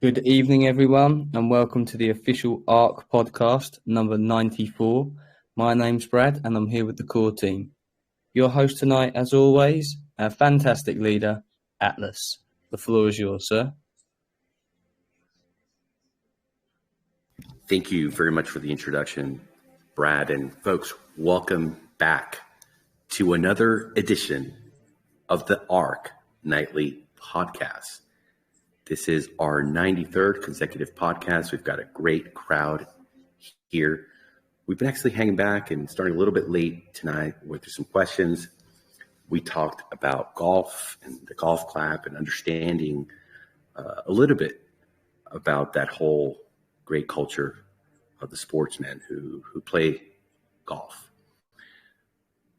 Good evening, everyone, and welcome to the official ARK Podcast, number 94. My name's Brad, and I'm here with the core team. Your host tonight, as always, our fantastic leader, Atlas. The floor is yours, sir. Thank you very much for the introduction, Brad. And folks, welcome back to another edition of the ARK Nightly Podcast. This is our 93rd consecutive podcast. We've got a great crowd here. We've been actually hanging back and starting a little bit late tonight with some questions. We talked about golf and the golf clap and understanding a little bit about that whole great culture of the sportsmen who play golf.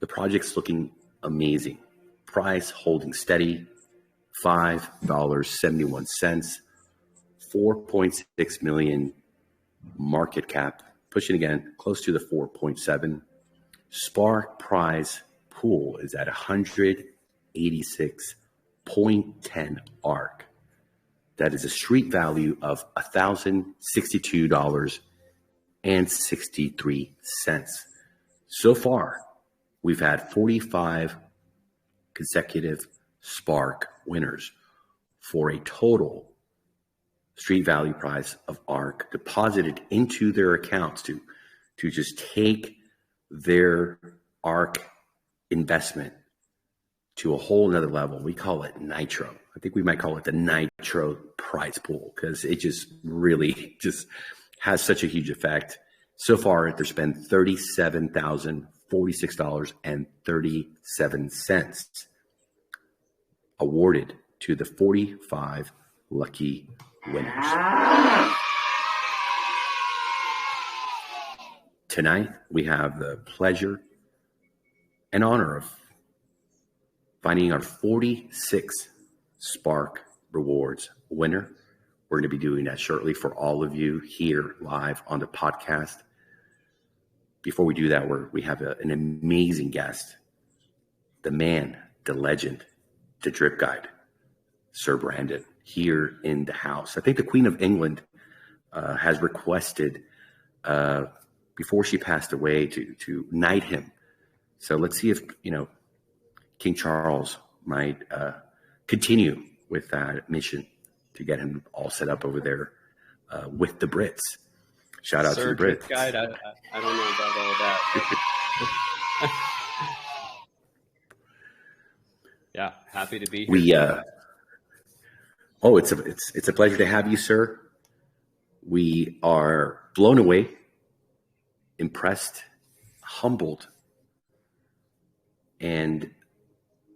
The project's looking amazing. Price holding steady, $5.71, 4.6 million market cap, pushing again close to the 4.7. Spark prize pool is at 186.10 ARK. That is a street value of $1,062.63. So far, we've had 45 consecutive Spark winners for a total street value price of ARK deposited into their accounts to just take their ARK investment to a whole nother level. We call it Nitro. I think we might call it the Nitro prize pool because it just really just has such a huge effect. So far, there's been $37,046.37 awarded to the 45 lucky winners. Tonight, we have the pleasure and honor of finding our 46th Spark Rewards winner. We're going to be doing that shortly for all of you here live on the podcast. Before we do that, we have an amazing guest, the man, the legend, the drip guide, Sir Brandon, here in the house. I think the Queen of England has requested before she passed away to knight him. So let's see if King Charles might continue with that mission to get him all set up over there with the Brits. Shout out Sir, to the Brits. Drip guide, I don't know about all that. Yeah, happy to be here. It's a pleasure to have you, sir. We are blown away, impressed, humbled, and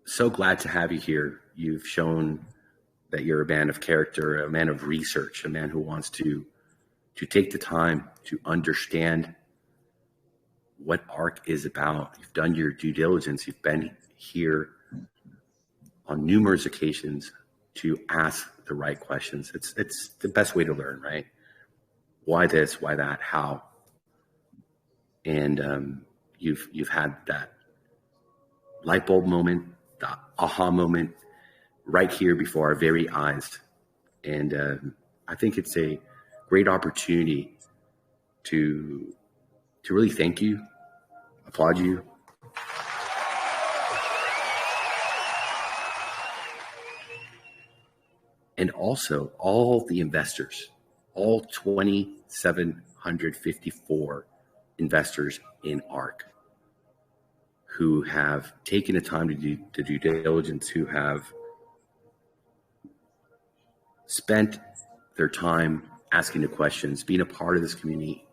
so glad to have you here. You've shown that you're a man of character, a man of research, a man who wants to take the time to understand what ARK is about. You've done your due diligence. You've been here on numerous occasions to ask the right questions. It's the best way to learn, right? Why this? Why that? How? And you've had that light bulb moment, the aha moment, right here before our very eyes. And I think it's a great opportunity to really thank you, applaud you. And also all the investors, all 2,754 investors in ARK who have taken the time to do due diligence, who have spent their time asking the questions, being a part of this community,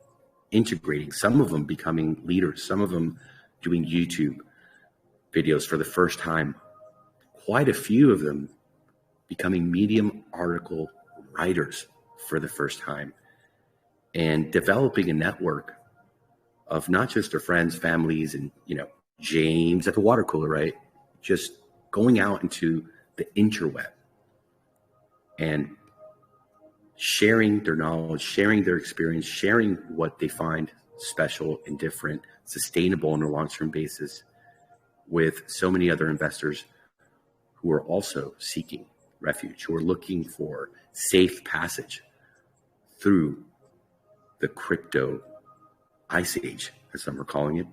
integrating, some of them becoming leaders, some of them doing YouTube videos for the first time, quite a few of them becoming Medium article writers for the first time, and developing a network of not just their friends, families, and, James at the water cooler, right? Just going out into the interweb and sharing their knowledge, sharing their experience, sharing what they find special and different, sustainable on a long-term basis with so many other investors who are also seeking refuge, who are looking for safe passage through the crypto ice age, as some are calling it,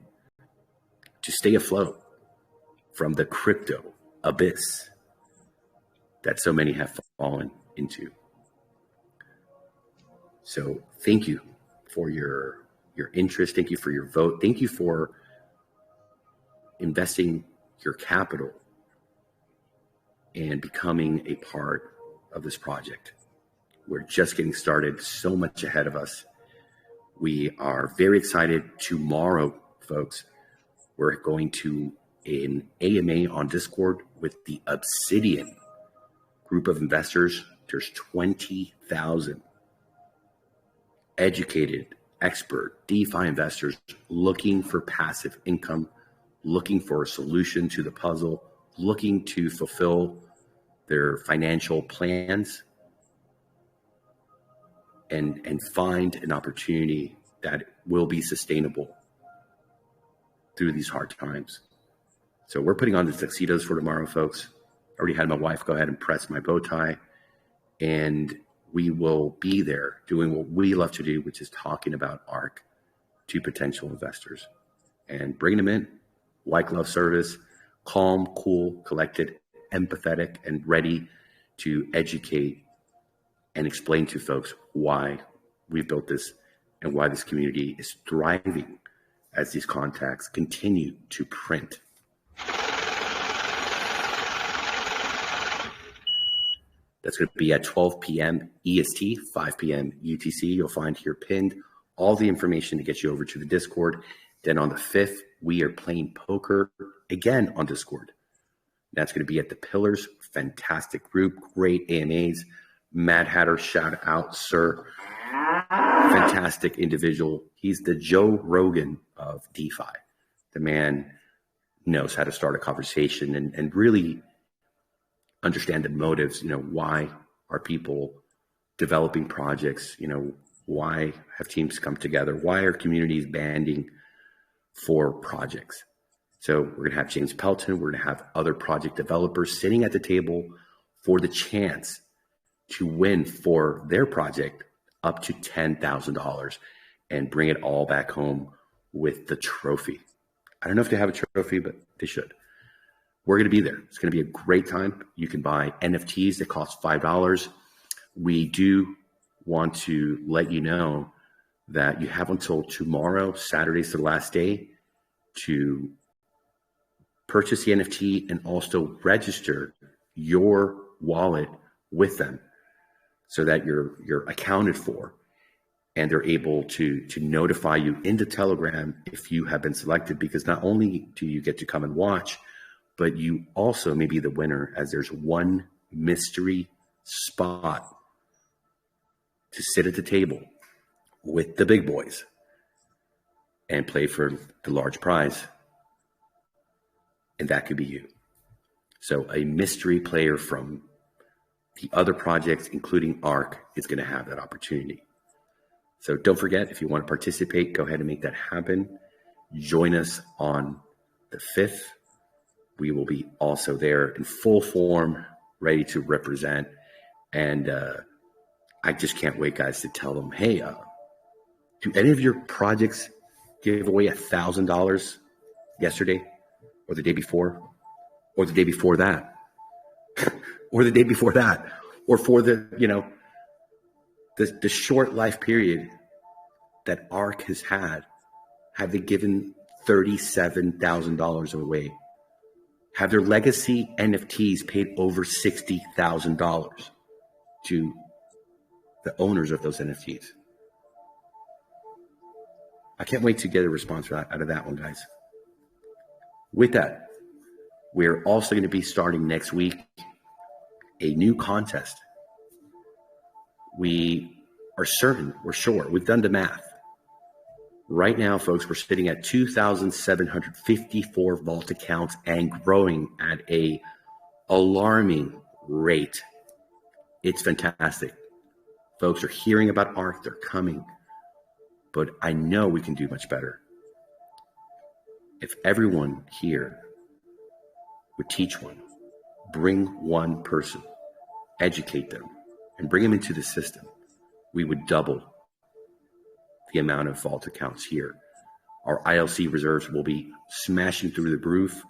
to stay afloat from the crypto abyss that so many have fallen into. So thank you for your interest. Thank you for your vote. Thank you for investing your capital and becoming a part of this project. We're just getting started, so much ahead of us. We are very excited. Tomorrow, folks, we're going to an AMA on Discord with the Obsidian group of investors. There's 20,000 educated, expert DeFi investors looking for passive income, looking for a solution to the puzzle, looking to fulfill their financial plans and find an opportunity that will be sustainable through these hard times. So we're putting on the tuxedos for tomorrow, folks. I already had my wife go ahead and press my bow tie, and we will be there doing what we love to do, which is talking about ARK to potential investors and bringing them in. White glove service, calm, cool, collected, empathetic, and ready to educate and explain to folks why we've built this and why this community is thriving as these contacts continue to print. That's going to be at 12 p.m. EST, 5 p.m. UTC. You'll find here pinned all the information to get you over to the Discord. Then on the 5th, we are playing poker again on Discord. That's going to be at the Pillars. Fantastic group, great AMAs. Mad Hatter, shout out, sir. Fantastic individual. He's the Joe Rogan of DeFi. The man knows how to start a conversation and really understand the motives. Why are people developing projects? Why have teams come together? Why are communities banding for projects? So we're going to have James Pelton. We're going to have other project developers sitting at the table for the chance to win for their project up to $10,000 and bring it all back home with the trophy. I don't know if they have a trophy, but they should. We're going to be there. It's going to be a great time. You can buy NFTs that cost $5. We do want to let you know that you have until tomorrow, Saturday's the last day, to purchase the NFT and also register your wallet with them so that you're accounted for, and they're able to notify you in the Telegram if you have been selected, because not only do you get to come and watch, but you also may be the winner, as there's one mystery spot to sit at the table with the big boys and play for the large prize. And that could be you. So a mystery player from the other projects, including ARK, is going to have that opportunity. So don't forget, if you want to participate, go ahead and make that happen. Join us on the 5th. We will be also there in full form, ready to represent. And I just can't wait, guys, to tell them, hey, do any of your projects give away $1,000 yesterday or the day before or the day before that or the day before that or for the short life period that ARK has had? Have they given $37,000 away? Have their legacy NFTs paid over $60,000 to the owners of those NFTs? I can't wait to get a response out of that one, guys. With that, we're also going to be starting next week a new contest. We are certain, we're sure, we've done the math. Right now, folks, we're sitting at 2,754 vault accounts and growing at a alarming rate. It's fantastic. Folks are hearing about ARK, they're coming, but I know we can do much better. If everyone here would teach one, bring one person, educate them, and bring them into the system, we would double the amount of vault accounts here. Our ILC reserves will be smashing through the roof.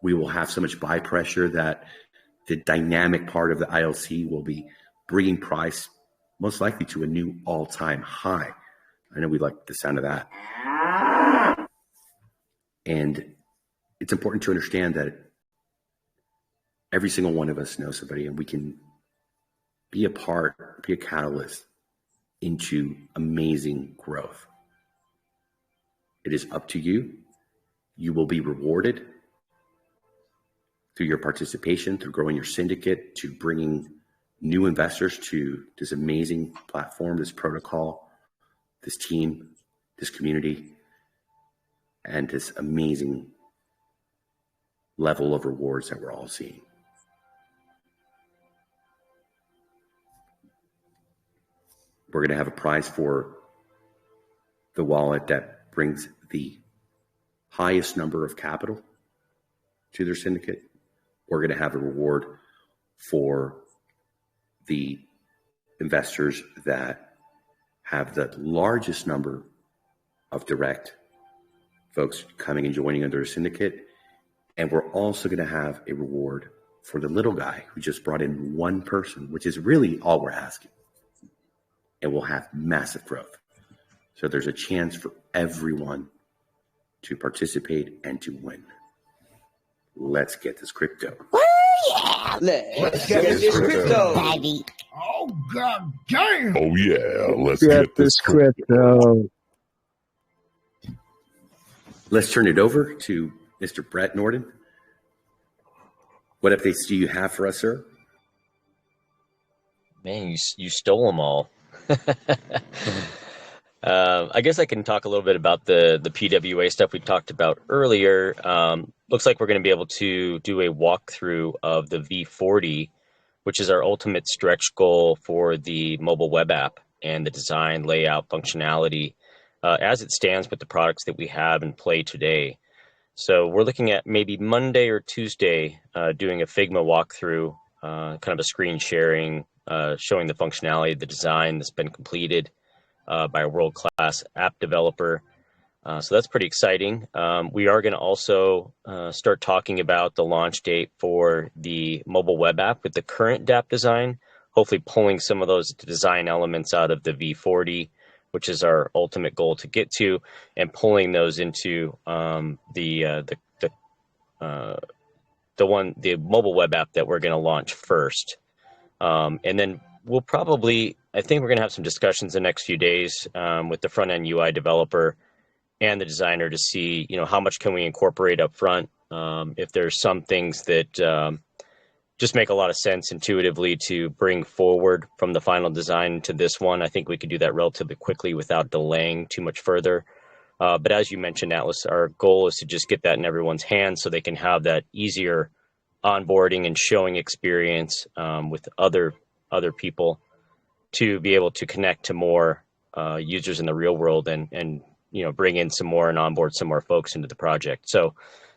We will have so much buy pressure that the dynamic part of the ILC will be bringing price most likely to a new all-time high. I know we like the sound of that. And it's important to understand that every single one of us knows somebody, and we can be a part, be a catalyst into amazing growth. It is up to you. You will be rewarded through your participation, through growing your syndicate, to bringing new investors to this amazing platform, this protocol, this team, this community, and this amazing level of rewards that we're all seeing. We're going to have a prize for the wallet that brings the highest number of capital to their syndicate. We're going to have a reward for the investors that have the largest number of direct folks coming and joining under a syndicate. And we're also going to have a reward for the little guy who just brought in one person, which is really all we're asking. And we'll have massive growth. So there's a chance for everyone to participate and to win. Let's get this crypto. Yeah, let's get this crypto. Baby. Oh, god damn. Oh, yeah, let's get this crypto. Let's turn it over to Mr. Brett Norden. What updates do you have for us, sir? Man, you stole them all. I guess I can talk a little bit about the PWA stuff we talked about earlier. Looks like we're going to be able to do a walkthrough of the V40, which is our ultimate stretch goal for the mobile web app and the design, layout, functionality as it stands with the products that we have in play today. So we're looking at maybe Monday or Tuesday doing a Figma walkthrough, kind of a screen sharing, showing the functionality of the design that's been completed by a world-class app developer. So that's pretty exciting. We are going to also start talking about the launch date for the mobile web app with the current DApp design, hopefully pulling some of those design elements out of the V40, which is our ultimate goal to get to, and pulling those into the mobile web app that we're going to launch first. And then we'll probably, I think we're going to have some discussions the next few days with the front-end UI developer and the designer to see, how much can we incorporate up front. If there's some things that just make a lot of sense intuitively to bring forward from the final design to this one, I think we could do that relatively quickly without delaying too much further. But as you mentioned, Atlas, our goal is to just get that in everyone's hands so they can have that easier onboarding and showing experience with other people to be able to connect to more users in the real world and bring in some more and onboard some more folks into the project. So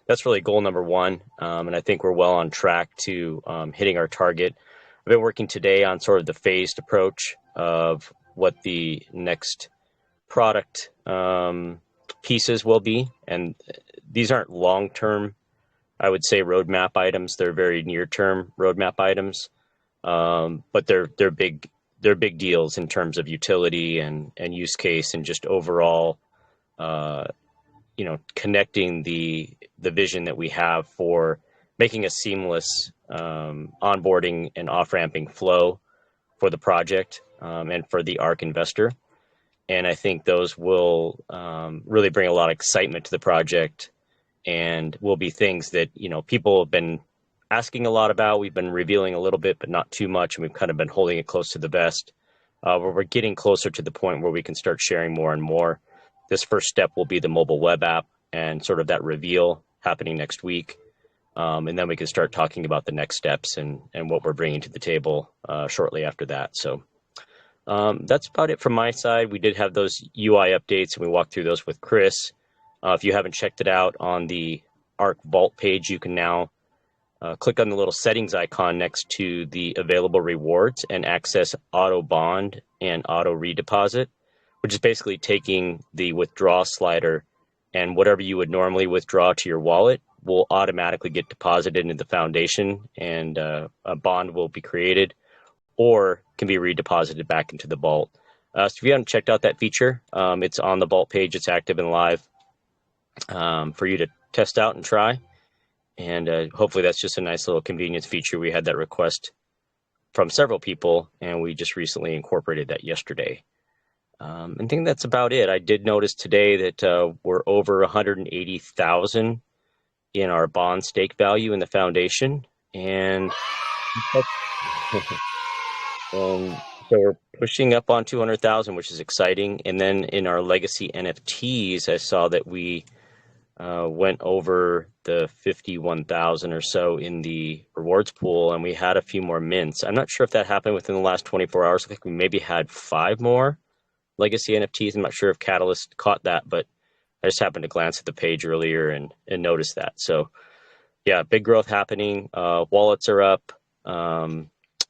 that's really goal number one, and I think we're well on track to hitting our target. I've been working today on sort of the phased approach of what the next product pieces will be, and these aren't long-term, I would say, roadmap items. They're very near-term roadmap items, but they're big deals in terms of utility and use case and just overall, connecting the vision that we have for making a seamless onboarding and off-ramping flow for the project and for the ARK investor. And I think those will really bring a lot of excitement to the project and will be things that, people have been asking a lot about. We've been revealing a little bit, but not too much. And we've kind of been holding it close to the vest. Where we're getting closer to the point where we can start sharing more and more. This first step will be the mobile web app and sort of that reveal happening next week. And then we can start talking about the next steps and what we're bringing to the table shortly after that. So that's about it from my side. We did have those UI updates and we walked through those with Chris. If you haven't checked it out on the ARK Vault page, you can now click on the little settings icon next to the available rewards and access auto bond and auto redeposit, which is basically taking the withdraw slider, and whatever you would normally withdraw to your wallet will automatically get deposited into the foundation, and a bond will be created or can be redeposited back into the vault. So if you haven't checked out that feature, it's on the vault page. It's active and live for you to test out and try. And hopefully that's just a nice little convenience feature. We had that request from several people, and we just recently incorporated that yesterday. I think that's about it. I did notice today that we're over 180,000 in our bond stake value in the foundation. And so we're pushing up on 200,000, which is exciting. And then in our legacy NFTs, I saw that we went over the 51,000 or so in the rewards pool, and we had a few more mints. I'm not sure if that happened within the last 24 hours. I think we maybe had 5 more legacy NFTs. I'm not sure if Catalyst caught that, but I just happened to glance at the page earlier and noticed that. So yeah, big growth happening. Wallets are up,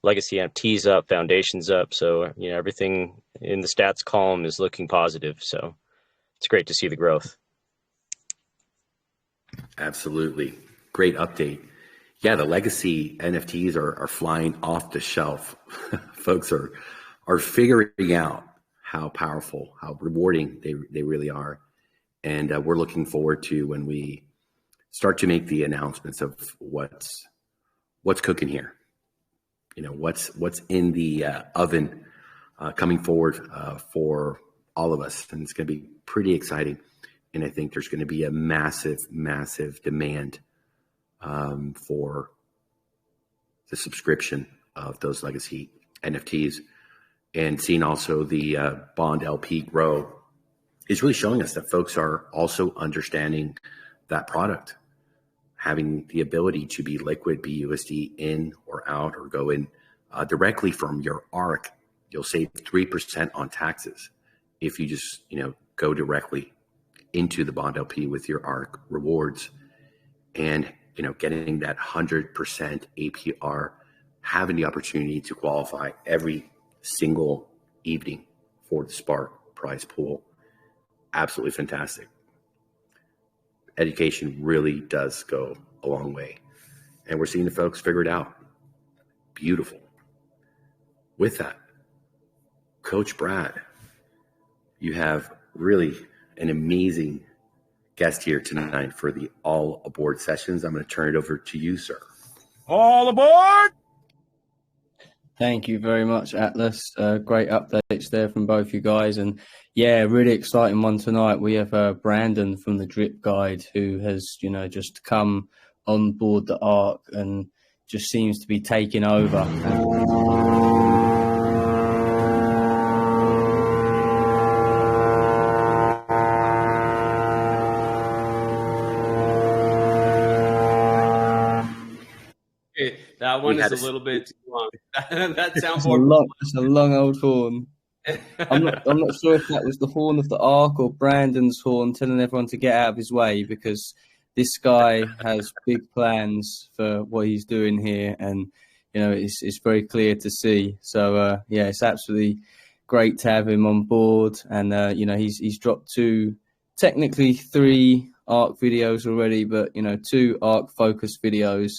legacy NFTs up, foundations up. So, everything in the stats column is looking positive. So it's great to see the growth. Absolutely. Great update. Yeah, the legacy NFTs are flying off the shelf. Folks are figuring out how powerful, how rewarding they really are. And we're looking forward to when we start to make the announcements of what's cooking here. What's in the oven coming forward for all of us. And it's going to be pretty exciting. And I think there's going to be a massive, massive demand for the subscription of those legacy NFTs. And seeing also the Bond LP grow is really showing us that folks are also understanding that product, having the ability to be liquid, BUSD in or out, or go in directly from your ARK. You'll save 3% on taxes if you just go directly into the Bond LP with your ARK rewards, and getting that 100% APR, having the opportunity to qualify every single evening for the Spark prize pool. Absolutely fantastic. Education really does go a long way, and we're seeing the folks figure it out. Beautiful. With that, Coach Brad, you have really an amazing guest here tonight for the All Aboard sessions. I'm going to turn it over to you, sir. All aboard! Thank you very much, Atlas. Great updates there from both you guys. And yeah, really exciting one tonight. We have Brandon from the Drip Guide, who has, just come on board the ARK and just seems to be taking over. That one is a little bit too long. That sounds it's a long old horn. I'm not sure if that was the horn of the ARK or Brandon's horn telling everyone to get out of his way, because this guy has big plans for what he's doing here, and it's very clear to see. So it's absolutely great to have him on board, and he's dropped technically 3 ARK videos already, but 2 ARK focused videos.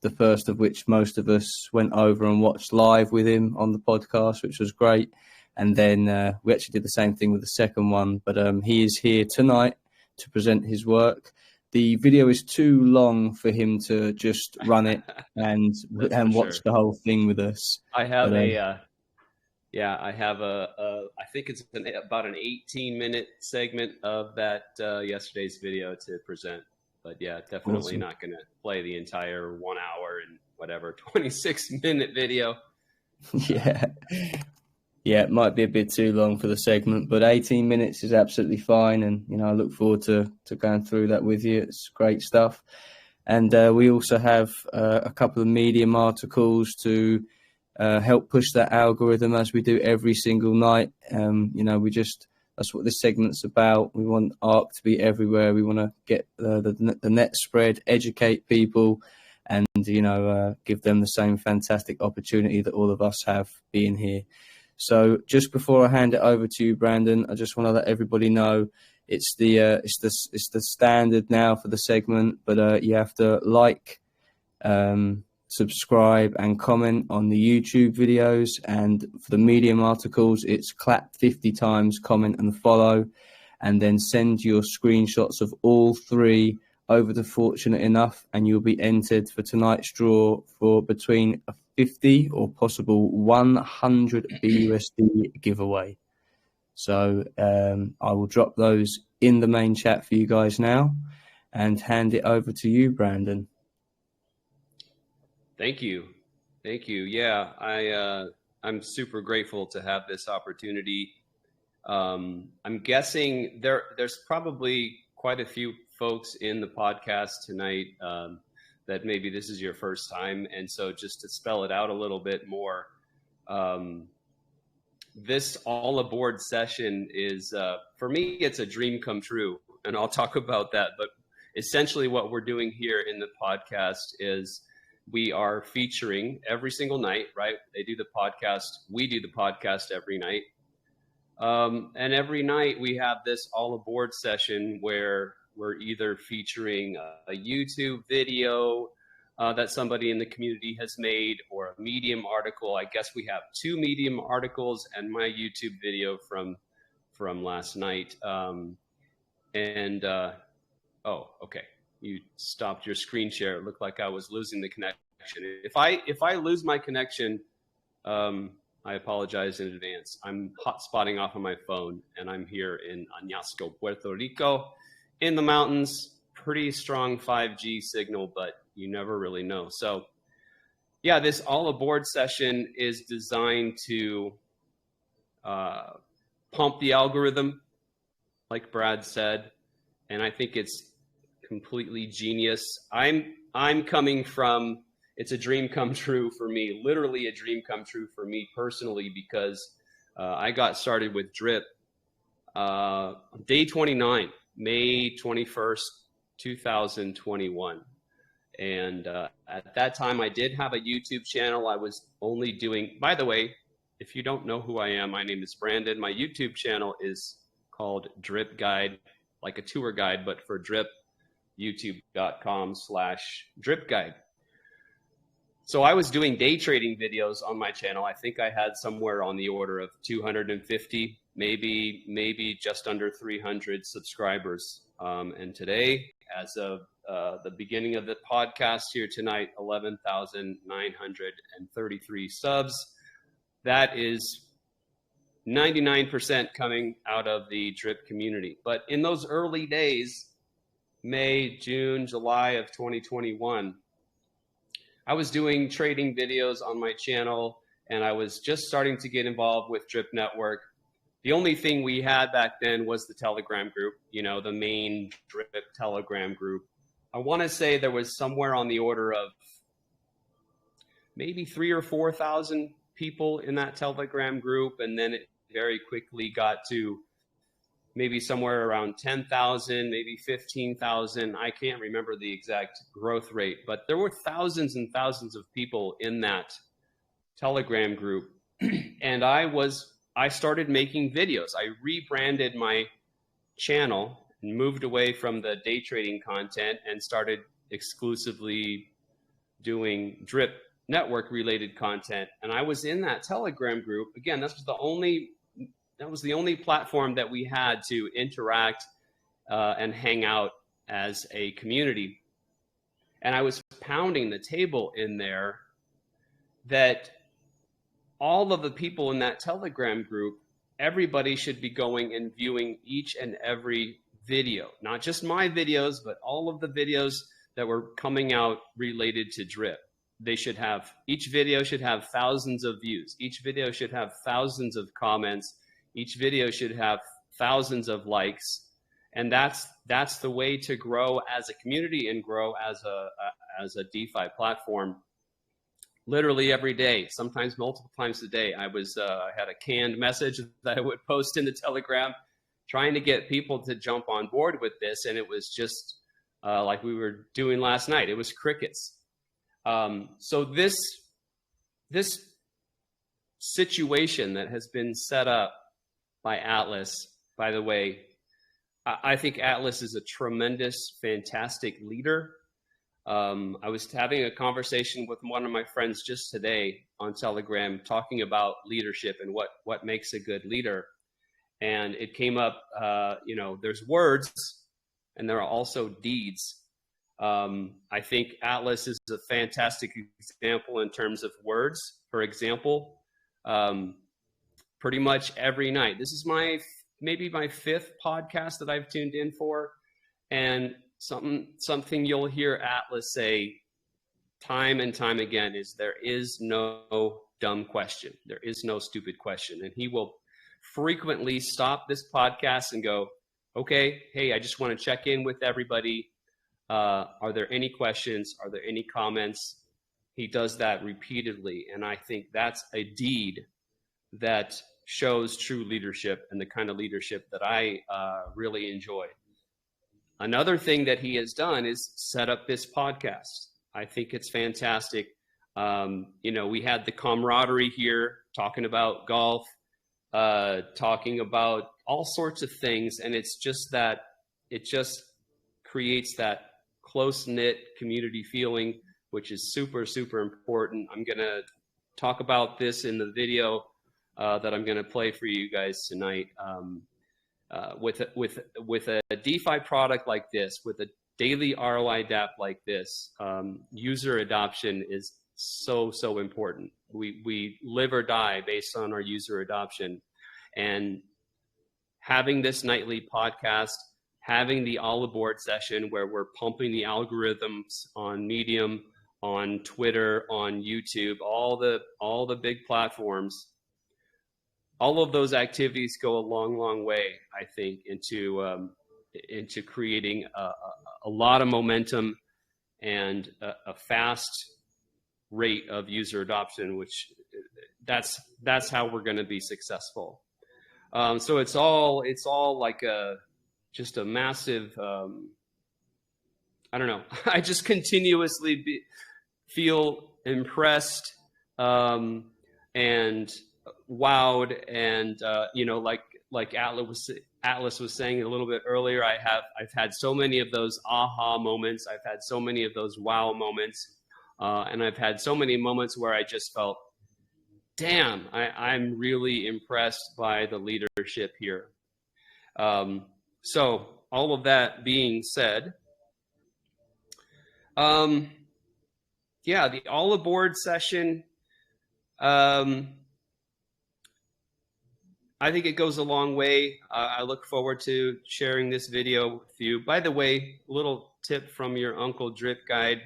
The first of which most of us went over and watched live with him on the podcast, which was great. And then we actually did the same thing with the second one. But he is here tonight to present his work. The video is too long for him to just run it and watch the whole thing with us. I have I think it's about an 18-minute segment of that yesterday's video to present. But yeah, definitely awesome. Not going to play the entire 1 hour and whatever 26-minute video. Yeah, it might be a bit too long for the segment, but 18 minutes is absolutely fine. And I look forward to going through that with you. It's great stuff. And we also have a couple of Medium articles to help push that algorithm, as we do every single night. That's what this segment's about. We want ARK to be everywhere. We want to get the net spread, educate people, and, give them the same fantastic opportunity that all of us have being here. So just before I hand it over to you, Brandon, I just want to let everybody know it's the standard now for the segment, but you have to like, subscribe and comment on the YouTube videos, and for the Medium articles, it's clap 50 times, comment and follow, and then send your screenshots of all 3 over to Fortunate Enough, and you'll be entered for tonight's draw for between a 50 or possible 100 BUSD giveaway. So I will drop those in the main chat for you guys now and hand it over to you, Brandon. Thank you. Yeah, I'm super grateful to have this opportunity. I'm guessing there's probably quite a few folks in the podcast tonight that maybe this is your first time. And so just to spell it out a little bit more, this all aboard session is, for me, it's a dream come true. And I'll talk about that. But essentially what we're doing here in the podcast is we are featuring every single night, right? They do the podcast. We do the podcast every night. And every night we have this all aboard session where we're either featuring a YouTube video that somebody in the community has made, or a Medium article. I guess we have 2 Medium articles and my YouTube video from last night. Oh, okay. You stopped your screen share. It looked like I was losing the connection. If I lose my connection, I apologize in advance. I'm hotspotting off of my phone, and I'm here in Añasco, Puerto Rico, in the mountains. Pretty strong 5G signal, but you never really know. So yeah, this all aboard session is designed to pump the algorithm, like Brad said, and I think it's completely genius. I'm coming from, it's a dream come true for me, literally a dream come true for me personally, because I got started with Drip day 29, May 21st, 2021. And at that time, I did have a YouTube channel. I was only doing, by the way, if you don't know who I am, my name is Brandon. My YouTube channel is called Drip Guide, like a tour guide, but for Drip, youtube.com/Drip Guide. So I was doing day trading videos on my channel. I think I had somewhere on the order of 250, maybe just under 300 subscribers. And today, as of the beginning of the podcast here tonight, 11,933 subs. That is 99% coming out of the Drip community. But in those early days, May, June, July of 2021, I was doing trading videos on my channel, and I was just starting to get involved with Drip Network. The only thing we had back then was the Telegram group, the main Drip Telegram group. I want to say there was somewhere on the order of maybe 3,000 or 4,000 people in that Telegram group, and then it very quickly got to maybe somewhere around 10,000, maybe 15,000. I can't remember the exact growth rate, but there were thousands and thousands of people in that Telegram group. And I started making videos. I rebranded my channel and moved away from the day trading content and started exclusively doing Drip Network related content. And I was in that Telegram group. Again, that was the only platform that we had to interact and hang out as a community. And I was pounding the table in there that all of the people in that Telegram group, everybody should be going and viewing each and every video, not just my videos, but all of the videos that were coming out related to Drip. Each video should have thousands of views. Each video should have thousands of comments. Each video should have thousands of likes. And that's the way to grow as a community and grow as a DeFi platform. Literally every day, sometimes multiple times a day, I had a canned message that I would post in the Telegram, trying to get people to jump on board with this. And it was just like we were doing last night. It was crickets. So this situation that has been set up by Atlas, by the way, I think Atlas is a tremendous, fantastic leader. I was having a conversation with one of my friends just today on Telegram talking about leadership and what makes a good leader. And it came up, there's words and there are also deeds. I think Atlas is a fantastic example in terms of words. For example, pretty much every night, this is maybe my 5th podcast that I've tuned in for, and something you'll hear Atlas say time and time again is there is no dumb question. There is no stupid question. And he will frequently stop this podcast and go, okay, hey, I just want to check in with everybody. Are there any questions? Are there any comments? He does that repeatedly. And I think that's a deed that shows true leadership and the kind of leadership that I really enjoy. Another thing that he has done is set up this podcast. I think it's fantastic. We had the camaraderie here talking about golf, talking about all sorts of things. And it's just that it just creates that close-knit community feeling, which is super, super important. I'm going to talk about this in the video that I'm going to play for you guys tonight. With a DeFi product like this, with a daily ROI DApp like this, user adoption is so important. We live or die based on our user adoption, and having this nightly podcast, having the all aboard session where we're pumping the algorithms on Medium, on Twitter, on YouTube, all the big platforms. All of those activities go a long way, I think, into creating a lot of momentum and a fast rate of user adoption, which that's how we're going to be successful. So it's all like just a massive. I don't know. I just continuously feel impressed and wowed, and like Atlas was saying a little bit earlier, I've had so many of those aha moments. I've had so many of those wow moments, and I've had so many moments where I just felt, damn, I'm really impressed by the leadership here. So all of that being said, the all aboard session, I think it goes a long way. I look forward to sharing this video with you. By the way, little tip from your Uncle Drip Guide.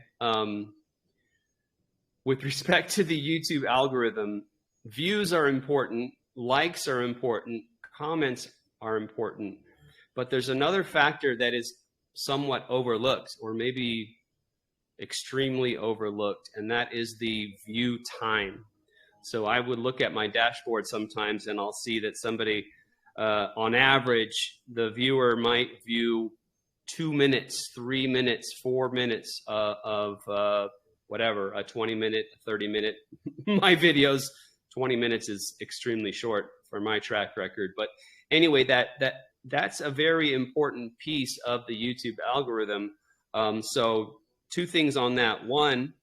With respect to the YouTube algorithm, views are important, likes are important, comments are important. But there's another factor that is somewhat overlooked, or maybe extremely overlooked, and that is the view time. So I would look at my dashboard sometimes and I'll see that somebody, on average, the viewer might view 2 minutes, 3 minutes, 4 minutes of whatever, a 20-minute, 30-minute. My videos, 20 minutes is extremely short for my track record. But anyway, that's a very important piece of the YouTube algorithm. So 2 things on that. One,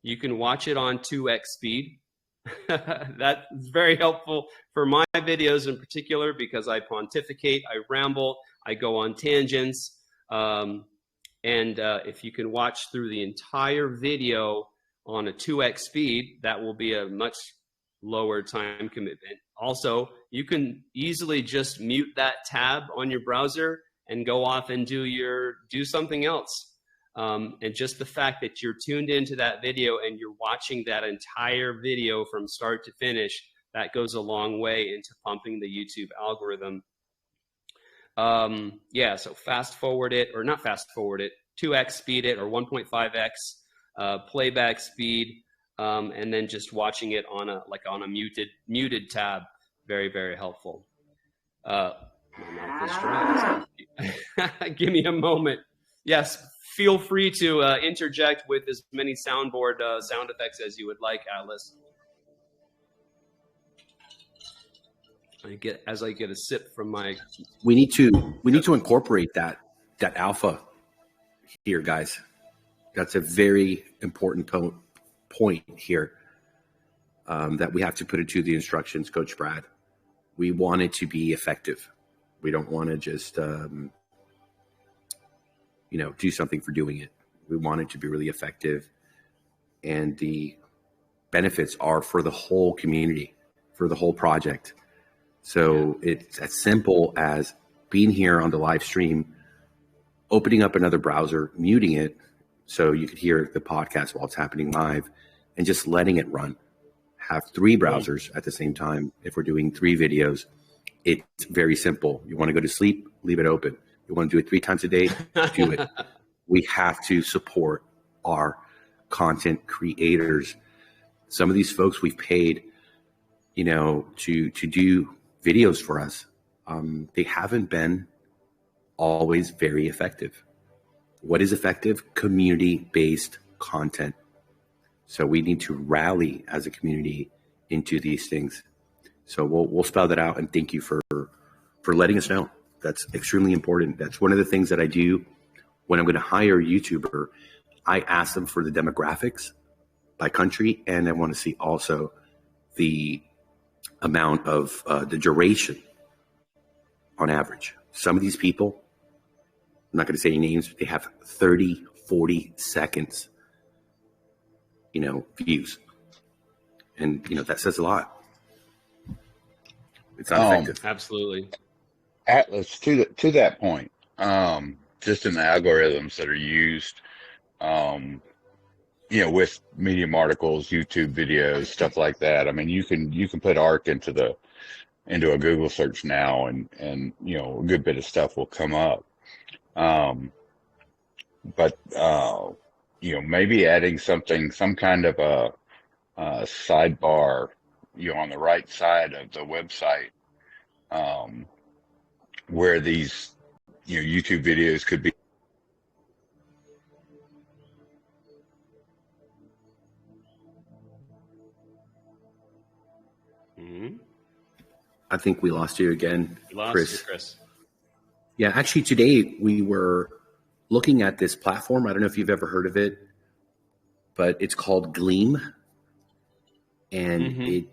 you can watch it on 2x speed. That is very helpful for my videos in particular, because I pontificate, I ramble, I go on tangents. And if you can watch through the entire video on a 2x speed, that will be a much lower time commitment. Also, you can easily just mute that tab on your browser and go off and do something else. And just the fact that you're tuned into that video and you're watching that entire video from start to finish, that goes a long way into pumping the YouTube algorithm. So fast forward it, or not fast forward it, 2x speed it, or 1.5x playback speed, and then just watching it on a muted tab. Very, very helpful. My mouth is dry. Give me a moment. Yes, feel free to interject with as many soundboard sound effects as you would like, Atlas. As I get a sip from my. We need to incorporate that alpha here, guys. That's a very important point here that we have to put into the instructions, Coach Brad. We want it to be effective. We don't want to just do something for doing it. We want it to be really effective, and the benefits are for the whole community, for the whole project. So it's as simple as being here on the live stream, opening up another browser, muting it so you could hear the podcast while it's happening live, and just letting it run. Have 3 browsers at the same time. If we're doing 3 videos, it's very simple. You want to go to sleep, leave it open. You want to do it 3 times a day, do it. We have to support our content creators. Some of these folks we've paid, to do videos for us. They haven't been always very effective. What is effective? Community-based content. So we need to rally as a community into these things. So we'll spell that out, and thank you for letting us know. That's extremely important. That's one of the things that I do when I'm going to hire a YouTuber. I ask them for the demographics by country, and I want to see also the amount of the duration on average. Some of these people, I'm not going to say any names, they have 30, 40 seconds, views. And, that says a lot. It's not effective. Absolutely. Atlas, to that point, just in the algorithms that are used, with Medium articles, YouTube videos, stuff like that. I mean, you can put ARK into a Google search now, and a good bit of stuff will come up. But maybe adding some kind of a sidebar, on the right side of the website, where these, YouTube videos could be. Mm-hmm. I think we lost you again, Chris. Chris. Yeah, actually today we were looking at this platform. I don't know if you've ever heard of it, but it's called Gleam. And it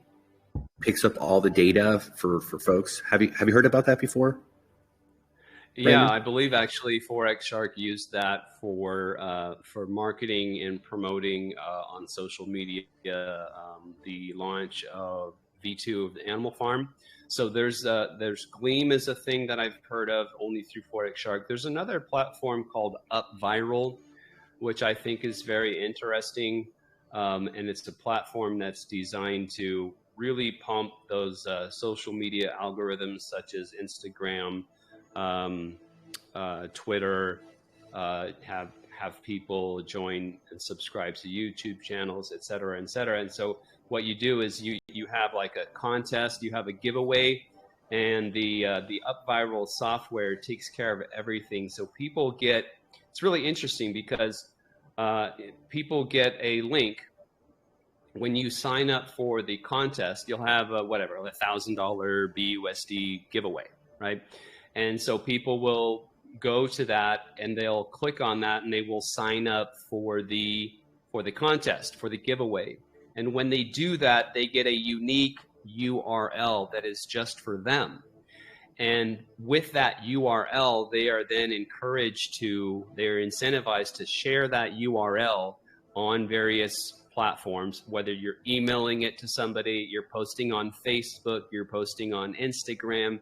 picks up all the data for folks. Have you heard about that before? Brandon? Yeah, I believe actually Forex Shark used that for marketing and promoting on social media the launch of V2 of the Animal Farm. So there's Gleam is a thing that I've heard of only through Forex Shark. There's another platform called UpViral, which I think is very interesting, and it's a platform that's designed to really pump those social media algorithms such as Instagram, Twitter, have people join and subscribe to YouTube channels, et cetera, et cetera. And so what you do is you have like a contest, you have a giveaway, and the UpViral software takes care of everything. So people get, it's really interesting because people get a link. When you sign up for the contest, you'll have a $1,000 BUSD giveaway, right? And so people will go to that and they'll click on that and they will sign up for the contest, for the giveaway. And when they do that, they get a unique URL that is just for them. And with that URL, they are then they're incentivized to share that URL on various platforms, whether you're emailing it to somebody, you're posting on Facebook, you're posting on Instagram,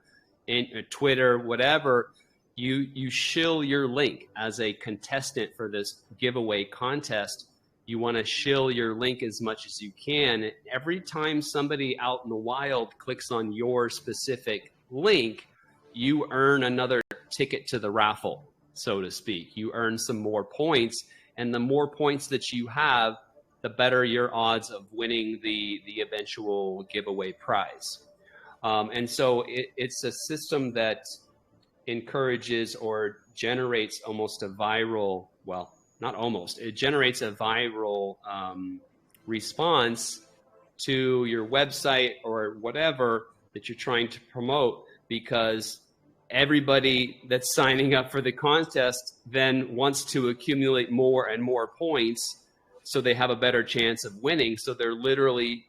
and Twitter, whatever, you shill your link as a contestant for this giveaway contest. You want to shill your link as much as you can. Every time somebody out in the wild clicks on your specific link, you earn another ticket to the raffle, so to speak. You earn some more points, and the more points that you have, the better your odds of winning the eventual giveaway prize. And so it's a system that encourages or generates almost a viral, well, not almost, it generates a viral response to your website or whatever that you're trying to promote, because everybody that's signing up for the contest then wants to accumulate more and more points so they have a better chance of winning. So they're literally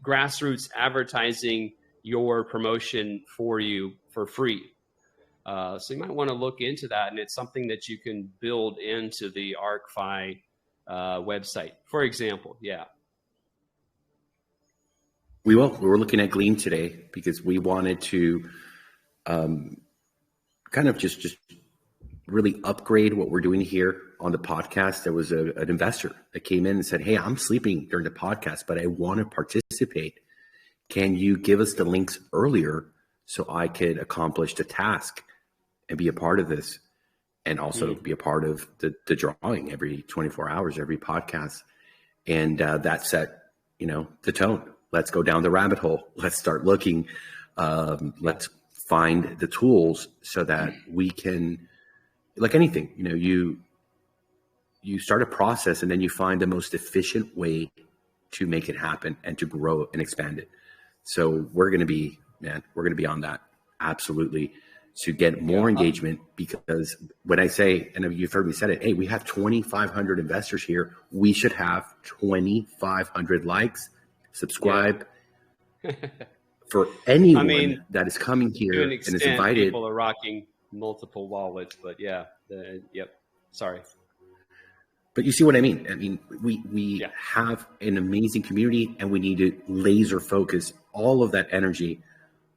grassroots advertising your promotion for you for free. So you might want to look into that, and it's something that you can build into the Arkfi website, for example. Yeah. We will. We were looking at Gleam today because we wanted to kind of just really upgrade what we're doing here on the podcast. There was an investor that came in and said, "Hey, I'm sleeping during the podcast, but I want to participate. Can you give us the links earlier so I could accomplish the task and be a part of this, and also be a part of the drawing every 24 hours, every podcast?" And that set, the tone. Let's go down the rabbit hole. Let's start looking. Let's find the tools so that we can, like anything, you start a process and then you find the most efficient way to make it happen and to grow and expand it. So we're going to be on that. Absolutely. To get more engagement, because when I say, and you've heard me say it, hey, we have 2,500 investors here. We should have 2,500 likes. Subscribe. For anyone that is coming here and is invited. People are rocking multiple wallets, but sorry. But you see what I mean? I mean, we have an amazing community, and we need to laser focus all of that energy,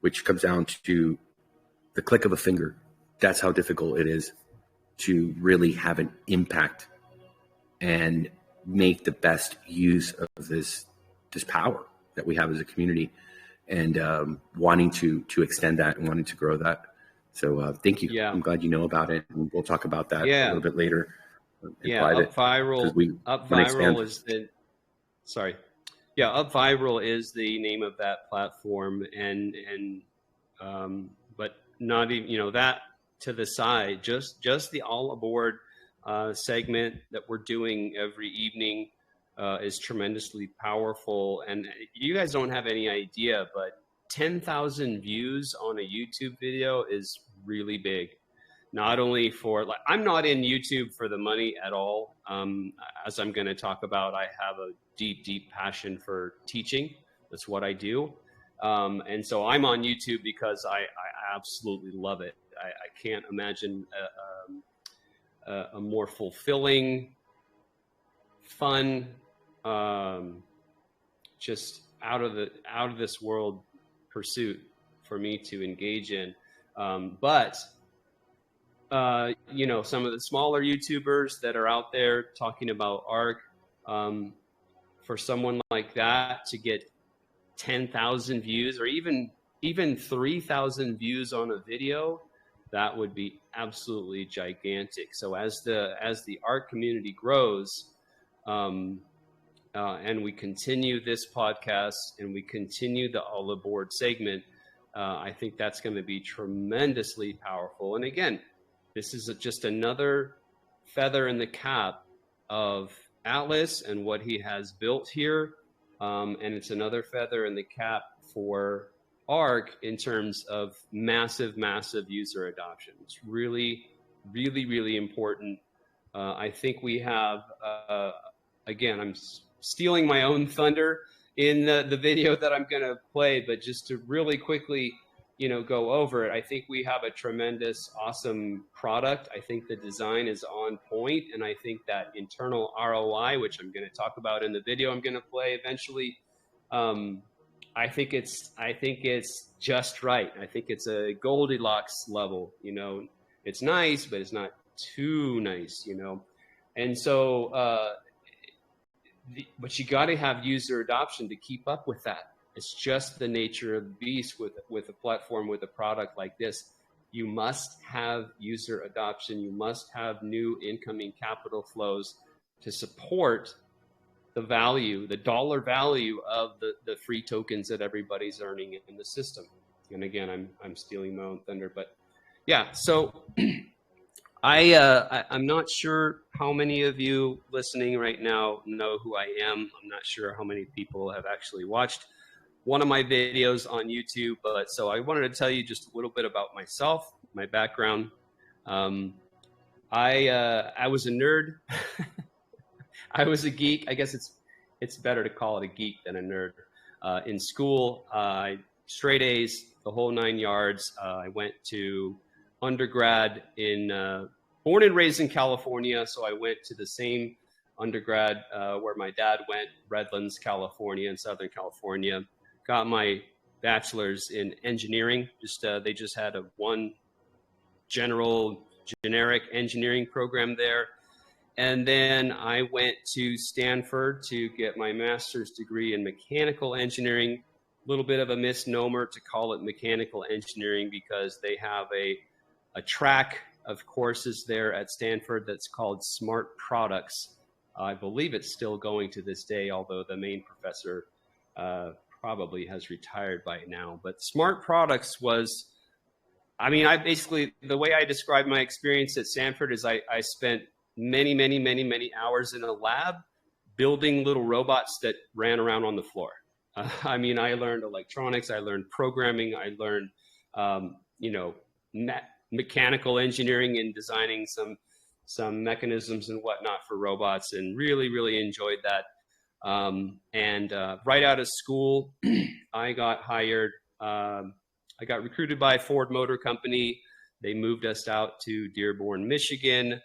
which comes down to the click of a finger. That's how difficult it is to really have an impact and make the best use of this power that we have as a community, and wanting to extend that and wanting to grow that. So thank you. Yeah. I'm glad you know about it. And we'll talk about that a little bit later. Up Viral is the Up Viral is the name of that platform, and but not even that to the side, just the all aboard segment that we're doing every evening is tremendously powerful. And you guys don't have any idea, but 10,000 views on a YouTube video is really big. Not only for, I'm not in YouTube for the money at all. As I'm going to talk about, I have a deep, deep passion for teaching. That's what I do. And so I'm on YouTube because I absolutely love it. I can't imagine a more fulfilling, fun, just out of this world pursuit for me to engage in. But some of the smaller YouTubers that are out there talking about ARK, for someone like that to get 10,000 views or even 3,000 views on a video, that would be absolutely gigantic. So as the ARK community grows, and we continue this podcast and we continue the all aboard segment, I think that's going to be tremendously powerful. And again, this is just another feather in the cap of Atlas and what he has built here. And it's another feather in the cap for ARK in terms of massive, massive user adoption. It's really, really, really important. I think we have, again, I'm stealing my own thunder in the video that I'm going to play, but just to really quickly, go over it. I think we have a tremendous, awesome product. I think the design is on point, and I think that internal ROI, which I'm going to talk about in the video I'm going to play eventually, I think it's just right. I think it's a Goldilocks level. It's nice, but it's not too nice. And so, but you got to have user adoption to keep up with that. It's just the nature of the beast with a platform, with a product like this. You must have user adoption. You must have new incoming capital flows to support the value, the dollar value of the free tokens that everybody's earning in the system. And again, I'm stealing my own thunder, but Yeah, so I'm not sure how many of you listening right now know who I am. I'm not sure how many people have actually watched one of my videos on YouTube, but so I wanted to tell you just a little bit about myself, my background. I was a nerd. I was a geek. I guess it's better to call it a geek than a nerd. In school, straight A's, the whole 9 yards. I went to undergrad born and raised in California, so I went to the same undergrad where my dad went, Redlands, California, in Southern California. Got my bachelor's in engineering. They just had one generic engineering program there. And then I went to Stanford to get my master's degree in mechanical engineering. A little bit of a misnomer to call it mechanical engineering because they have a track of courses there at Stanford that's called Smart Products. I believe it's still going to this day, although the main professor probably has retired by now. But Smart Products was, the way I describe my experience at Stanford is I spent many hours in a lab building little robots that ran around on the floor. I learned electronics, I learned programming, I learned, mechanical engineering and designing some mechanisms and whatnot for robots, and really enjoyed that. Right out of school, I got hired. I got recruited by Ford Motor Company. They moved us out to Dearborn, Michigan,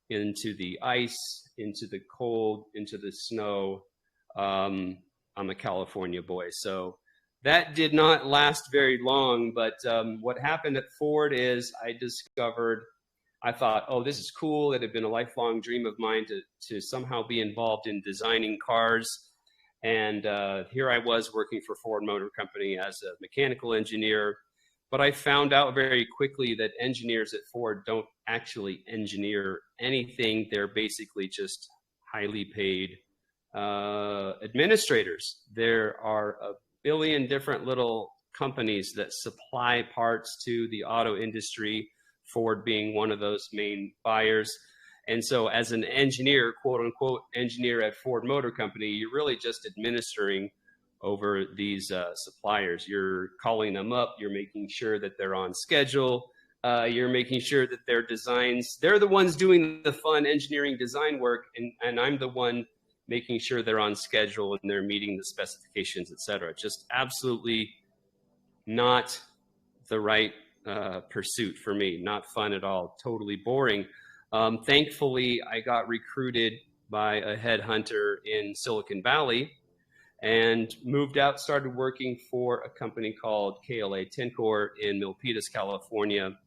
into the ice, into the cold, into the snow. I'm a California boy, so that did not last very long. But what happened at Ford is I thought, oh, this is cool. It had been a lifelong dream of mine to somehow be involved in designing cars. And here I was working for Ford Motor Company as a mechanical engineer. But I found out very quickly that engineers at Ford don't actually engineer anything. They're basically just highly paid administrators. There are a billion different little companies that supply parts to the auto industry, Ford being one of those main buyers. And so as an engineer, quote unquote, engineer at Ford Motor Company, you're really just administering over these suppliers. You're calling them up, you're making sure that they're on schedule, you're making sure that their designs, they're the ones doing the fun engineering design work, and I'm the one making sure they're on schedule and they're meeting the specifications, etc. Just absolutely not the right pursuit for me, not fun at all, totally boring. Thankfully, I got recruited by a headhunter in Silicon Valley and moved out, started working for a company called KLA Tencor in Milpitas, California.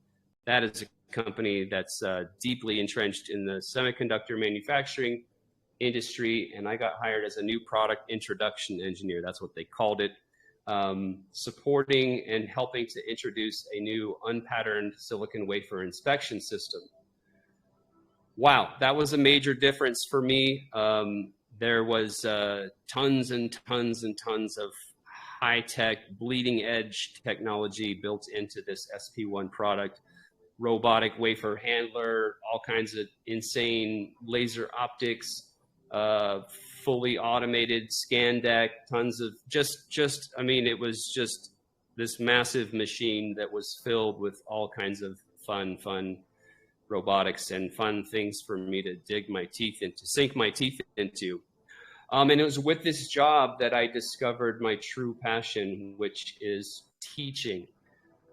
That is a company that's deeply entrenched in the semiconductor manufacturing industry, and I got hired as a new product introduction engineer. That's what they called it, supporting and helping to introduce a new unpatterned silicon wafer inspection system. Wow, that was a major difference for me. There was tons and tons and tons of high-tech, bleeding-edge technology built into this SP1 product. Robotic wafer handler, all kinds of insane laser optics, fully automated scan deck, tons of it was just this massive machine that was filled with all kinds of fun robotics and fun things for me to sink my teeth into. And it was with this job that I discovered my true passion, which is teaching.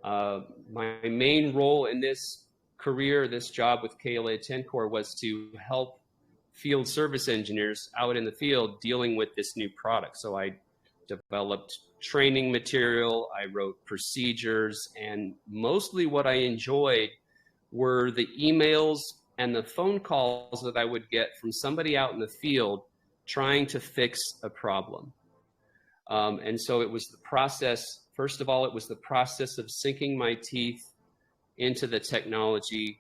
My main role in this career, this job with KLA Tencor, was to help field service engineers out in the field dealing with this new product. So I developed training material, I wrote procedures, and mostly what I enjoyed were the emails and the phone calls that I would get from somebody out in the field trying to fix a problem. And so it was the process. First of all, it was the process of sinking my teeth into the technology,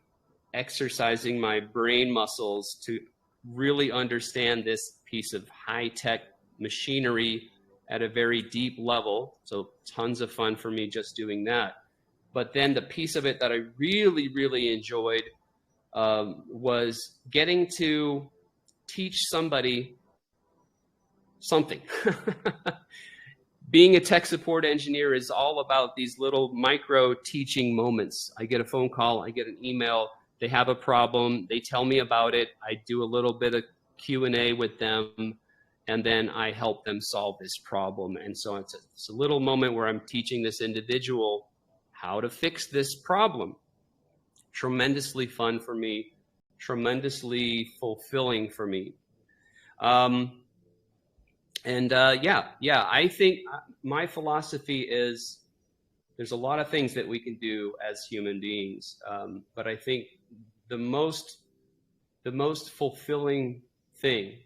exercising my brain muscles to really understand this piece of high-tech machinery at a very deep level. So tons of fun for me just doing that. But then the piece of it that I really, really enjoyed was getting to teach somebody something. Being a tech support engineer is all about these little micro teaching moments. I get a phone call, I get an email, they have a problem, they tell me about it, I do a little bit of Q&A with them, and then I help them solve this problem. And so it's a little moment where I'm teaching this individual how to fix this problem. Tremendously fun for me, tremendously fulfilling for me. I think my philosophy is there's a lot of things that we can do as human beings, but I think the most fulfilling thing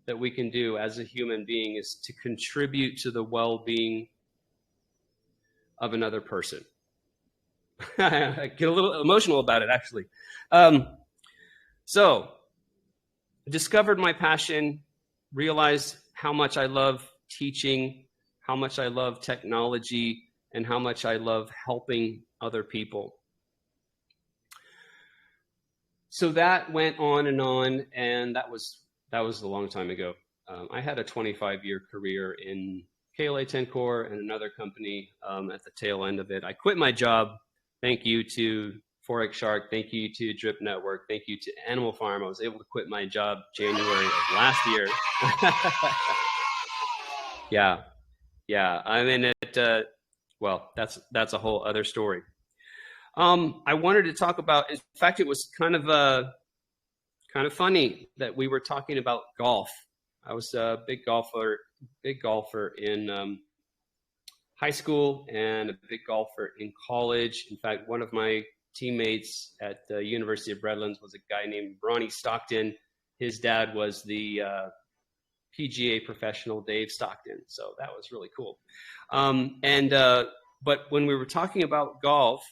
that we can do as a human being is to contribute to the well-being of another person. I get a little emotional about it, actually. So, discovered my passion, realized how much I love teaching, how much I love technology, and how much I love helping other people. So that went on, and that was a long time ago. I had a 25-year career in KLA 10 Core and another company at the tail end of it. I quit my job. Thank you to Forex Shark. Thank you to Drip Network. Thank you to Animal Farm. I was able to quit my job January of last year. Yeah. I mean, well, that's a whole other story. I wanted to talk about, in fact, it was kind of funny that we were talking about golf. I was a big golfer in high school and a big golfer in college. In fact, one of my teammates at the University of Redlands was a guy named Ronnie Stockton. His dad was the PGA professional Dave Stockton. So that was really cool. But when we were talking about golf,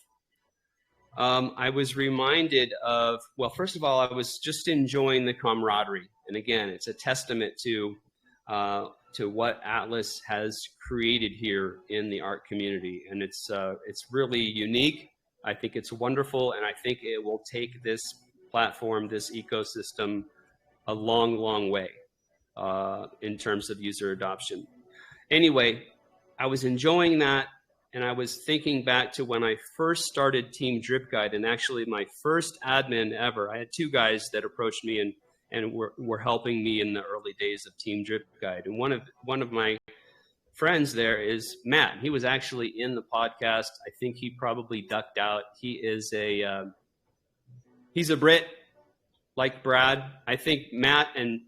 I was reminded of, well, first of all, I was just enjoying the camaraderie. And again, it's a testament to what Atlas has created here in the ARK community. And it's really unique. I think it's wonderful. And I think it will take this platform, this ecosystem, a long, long way in terms of user adoption. Anyway, I was enjoying that. And I was thinking back to when I first started Team Drip Guide, and actually my first admin ever. I had two guys that approached me and were helping me in the early days of Team Drip Guide. And one of my friends there is Matt. He was actually in the podcast. I think he probably ducked out. He's a Brit, like Brad. I think Matt and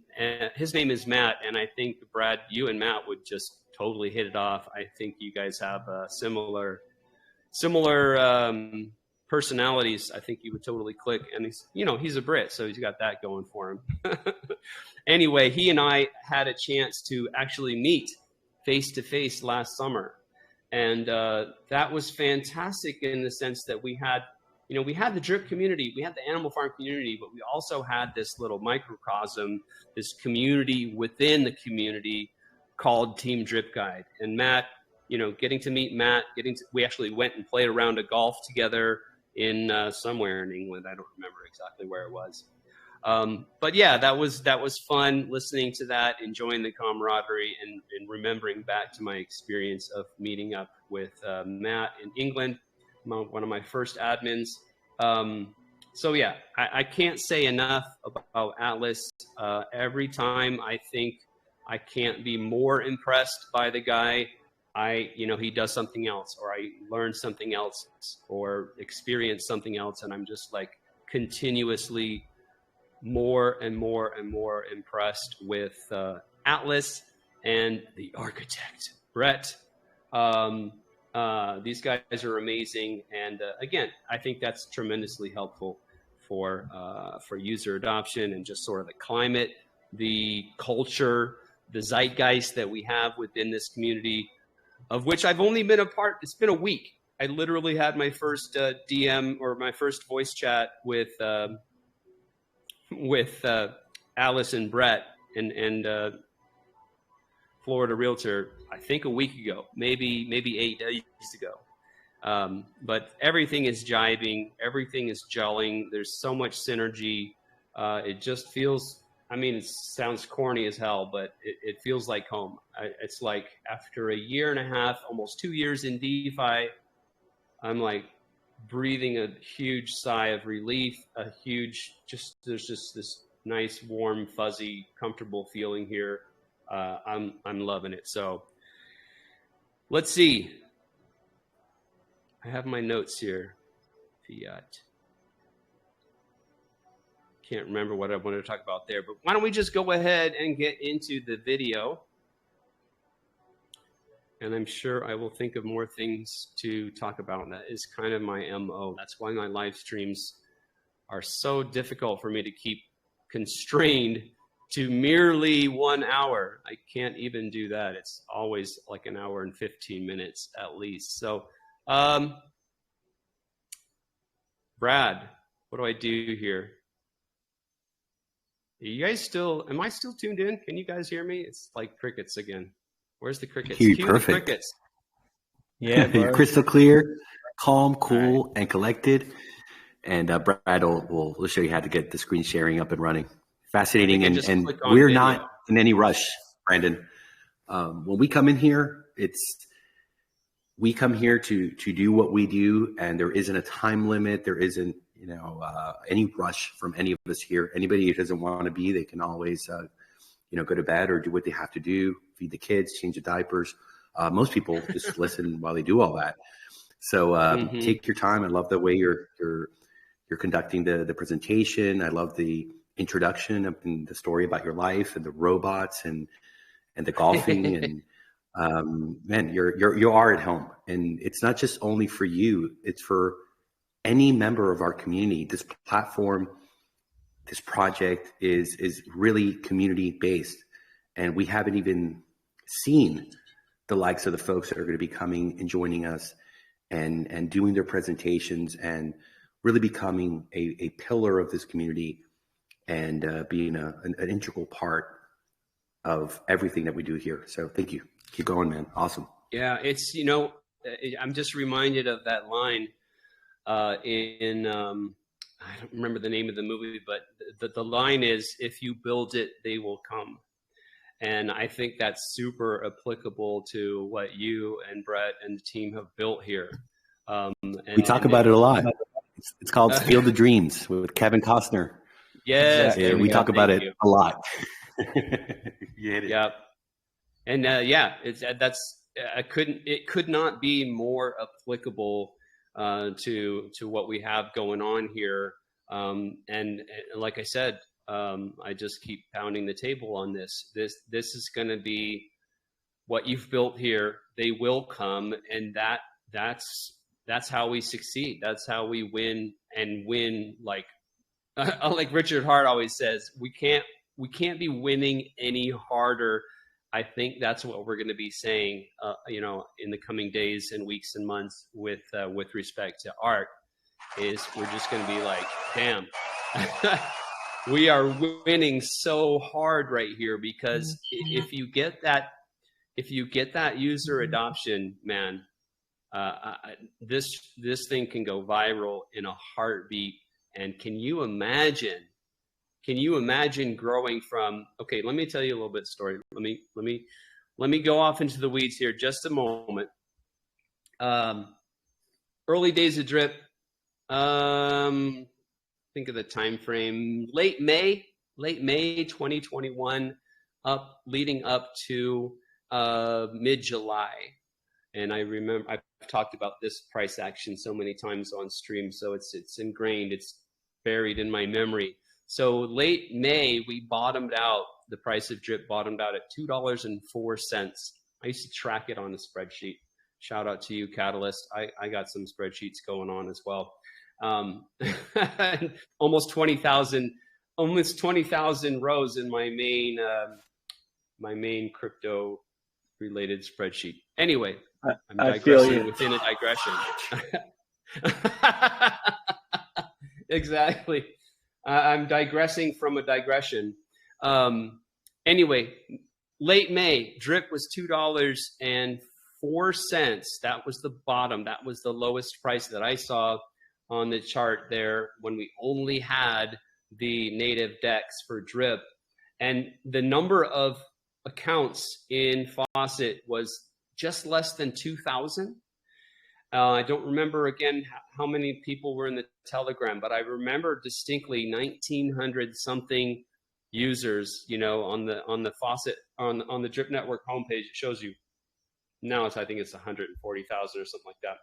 his name is Matt, and I think Brad, you and Matt would just totally hit it off. I think you guys have similar personalities. I think you would totally click. And he's a Brit, so he's got that going for him. Anyway, he and I had a chance to actually meet face to face last summer, and that was fantastic in the sense that we had the drip community, we had the Animal Farm community, but we also had this little microcosm, this community within the community called Team Drip Guide. And Matt, getting to meet Matt, we actually went and played a round of golf together in somewhere in England. I don't remember exactly where it was. But yeah, that was fun listening to that, enjoying the camaraderie, and remembering back to my experience of meeting up with Matt in England, one of my first admins. So yeah, I can't say enough about Atlas. Every time I think I can't be more impressed by the guy, he does something else, or I learn something else, or experience something else, and I'm just like continuously more and more and more impressed with Atlas and the architect, Brett. These guys are amazing, and again, I think that's tremendously helpful for user adoption and just sort of the climate, the culture, the zeitgeist that we have within this community, of which I've only been a part. It's been a week. I literally had my first DM or my first voice chat with Alice and Brett and Florida Realtor, I think a week ago, maybe 8 days ago. But everything is jiving, everything is gelling. There's so much synergy. It just feels, I mean, it sounds corny as hell, but it feels like home. It's like after a year and a half, almost 2 years in DeFi, I'm like breathing a huge sigh of relief, there's just this nice, warm, fuzzy, comfortable feeling here. I'm loving it. So let's see. I have my notes here. Fiat. Can't remember what I wanted to talk about there, but why don't we just go ahead and get into the video? And I'm sure I will think of more things to talk about. That is kind of my MO. That's why my live streams are so difficult for me to keep constrained to merely 1 hour. I can't even do that. It's always like an hour and 15 minutes at least. So, Brad, what do I do here? Are you guys am I still tuned in? Can you guys hear me? It's like crickets again. Where's the crickets? Hear you Cue perfect. the crickets. Yeah, You're crystal clear, calm, cool, and collected. And Brad will show you how to get the screen sharing up and running. Fascinating, and we're video. not in any rush, Brandon. When we come in here, we come here to do what we do, and there isn't a time limit. There isn't any rush from any of us here. Anybody who doesn't want to be, they can always go to bed or do what they have to do, feed the kids, change the diapers. Most people just listen while they do all that. So take your time. I love the way you're conducting the presentation. I love the introduction and the story about your life and the robots and the golfing and man, you are at home. And it's not just only for you, it's for any member of our community. This platform, this project is really community based, and we haven't even seen the likes of the folks that are going to be coming and joining us and doing their presentations and really becoming a pillar of this community and being an integral part of everything that we do here. So thank you. Keep going, man. Awesome. Yeah, it's, I'm just reminded of that line in I don't remember the name of the movie, but the line is, if you build it, they will come. And I think that's super applicable to what you and Brett and the team have built here. We talk about it a lot. It's called Field of Dreams with Kevin Costner. Yes. Yeah, we talk about it a lot. Yeah. And it could not be more applicable to what we have going on here. And like I said, I just keep pounding the table on this. This is going to be what you've built here. They will come, and that's how we succeed. That's how we win and win. Like Richard Hart always says, we can't be winning any harder. I think that's what we're going to be saying, in the coming days and weeks and months with respect to ARK, is we're just going to be like, damn, we are winning so hard right here, because if you get that user adoption, man, this thing can go viral in a heartbeat. And can you imagine growing from, okay, let me tell you a little bit of story. Let me go off into the weeds here just a moment. Early days of Drip, think of the time frame, late May 2021, leading up to mid-July. And I remember I've talked about this price action so many times on stream, so it's ingrained, it's buried in my memory. So late May, we bottomed out. The price of Drip bottomed out at $2.04. I used to track it on a spreadsheet. Shout out to you, Catalyst. I got some spreadsheets going on as well. Almost 20,000 rows in my main crypto related spreadsheet. Anyway, I'm digressing within a digression. Exactly. I'm digressing from a digression. Anyway, late May, Drip was $2.04. 4 cents. That was the bottom. That was the lowest price that I saw on the chart there when we only had the native decks for drip. And the number of accounts in Faucet was just less than 2,000. I don't remember again how many people were in the Telegram, but I remember distinctly 1,900 something users, you know, on the Faucet on the Drip Network homepage. It shows you now I think it's 140,000 or something like that.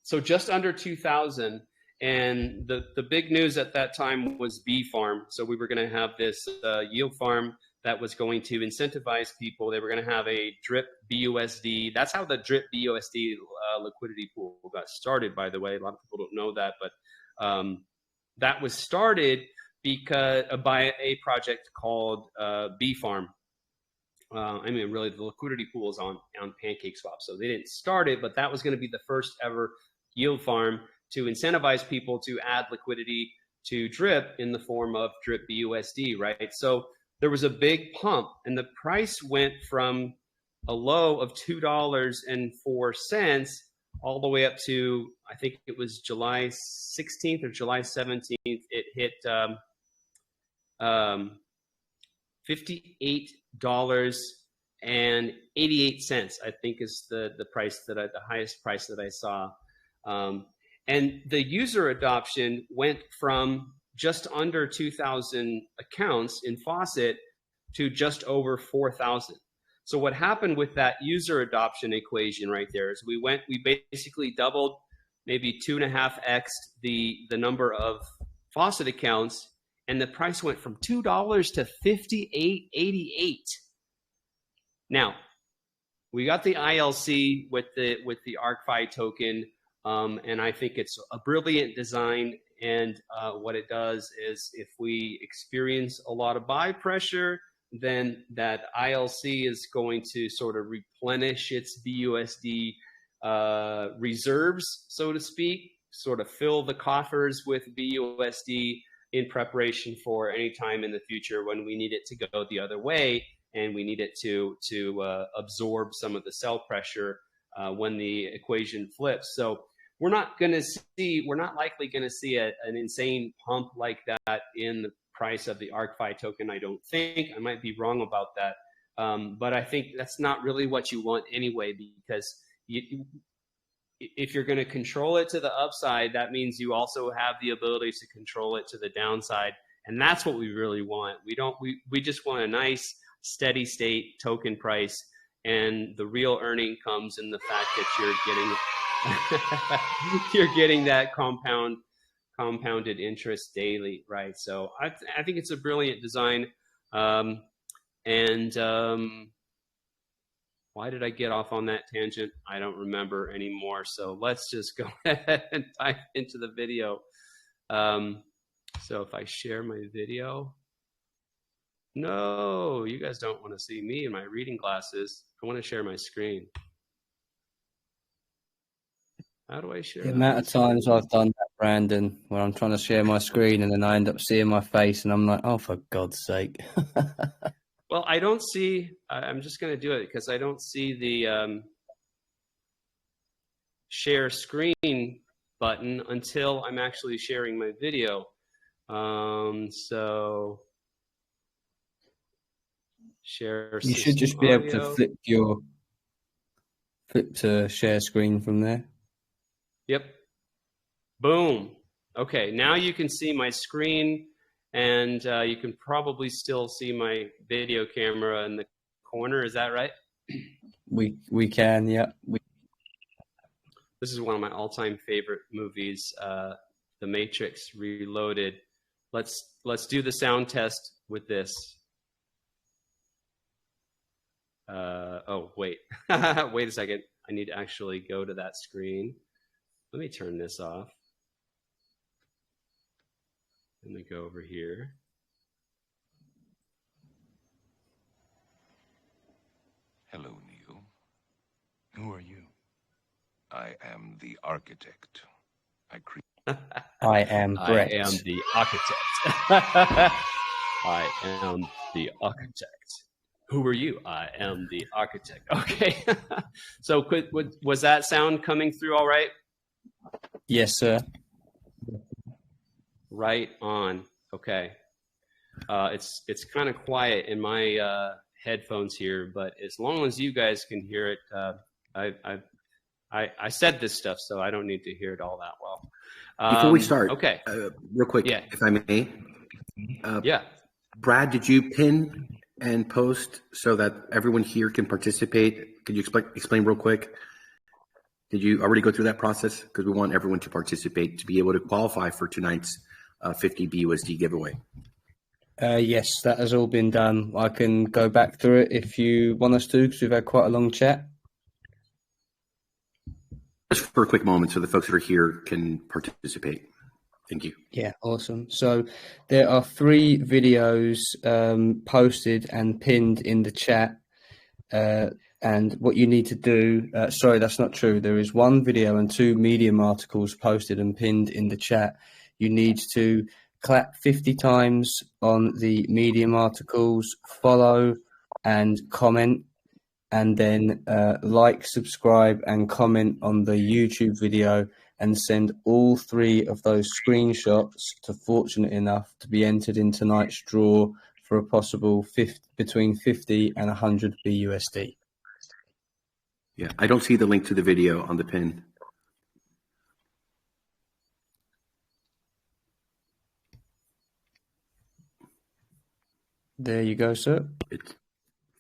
So just under 2,000. And the big news at that time was bee farm. So we were going to have this yield farm that was going to incentivize people. They were going to have a drip BUSD. That's how the drip BUSD liquidity pool got started, by the way. A lot of people don't know that, but that was started because by a project called Bee Farm. I mean, really, the liquidity pool is on PancakeSwap. So they didn't start it, but that was going to be the first ever yield farm to incentivize people to add liquidity to drip in the form of drip BUSD, right? So there was a big pump, and the price went from a low of $2.04 all the way up to, I think it was July 16th or July 17th. It hit $58.88, I think is the price that the highest price that I saw. And the user adoption went from just under 2,000 accounts in Faucet to just over 4,000. So what happened with that user adoption equation right there is we basically doubled, maybe 2.5x the number of Faucet accounts, and the price went from $2 to $58.88. Now, we got the ILC with the Arkfi token. And I think it's a brilliant design. And what it does is if we experience a lot of buy pressure, then that ILC is going to sort of replenish its BUSD reserves, so to speak, sort of fill the coffers with BUSD in preparation for any time in the future when we need it to go the other way and we need it to absorb some of the sell pressure when the equation flips. So we're not likely going to see an insane pump like that in the price of the Arkfi token. I don't think. I might be wrong about that. But I think that's not really what you want anyway, because if you're going to control it to the upside, that means you also have the ability to control it to the downside. And that's what we really want. We just want a nice steady state token price. And the real earning comes in the fact that you're getting that compounded interest daily, right? So I think it's a brilliant design. Why did I get off on that tangent? I don't remember anymore. So let's just go ahead and dive into the video. So if I share my video, no, you guys don't want to see me in my reading glasses. I want to share my screen. How do I share? The amount of times I've done that, Brandon, where I'm trying to share my screen and then I end up seeing my face and I'm like, oh, for God's sake. Well, I don't see, I'm just going to do it because I don't see the share screen button until I'm actually sharing my video. So share. You should just be able to flip to share screen from there. Yep. Boom. Okay, now you can see my screen. And you can probably still see my video camera in the corner. Is that right? We can, yeah. This is one of my all-time favorite movies, The Matrix Reloaded. Let's do the sound test with this. Oh, wait. Wait a second. I need to actually go to that screen. Let me turn this off. Let me go over here. Hello, Neil. Who are you? I am the architect. I am Brett. I am the architect. I am the architect. Who are you? I am the architect. Okay. So was that sound coming through all right? Yes, sir. Right on. Okay. It's kind of quiet in my headphones here, but as long as you guys can hear it, I said this stuff, so I don't need to hear it all that well. Before we start, okay, real quick, yeah. if I may. Yeah. Brad, did you pin and post so that everyone here can participate? Could you explain real quick? Did you already go through that process? Because we want everyone to participate to be able to qualify for tonight's 50 BUSD giveaway. Yes, that has all been done. I can go back through it if you want us to, because we've had quite a long chat. Just for a quick moment so the folks that are here can participate. Thank you. Yeah, awesome. So there are 3 videos posted and pinned in the chat. And what you need to do, sorry, that's not true. There is 1 video and 2 Medium articles posted and pinned in the chat. You need to clap 50 times on the Medium articles, follow and comment, and then like, subscribe and comment on the YouTube video, and send all 3 of those screenshots to Fortunate Enough to be entered in tonight's draw for a possible between 50 and 100 BUSD. Yeah, I don't see the link to the video on the pin. There you go, sir.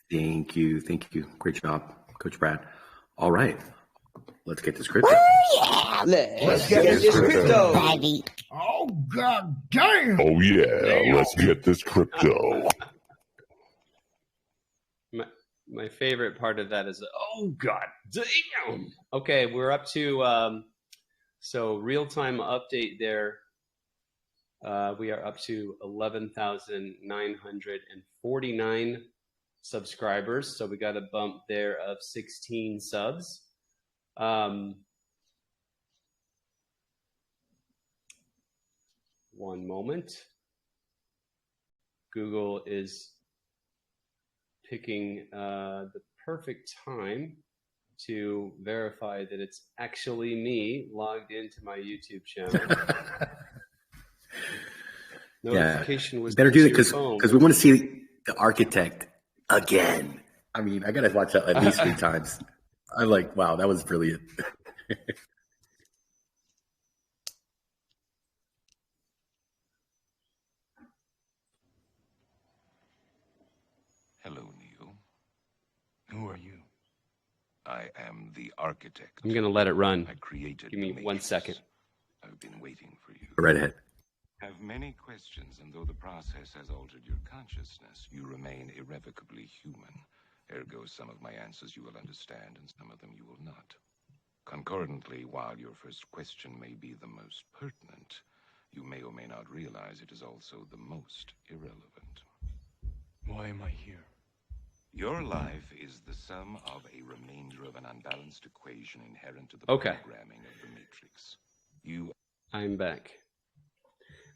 Thank you. Great job, Coach Brad. All right, let's get this crypto. Yeah, let's get this crypto. Oh, god damn! Oh yeah, let's get this crypto. My favorite part of that is, oh god damn. Okay, we're up to so real-time update there. We are up to 11,949 subscribers, so we got a bump there of 16 subs. One moment. Google is picking the perfect time to verify that it's actually me logged into my YouTube channel. Notification was better do it because we want to see the architect again. I mean, I gotta watch that at least 3 times. I'm like, wow, that was brilliant. Hello, Neil. Who are you? I am the architect. I'm gonna let it run. I created. Give me 1 second. I've been waiting for you. Right ahead. Have many questions, and though the process has altered your consciousness, you remain irrevocably human. Ergo, some of my answers you will understand, and some of them you will not. Concordantly, while your first question may be the most pertinent, you may or may not realize it is also the most irrelevant. Why am I here? Your life is the sum of a remainder of an unbalanced equation inherent to the programming of the Matrix. I'm back.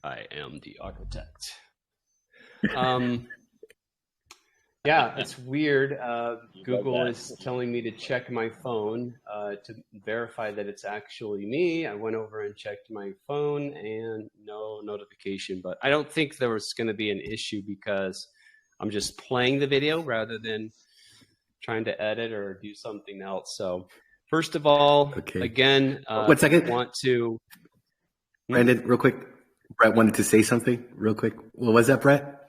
I am the architect. Yeah, it's weird. Google is telling me to check my phone to verify that it's actually me. I went over and checked my phone and no notification, but I don't think there was going to be an issue because I'm just playing the video rather than trying to edit or do something else. So first of all, again, 1 second. I want to... Brandon, real quick. Brett wanted to say something real quick. What was that, Brett?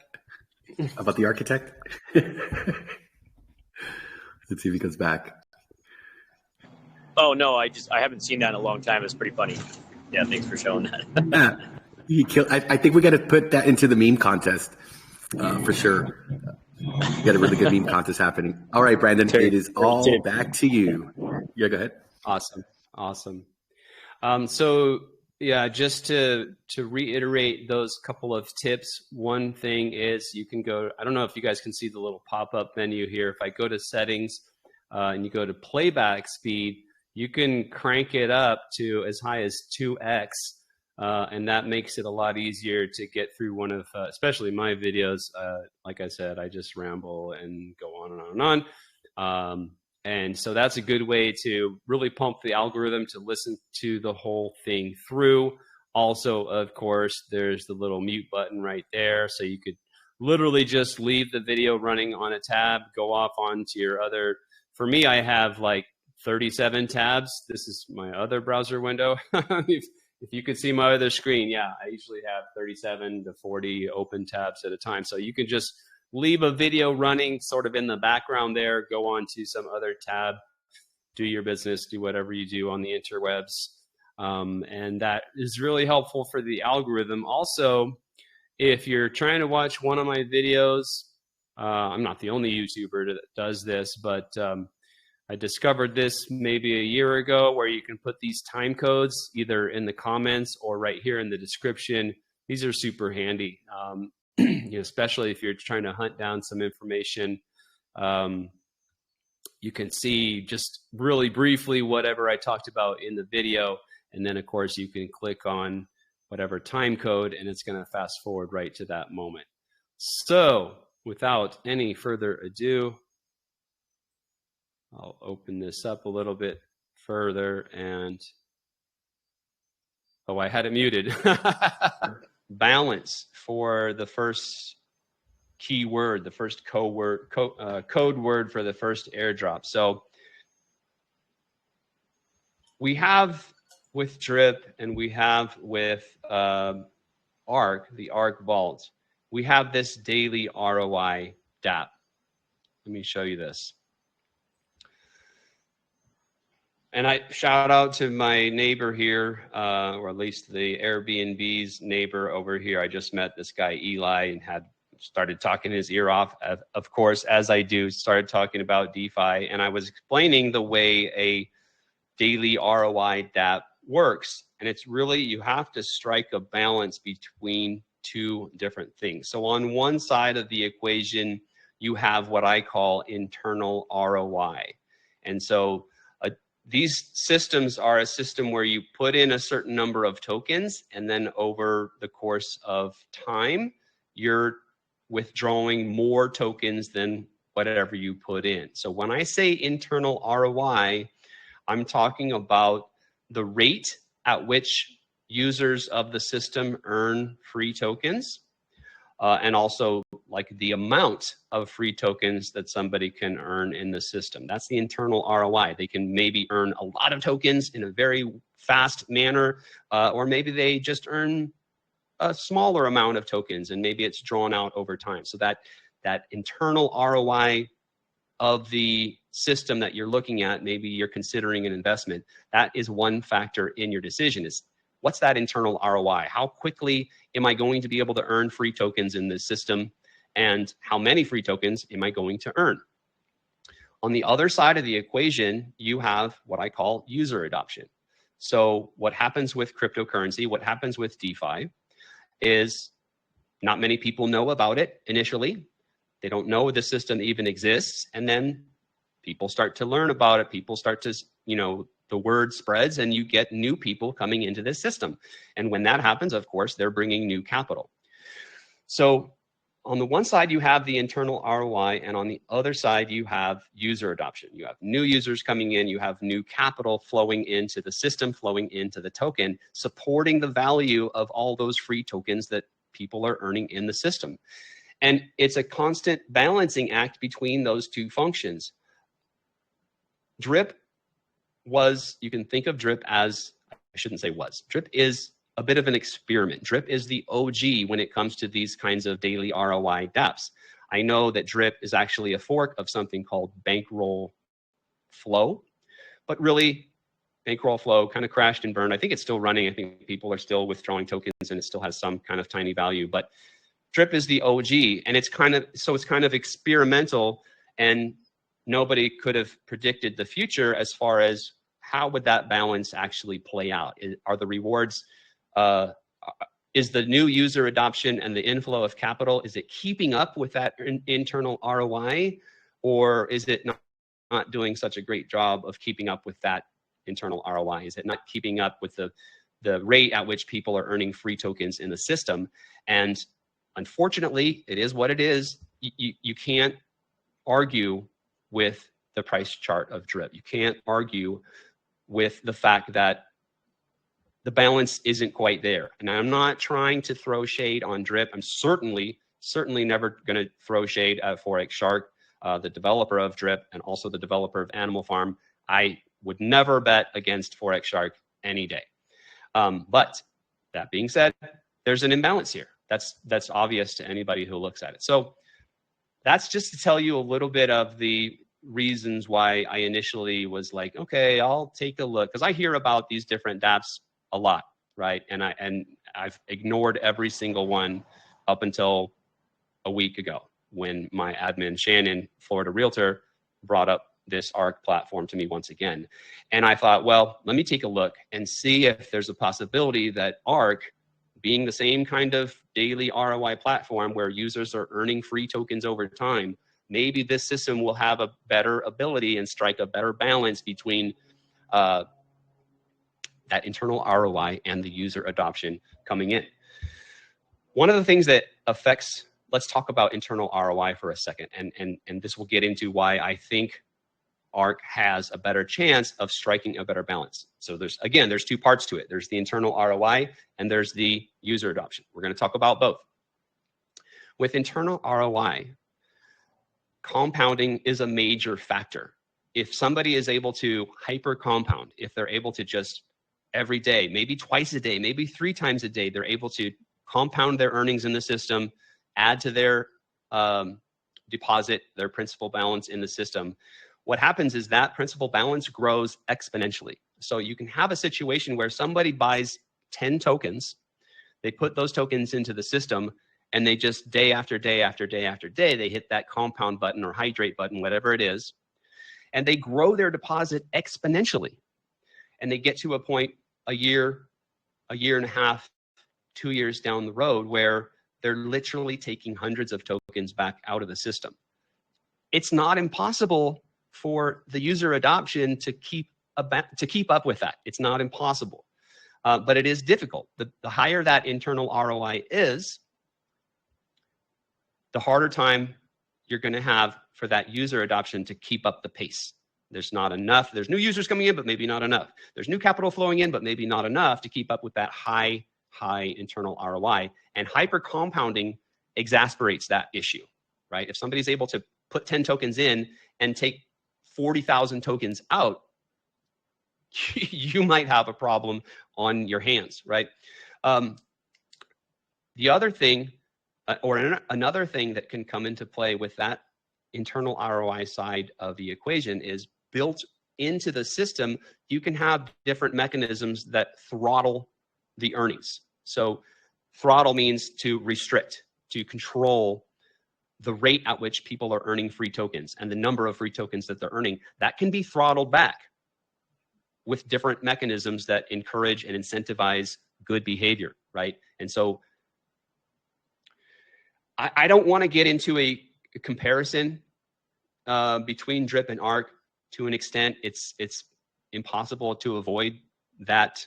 About the architect? Let's see if he comes back. Oh no, I haven't seen that in a long time. It's pretty funny. Yeah, thanks for showing that. I think we got to put that into the meme contest for sure. You got a really good meme contest happening. All right, Brandon, it is all back to you. Yeah, go ahead. Awesome. So yeah, just to reiterate those couple of tips, one thing is you can go, I don't know if you guys can see the little pop-up menu here. If I go to settings and you go to playback speed, you can crank it up to as high as 2x And that makes it a lot easier to get through one of, especially my videos. Like I said, I just ramble and go on and on and on. And so that's a good way to really pump the algorithm to listen to the whole thing through. Also, of course, there's the little mute button right there. So you could literally just leave the video running on a tab, go off onto your other. For me, I have like 37 tabs. This is my other browser window. If you could see my other screen, yeah, I usually have 37 to 40 open tabs at a time. So you can just leave a video running sort of in the background there, go on to some other tab, do your business, do whatever you do on the interwebs. And that is really helpful for the algorithm. Also, if you're trying to watch one of my videos, I'm not the only YouTuber that does this, but I discovered this maybe a year ago, where you can put these time codes either in the comments or right here in the description. These are super handy, especially if you're trying to hunt down some information. You can see just really briefly whatever I talked about in the video. And then, of course, you can click on whatever time code, and it's going to fast forward right to that moment. So without any further ado, I'll open this up a little bit further, and oh, I had it muted. Balance for the first keyword, the first code word for the first airdrop. So we have with Drip, and we have with ARK, the ARK Vault, we have this daily ROI DApp. Let me show you this. And I shout out to my neighbor here, or at least the Airbnb's neighbor over here. I just met this guy, Eli, and had started talking his ear off, of course, as I do, started talking about DeFi. And I was explaining the way a daily ROI DApp works. And it's really, you have to strike a balance between two different things. So on one side of the equation, you have what I call internal ROI. And so these systems are a system where you put in a certain number of tokens, and then over the course of time, you're withdrawing more tokens than whatever you put in. So when I say internal ROI, I'm talking about the rate at which users of the system earn free tokens, and also like the amount of free tokens that somebody can earn in the system. That's the internal ROI. They can maybe earn a lot of tokens in a very fast manner, or maybe they just earn a smaller amount of tokens, and maybe it's drawn out over time. So that internal ROI of the system that you're looking at, maybe you're considering an investment, that is one factor in your decision. Is what's that internal ROI? How quickly am I going to be able to earn free tokens in this system? And how many free tokens am I going to earn? On the other side of the equation, you have what I call user adoption. So what happens with cryptocurrency, what happens with DeFi, is not many people know about it initially. They don't know the system even exists. And then people start to learn about it. People start to, the word spreads, and you get new people coming into this system. And when that happens, of course, they're bringing new capital. So on the one side, you have the internal ROI, and on the other side, you have user adoption. You have new users coming in, you have new capital flowing into the system, flowing into the token, supporting the value of all those free tokens that people are earning in the system. And it's a constant balancing act between those two functions. Drip was, you can think of Drip as, I shouldn't say was, Drip is a bit of an experiment. Drip is the OG when it comes to these kinds of daily ROI dApps. I know that Drip is actually a fork of something called Bankroll Flow, but really Bankroll Flow kind of crashed and burned. I think it's still running. I think people are still withdrawing tokens, and it still has some kind of tiny value, but Drip is the OG, and it's kind of experimental, and nobody could have predicted the future as far as how would that balance actually play out. Are the rewards, is the new user adoption and the inflow of capital, is it keeping up with that internal ROI, or is it not doing such a great job of keeping up with that internal ROI? Is it not keeping up with the rate at which people are earning free tokens in the system. And unfortunately, it is what it is. You can't argue with the price chart of DRIP. You can't argue with the fact that the balance isn't quite there. And I'm not trying to throw shade on DRIP. I'm certainly never going to throw shade at Forex Shark, the developer of DRIP and also the developer of Animal Farm. I would never bet against Forex Shark any day. But that being said, there's an imbalance here. That's obvious to anybody who looks at it. So that's just to tell you a little bit of the reasons why I initially was like, okay, I'll take a look, because I hear about these different dApps a lot, right? And I've ignored every single one up until a week ago when my admin Shannon, Florida Realtor, brought up this ARK platform to me once again. And I thought, well, let me take a look and see if there's a possibility that ARK, being the same kind of daily ROI platform where users are earning free tokens over time, maybe this system will have a better ability and strike a better balance between that internal ROI and the user adoption coming in. One of the things that affects, let's talk about internal ROI for a second, and this will get into why I think ARK has a better chance of striking a better balance. So there's two parts to it. There's the internal ROI and there's the user adoption. We're going to talk about both. With internal ROI, compounding is a major factor. If somebody is able to hyper compound, if they're able to just every day, maybe twice a day, maybe 3 times a day, they're able to compound their earnings in the system, add to their deposit, their principal balance in the system, what happens is that principal balance grows exponentially. So you can have a situation where somebody buys 10 tokens, they put those tokens into the system, and they just day after day after day after day, they hit that compound button or hydrate button, whatever it is, and they grow their deposit exponentially. And they get to a point a year and a half, 2 years down the road where they're literally taking hundreds of tokens back out of the system. It's not impossible for the user adoption to keep up with that. It's not impossible, but it is difficult. The higher that internal ROI is, the harder time you're going to have for that user adoption to keep up the pace. There's not enough. There's new users coming in, but maybe not enough. There's new capital flowing in, but maybe not enough to keep up with that high internal ROI. And hyper compounding exasperates that issue, right? If somebody's able to put 10 tokens in and take 40,000 tokens out, you might have a problem on your hands, right? The other thing, another thing that can come into play with that internal ROI side of the equation is built into the system. You can have different mechanisms that throttle the earnings. So throttle means to restrict, to control the rate at which people are earning free tokens and the number of free tokens that they're earning. That can be throttled back with different mechanisms that encourage and incentivize good behavior, right? And so I don't want to get into a comparison between DRIP and ARK. To an extent, it's impossible to avoid that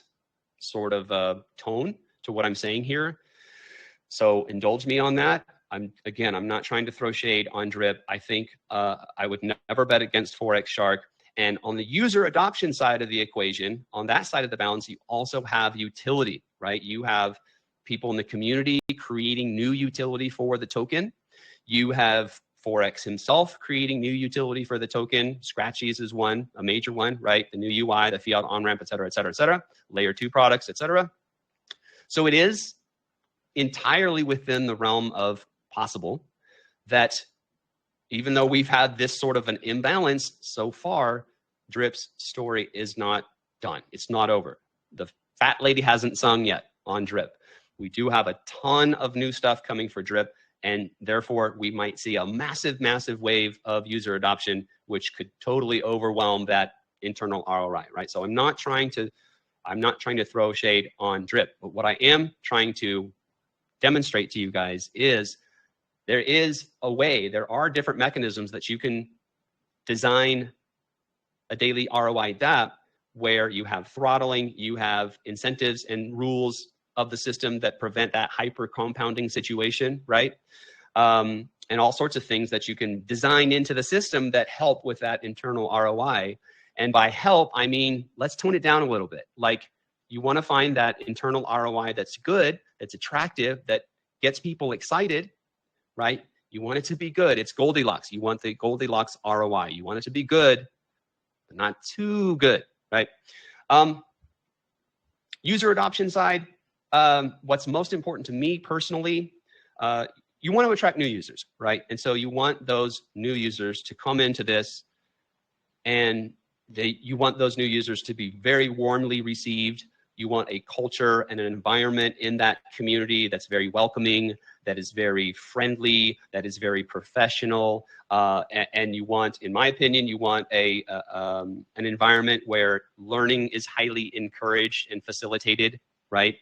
sort of tone to what I'm saying here. So indulge me on that. I'm not trying to throw shade on DRIP. I think I would never bet against Forex Shark. And on the user adoption side of the equation, on that side of the balance, you also have utility, right? You have people in the community creating new utility for the token. You have Forex himself creating new utility for the token. Scratchies is one, a major one, right? The new UI, the fiat on-ramp, et cetera, et cetera, et cetera. Layer 2 products, et cetera. So it is entirely within the realm of possible that even though we've had this sort of an imbalance so far, DRIP's story is not done. It's not over. The fat lady hasn't sung yet on DRIP. We do have a ton of new stuff coming for DRIP, and therefore we might see a massive, massive wave of user adoption, which could totally overwhelm that internal ROI, right? So I'm not trying to throw shade on DRIP, but what I am trying to demonstrate to you guys is there is a way, there are different mechanisms that you can design a daily ROI dApp where you have throttling, you have incentives and rules of the system that prevent that hyper compounding situation, right? And all sorts of things that you can design into the system that help with that internal ROI. And by help, I mean, let's tone it down a little bit. Like, you want to find that internal ROI that's good, that's attractive, that gets people excited, right? You want it to be good. It's Goldilocks. You want the Goldilocks ROI. You want it to be good, but not too good, right? User adoption side, what's most important to me personally, you want to attract new users, right? And so you want those new users to come into this, and you want those new users to be very warmly received. You want a culture and an environment in that community that's very welcoming, that is very friendly, that is very professional. And you want, in my opinion, you want an environment where learning is highly encouraged and facilitated, right?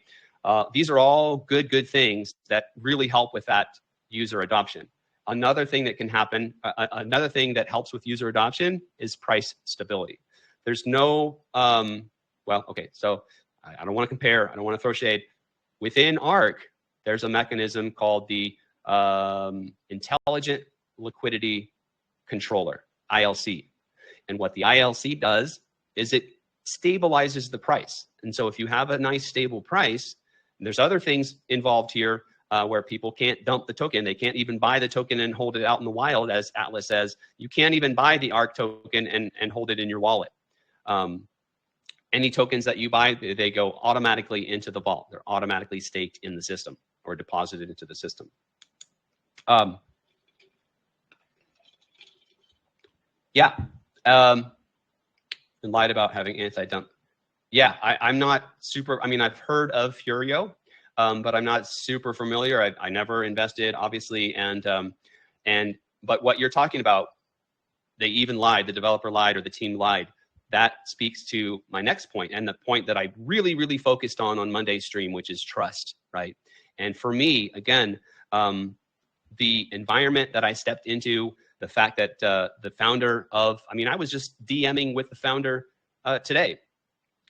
These are all good things that really help with that user adoption. Another thing that can happen, another thing that helps with user adoption is price stability. There's no, so I don't want to compare, I don't want to throw shade. Within ARK, there's a mechanism called the Intelligent Liquidity Controller, ILC. And what the ILC does is it stabilizes the price. And so if you have a nice stable price, and there's other things involved here where people can't dump the token. They can't even buy the token and hold it out in the wild, as Atlas says. You can't even buy the ARK token and hold it in your wallet. Any tokens that you buy, they go automatically into the vault. They're automatically staked in the system or deposited into the system. I lied about having anti-dump. Yeah, I'm not super, I mean, I've heard of Furio, but I'm not super familiar. I never invested, obviously. But what you're talking about, they even lied, the developer lied or the team lied. That speaks to my next point, and the point that I really focused on Monday's stream, which is trust, right? And for me, again, the environment that I stepped into, the fact that the founder of, I mean, I was just DMing with the founder today.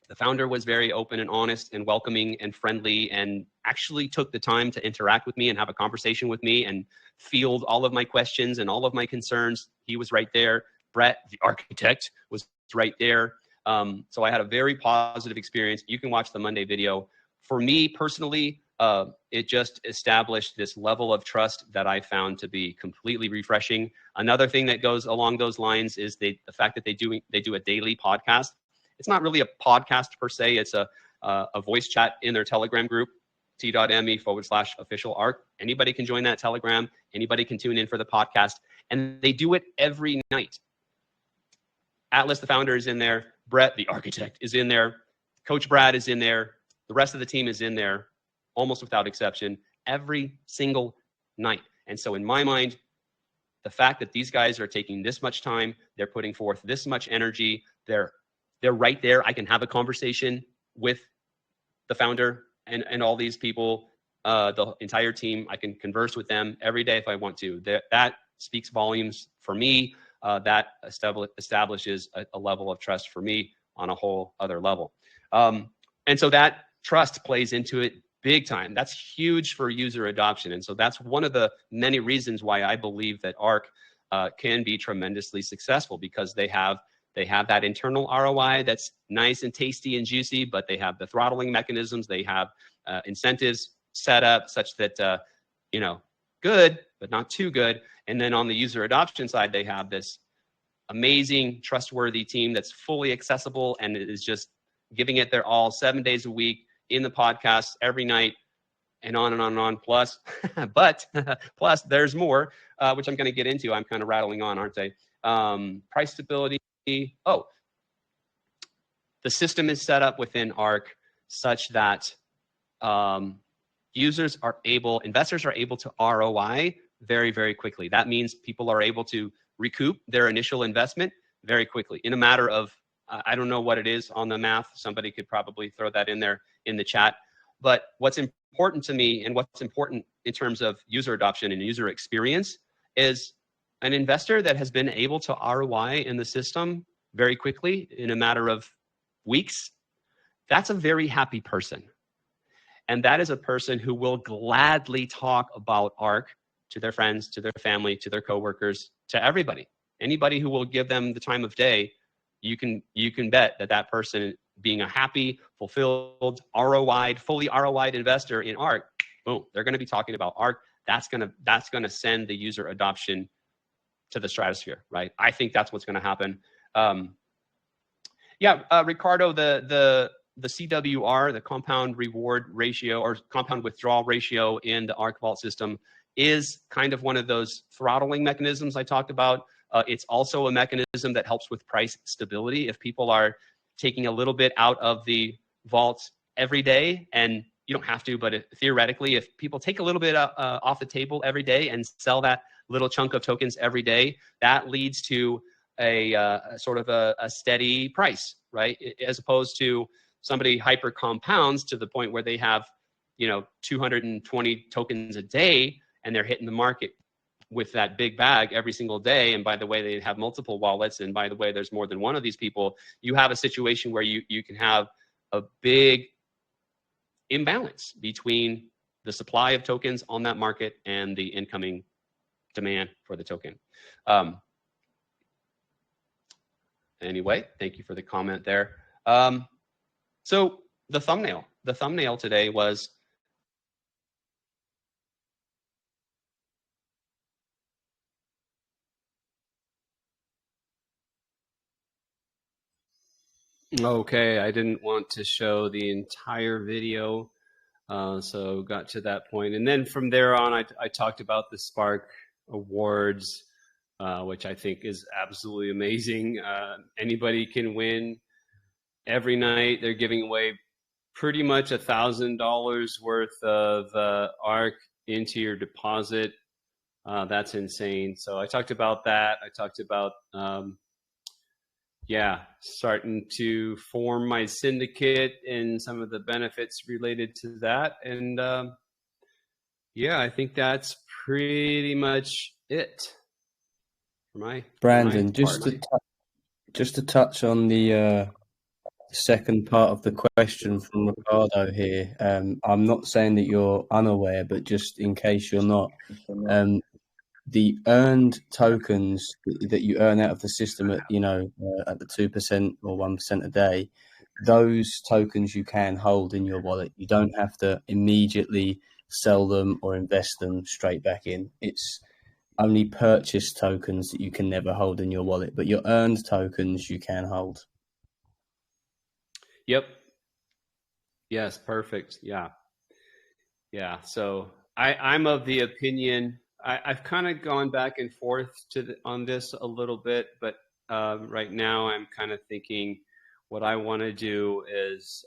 The founder was very open and honest and welcoming and friendly, and actually took the time to interact with me and have a conversation with me and field all of my questions and all of my concerns. He was right there. Brett, the architect, was right there. So I had a very positive experience. You can watch the Monday video. For me personally, it just established this level of trust that I found to be completely refreshing. Another thing that goes along those lines is the fact that they do a daily podcast. It's not really a podcast per se. It's a voice chat in their Telegram group, t.me/official ARK. Anybody can join that Telegram. Anybody can tune in for the podcast. And they do it every night. Atlas, the founder, is in there. Brett, the architect, is in there. Coach Brad is in there. The rest of the team is in there, almost without exception, every single night. And so in my mind, the fact that these guys are taking this much time, they're putting forth this much energy, they're right there. I can have a conversation with the founder and all these people, the entire team. I can converse with them every day if I want to. That speaks volumes for me. That establishes a level of trust for me on a whole other level. And so that trust plays into it big time. That's huge for user adoption. And so that's one of the many reasons why I believe that ARK can be tremendously successful, because they have that internal ROI that's nice and tasty and juicy, but they have the throttling mechanisms. They have incentives set up such that, good, but not too good. And then on the user adoption side, they have this amazing, trustworthy team that's fully accessible and is just giving it their all 7 days a week in the podcast every night, and on and on and on. Plus, plus there's more, which I'm going to get into. I'm kind of rattling on, aren't I? Price stability. Oh, the system is set up within ARK such that investors are able to ROI very, very quickly. That means people are able to recoup their initial investment very quickly in a matter of, I don't know what it is on the math. Somebody could probably throw that in there in the chat. But what's important to me, and what's important in terms of user adoption and user experience, is an investor that has been able to ROI in the system very quickly in a matter of weeks, that's a very happy person. And that is a person who will gladly talk about ARK to their friends, to their family, to their coworkers, to everybody. Anybody who will give them the time of day, you can bet that that person, being a happy, fulfilled, ROI'd, fully ROI'd investor in ARK, boom, they're going to be talking about ARK. That's going to send the user adoption to the stratosphere, right? I think that's what's going to happen. Ricardo, the CWR, the compound reward ratio or compound withdrawal ratio in the ARK Vault system is kind of one of those throttling mechanisms I talked about. It's also a mechanism that helps with price stability. If people are taking a little bit out of the vault every day, and you don't have to, but theoretically, if people take a little bit off the table every day and sell that little chunk of tokens every day, that leads to a sort of a steady price, right? As opposed to somebody hyper compounds to the point where they have, 220 tokens a day and they're hitting the market with that big bag every single day. And by the way, they have multiple wallets. And by the way, there's more than one of these people. You have a situation where you can have a big imbalance between the supply of tokens on that market and the incoming demand for the token. Anyway, thank you for the comment there. So the thumbnail today was okay. I didn't want to show the entire video, so got to that point, and then from there on, I talked about the Spark Awards, which I think is absolutely amazing. Anybody can win. Every night they're giving away pretty much $1,000 worth of ARK into your deposit. That's insane. So I talked about that. I talked about starting to form my syndicate and some of the benefits related to that. And I think that's pretty much it for my Brandon, part. just to touch on the second part of the question from Ricardo here. I'm not saying that you're unaware, but just in case you're not, the earned tokens that you earn out of the system at at the 2% or 1% a day, those tokens you can hold in your wallet. You don't have to immediately sell them or invest them straight back in. It's only purchased tokens that you can never hold in your wallet, but your earned tokens you can hold. Yep. Yes, perfect. Yeah. So I'm of the opinion, I've kind of gone back and forth on this a little bit, but right now I'm kind of thinking what I want to do is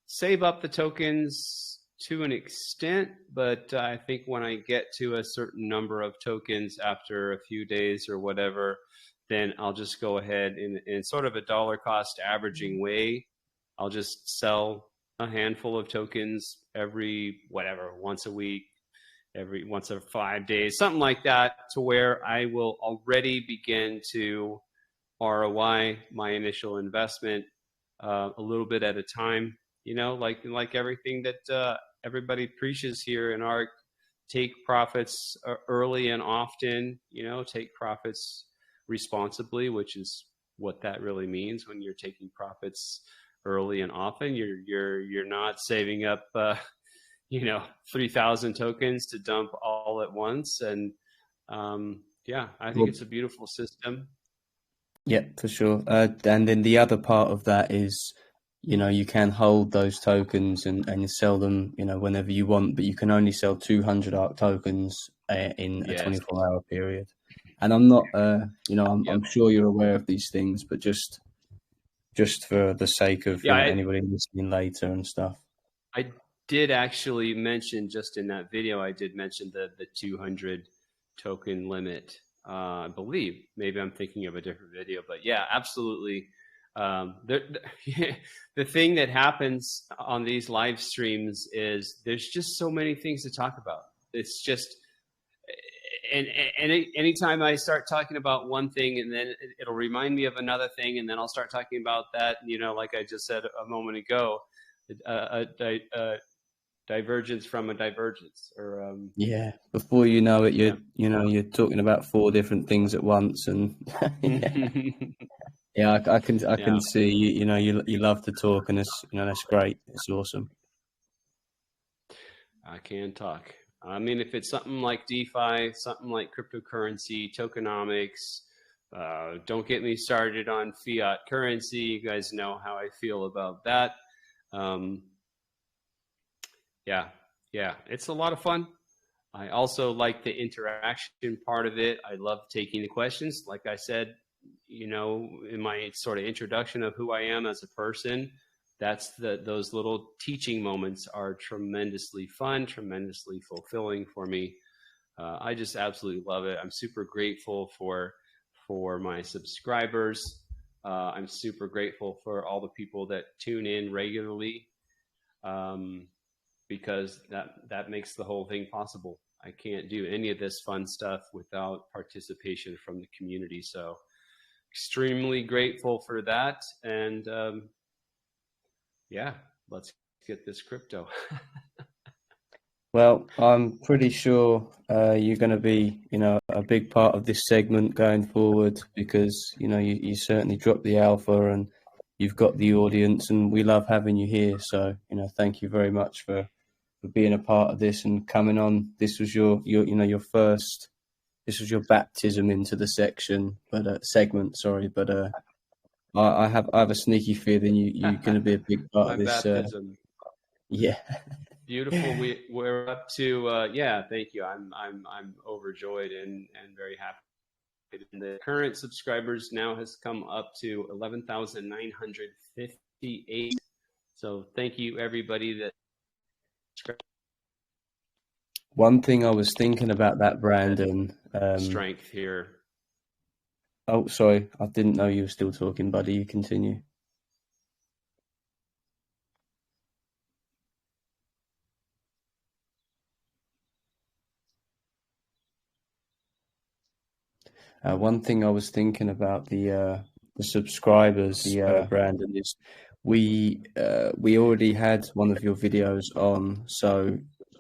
save up the tokens to an extent, but I think when I get to a certain number of tokens after a few days or whatever, then I'll just go ahead in sort of a dollar cost averaging way. I'll just sell a handful of tokens once a week, once every 5 days, something like that, to where I will already begin to ROI my initial investment a little bit at a time. Like everything that everybody preaches here in ARK, take profits early and often, take profits responsibly, which is what that really means. When you're taking profits early and often, you're not saving up 3,000 tokens to dump all at once. And I think it's a beautiful system. Yeah, for sure. And then the other part of that is, you can hold those tokens and sell them, whenever you want, but you can only sell 200 ARK tokens in a 24-hour period. And I'm not, I'm sure you're aware of these things, but just for the sake of anybody listening later and stuff. I did actually mention, just in that video, I did mention the 200 token limit. I believe maybe I'm thinking of a different video, but yeah, absolutely. The thing that happens on these live streams is there's just so many things to talk about. anytime I start talking about one thing, and then it'll remind me of another thing, and then I'll start talking about that. Like I just said a moment ago, a divergence from a divergence, or yeah. Before you know it, you're talking about 4 different things at once, and yeah, I can see you love to talk, and that's great. It's awesome. I can talk. I mean, if it's something like DeFi, something like cryptocurrency, tokenomics, don't get me started on fiat currency. You guys know how I feel about that. Yeah, it's a lot of fun. I also like the interaction part of it. I love taking the questions. Like I said, in my sort of introduction of who I am as a person, those little teaching moments are tremendously fun, tremendously fulfilling for me. I just absolutely love it. I'm super grateful for my subscribers. I'm super grateful for all the people that tune in regularly, because that makes the whole thing possible. I can't do any of this fun stuff without participation from the community. So extremely grateful for that. And let's get this crypto. Well, I'm pretty sure you're going to be, a big part of this segment going forward, because, you certainly dropped the alpha and you've got the audience, and we love having you here. So, thank you very much for being a part of this and coming on. This was your first, this was your baptism into the segment, sorry. But I have a sneaky feeling you're going to be a big part of this. Baptism. Yeah. Beautiful. We're up to thank you. I'm overjoyed and very happy. The current subscribers now has come up to 11,958. So thank you everybody that subscribed. One thing I was thinking about that, Brandon. Strength here. Oh, sorry. I didn't know you were still talking, buddy. You continue. One thing I was thinking about the subscribers, Brandon, is we already had one of your videos on, so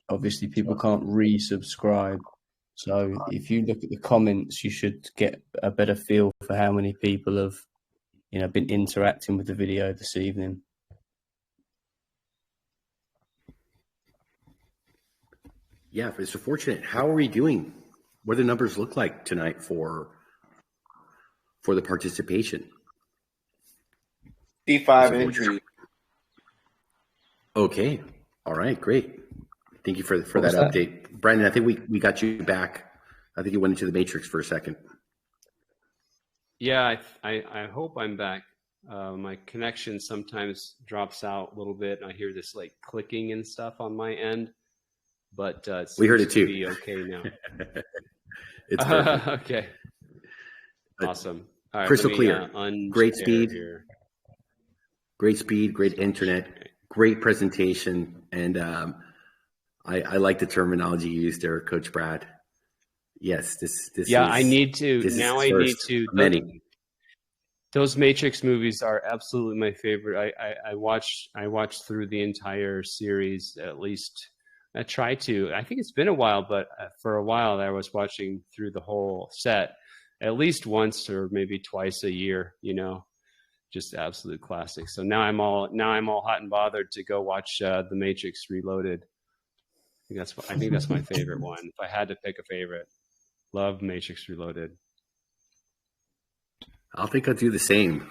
obviously people can't resubscribe. So if you look at the comments, you should get a better feel for how many people have, been interacting with the video this evening. Yeah, it's fortunate. How are we doing? What do the numbers look like tonight for the participation? D5 entry. Okay. All right. Great. Thank you for that update. Brandon, I think we got you back. I think you went into the matrix for a second. Yeah, I hope I'm back. My connection sometimes drops out a little bit, and I hear this like clicking and stuff on my end. But we heard it too. Be okay now. It's perfect. Okay. Awesome. All right, crystal clear. Great speed. Here. Great speed. Great internet. Great presentation. And I like the terminology you used there, Coach Brad. Yes, this. Yeah, I need to now. I need to. Many. Those Matrix movies are absolutely my favorite. I watched through the entire series at least. I try to. I think it's been a while, but for a while I was watching through the whole set at least once or maybe twice a year. Just absolute classics. So now I'm all hot and bothered to go watch The Matrix Reloaded. I think that's my favorite one. If I had to pick a favorite, love Matrix Reloaded. I think I'll do the same.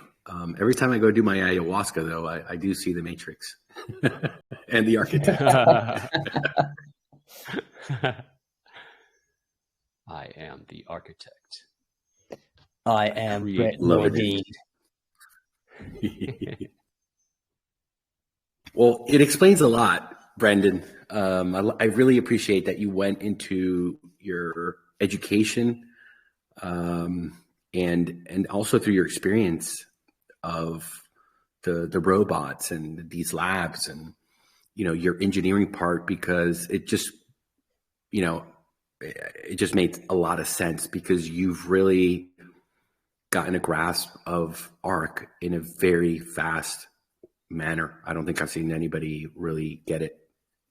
Every time I go do my ayahuasca, though, I do see The Matrix and the Architect. I am the Architect. I am Brett Levine. Well, it explains a lot, Brandon. I really appreciate that you went into your education and also through your experience of the robots and these labs and your engineering part, because it just it just made a lot of sense because you've really gotten a grasp of ARK in a very fast manner. I don't think I've seen anybody really get it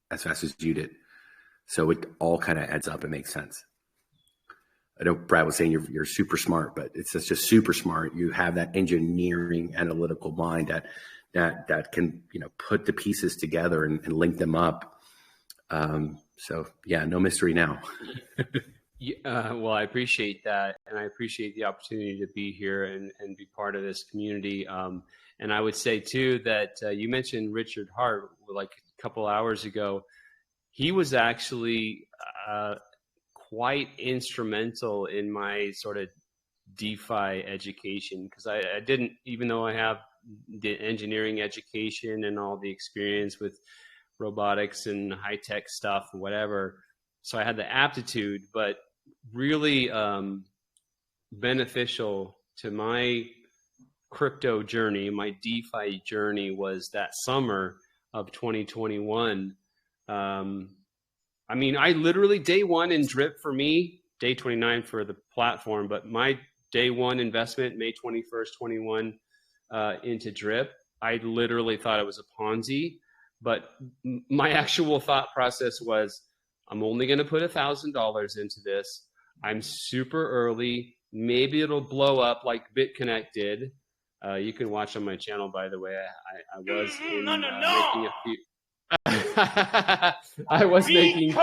as fast as you did. So it all kind of adds up and makes sense. I know Brad was saying you're super smart, but it's just super smart. You have that engineering analytical mind that can, put the pieces together and link them up. So yeah, no mystery now. Well, I appreciate that. And I appreciate the opportunity to be here and be part of this community. And I would say too, that you mentioned Richard Hart like a couple hours ago. He was actually quite instrumental in my sort of DeFi education, because I didn't, even though I have the engineering education and all the experience with robotics and high tech stuff or whatever, so I had the aptitude, but really beneficial to my crypto journey, my DeFi journey, was that summer of 2021. I mean, I literally, day one in Drip for me, day 29 for the platform, but my day one investment, May 21st, 21, into Drip, I literally thought it was a Ponzi, but my actual thought process was, I'm only going to put $1,000 into this. I'm super early. Maybe it'll blow up like BitConnect did. You can watch on my channel, by the way. I was making a few. I was making.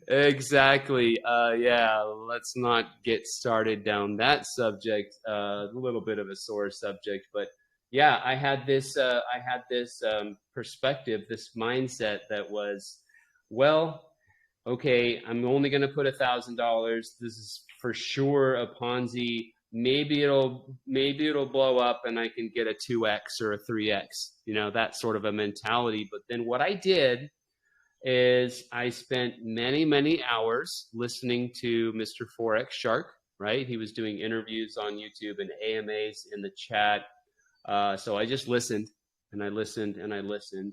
Exactly. Yeah. Let's not get started down that subject. A little bit of a sore subject, but yeah, I had this perspective, this mindset that was, well, okay, I'm only going to put $1,000. This is for sure a Ponzi. Maybe it'll blow up and I can get a 2x or a 3x, that sort of a mentality. But then what I did is I spent many, many hours listening to Mr. Forex Shark, right? He was doing interviews on YouTube and AMAs in the chat. So I just listened and I listened and I listened.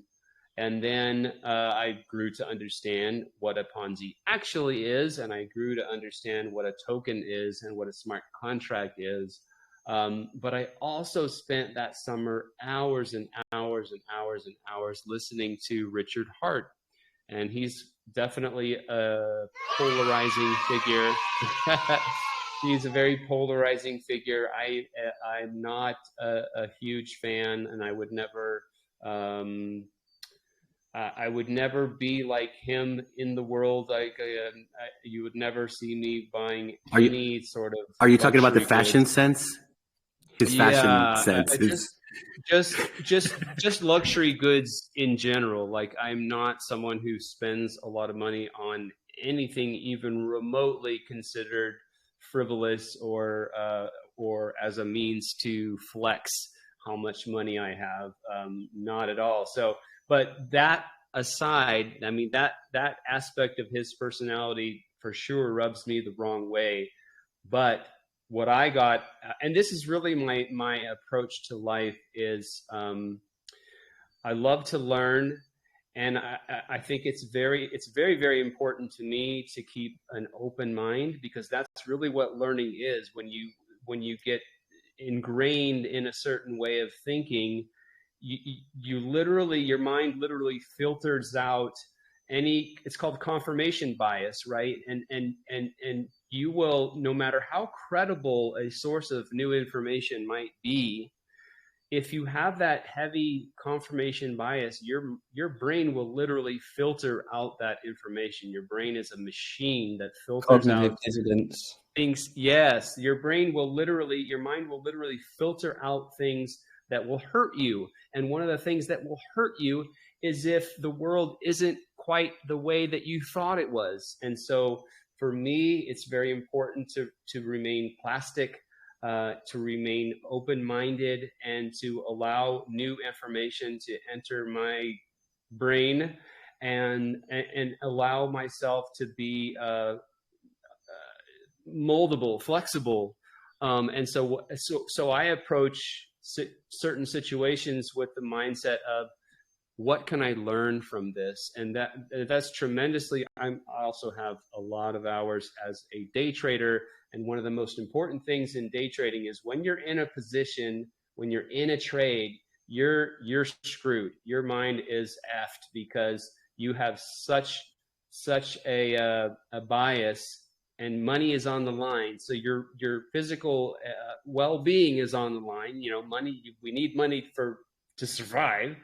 And then I grew to understand what a Ponzi actually is, and I grew to understand what a token is and what a smart contract is. But I also spent that summer hours and hours and hours and hours listening to Richard Hart. And he's definitely a polarizing figure. He's a very polarizing figure. I'm not a huge fan, and I would never... I would never be like him in the world. You would never see me buying any sort of. Are you talking about the fashion goods. Sense? His fashion sense is just luxury goods in general. Like, I'm not someone who spends a lot of money on anything even remotely considered frivolous or as a means to flex how much money I have. Not at all. So. But that aside, I mean, that aspect of his personality for sure rubs me the wrong way. But what I got, and this is really my approach to life, is I love to learn, and I think it's very, very important to me to keep an open mind, because that's really what learning is. When you get ingrained in a certain way of thinking, you literally, your mind literally filters out it's called confirmation bias, right? And you will, no matter how credible a source of new information might be, if you have that heavy confirmation bias, your brain will literally filter out that information. Your brain is a machine that filters out things. Yes, your mind will literally filter out things that will hurt you. And one of the things that will hurt you is if the world isn't quite the way that you thought it was. And so for me, it's very important to remain plastic, to remain open-minded, and to allow new information to enter my brain, and allow myself to be moldable, flexible. And so I approach certain situations with the mindset of, what can I learn from this? And that's tremendously. I also have a lot of hours as a day trader. And one of the most important things in day trading is when you're in a position, when you're in a trade, you're screwed. Your mind is effed because you have such a bias, and money is on the line. So your physical well-being is on the line. You know, money. We need money to survive,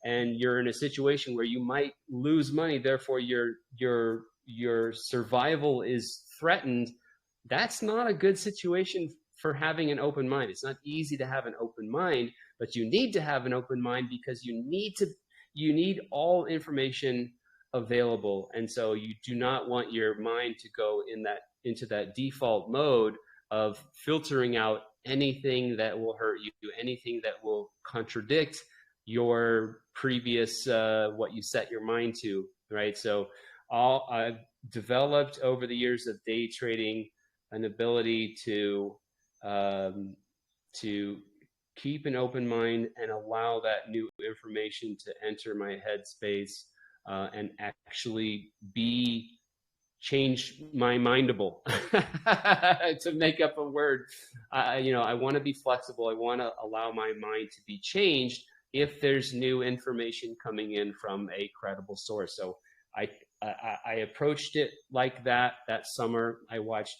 and you're in a situation where you might lose money. Therefore, your survival is threatened. That's not a good situation for having an open mind. It's not easy to have an open mind, but you need to have an open mind because you need all information available. And so you do not want your mind to go into that default mode of filtering out anything that will hurt you, anything that will contradict your previous what you set your mind to, right? So I've developed over the years of day trading an ability to keep an open mind and allow that new information to enter my headspace and actually change my mindable to make up a word. I want to be flexible. I want to allow my mind to be changed if there's new information coming in from a credible source. So I approached it like that summer. I watched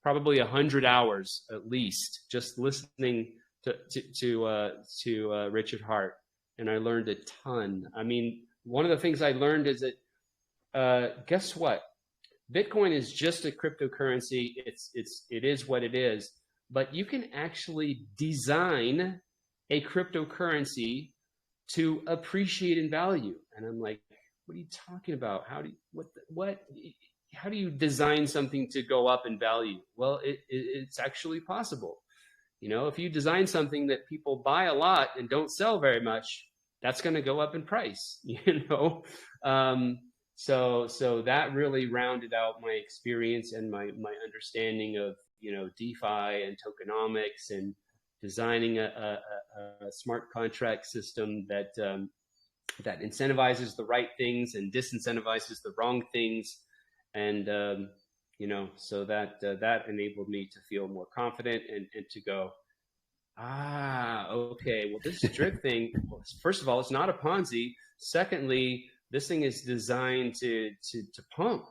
probably 100 hours at least just listening to Richard Hart, and I learned a ton. I mean, one of the things I learned is that guess what? Bitcoin is just a cryptocurrency. It is what it is, but you can actually design a cryptocurrency to appreciate in value. And I'm like, what are you talking about? How do you design something to go up in value? Well, it's actually possible. You know, if you design something that people buy a lot and don't sell very much, that's going to go up in price, you know? So that really rounded out my experience and my understanding of, DeFi and tokenomics and designing a smart contract system that incentivizes the right things and disincentivizes the wrong things. And, so that enabled me to feel more confident and to go, okay, well, this drip thing, first of all, it's not a Ponzi. Secondly, this thing is designed to pump,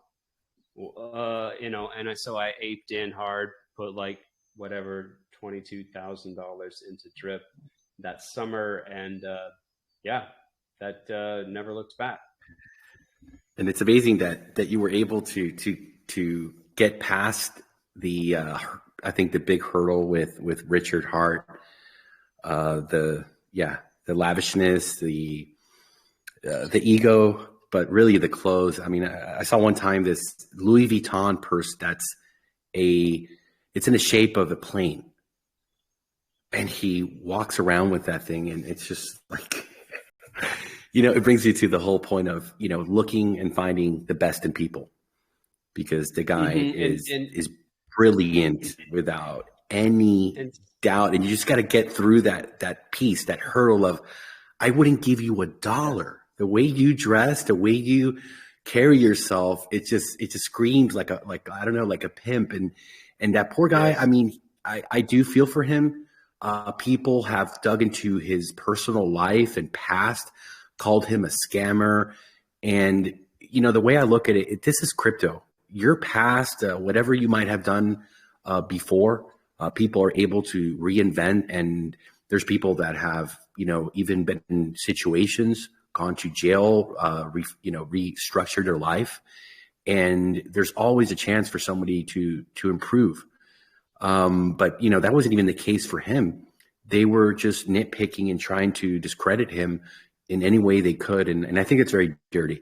so I aped in hard, put like whatever, $22,000 into drip that summer. And that never looked back. And it's amazing that you were able to get past the I think the big hurdle with Richard Hart, the lavishness, the ego, but really the clothes. I mean, I saw one time this Louis Vuitton purse it's in the shape of a plane, and he walks around with that thing, and it's just like, it brings you to the whole point of, looking and finding the best in people, because the guy is brilliant without any doubt. And you just got to get through that piece, that hurdle of, I wouldn't give you $1. The way you dress, the way you carry yourself, it just screams like a pimp. And that poor guy, yes. I mean, I do feel for him. People have dug into his personal life and past, called him a scammer. And, the way I look at it, this is crypto. Your past, whatever you might have done before, people are able to reinvent. And there's people that have, even been in situations, gone to jail, restructured their life. And there's always a chance for somebody to improve. But, that wasn't even the case for him. They were just nitpicking and trying to discredit him in any way they could. And I think it's very dirty,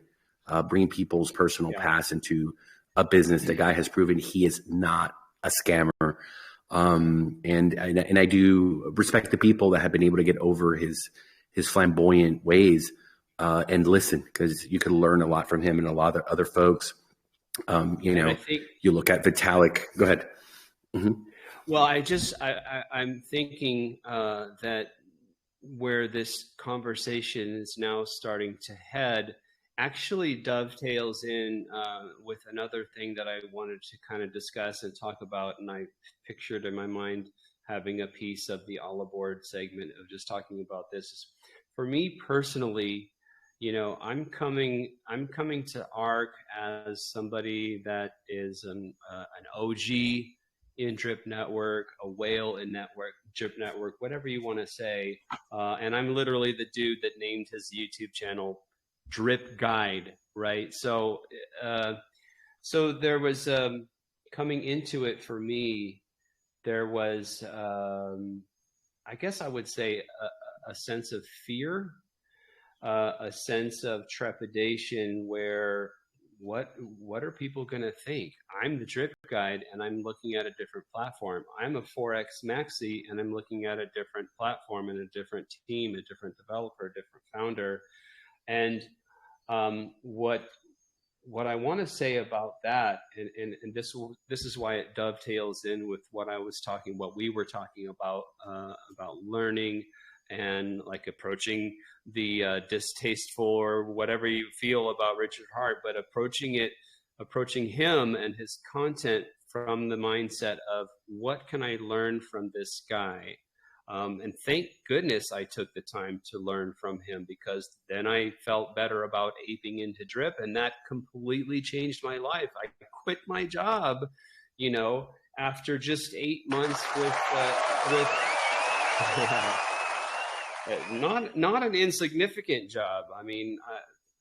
bringing people's personal past into a business. The guy has proven he is not a scammer. And I do respect the people that have been able to get over his flamboyant ways and listen, because you could learn a lot from him and a lot of other folks. I think, you look at Vitalik. Go ahead. Mm-hmm. Well, I'm thinking that where this conversation is now starting to head actually dovetails in with another thing that I wanted to kind of discuss and talk about. And I pictured in my mind having a piece of the all aboard segment of just talking about this. For me personally, I'm coming to ARK as somebody that is an OG in Drip Network, a whale in Drip Network, whatever you want to say. And I'm literally the dude that named his YouTube channel Drip Guide, right? So there was coming into it for me, there was, I guess I would say, a sense of fear, a sense of trepidation where what are people going to think? I'm the Drip Guide and I'm looking at a different platform. I'm a Forex Maxi and I'm looking at a different platform and a different team, a different developer, a different founder. And what I want to say about that, and this is why it dovetails in with what we were talking about learning and like approaching the distasteful or whatever you feel about Richard Hart, but approaching him and his content from the mindset of what can I learn from this guy? And thank goodness I took the time to learn from him, because then I felt better about aping into Drip, and that completely changed my life. I quit my job, after just 8 months with not an insignificant job. I mean,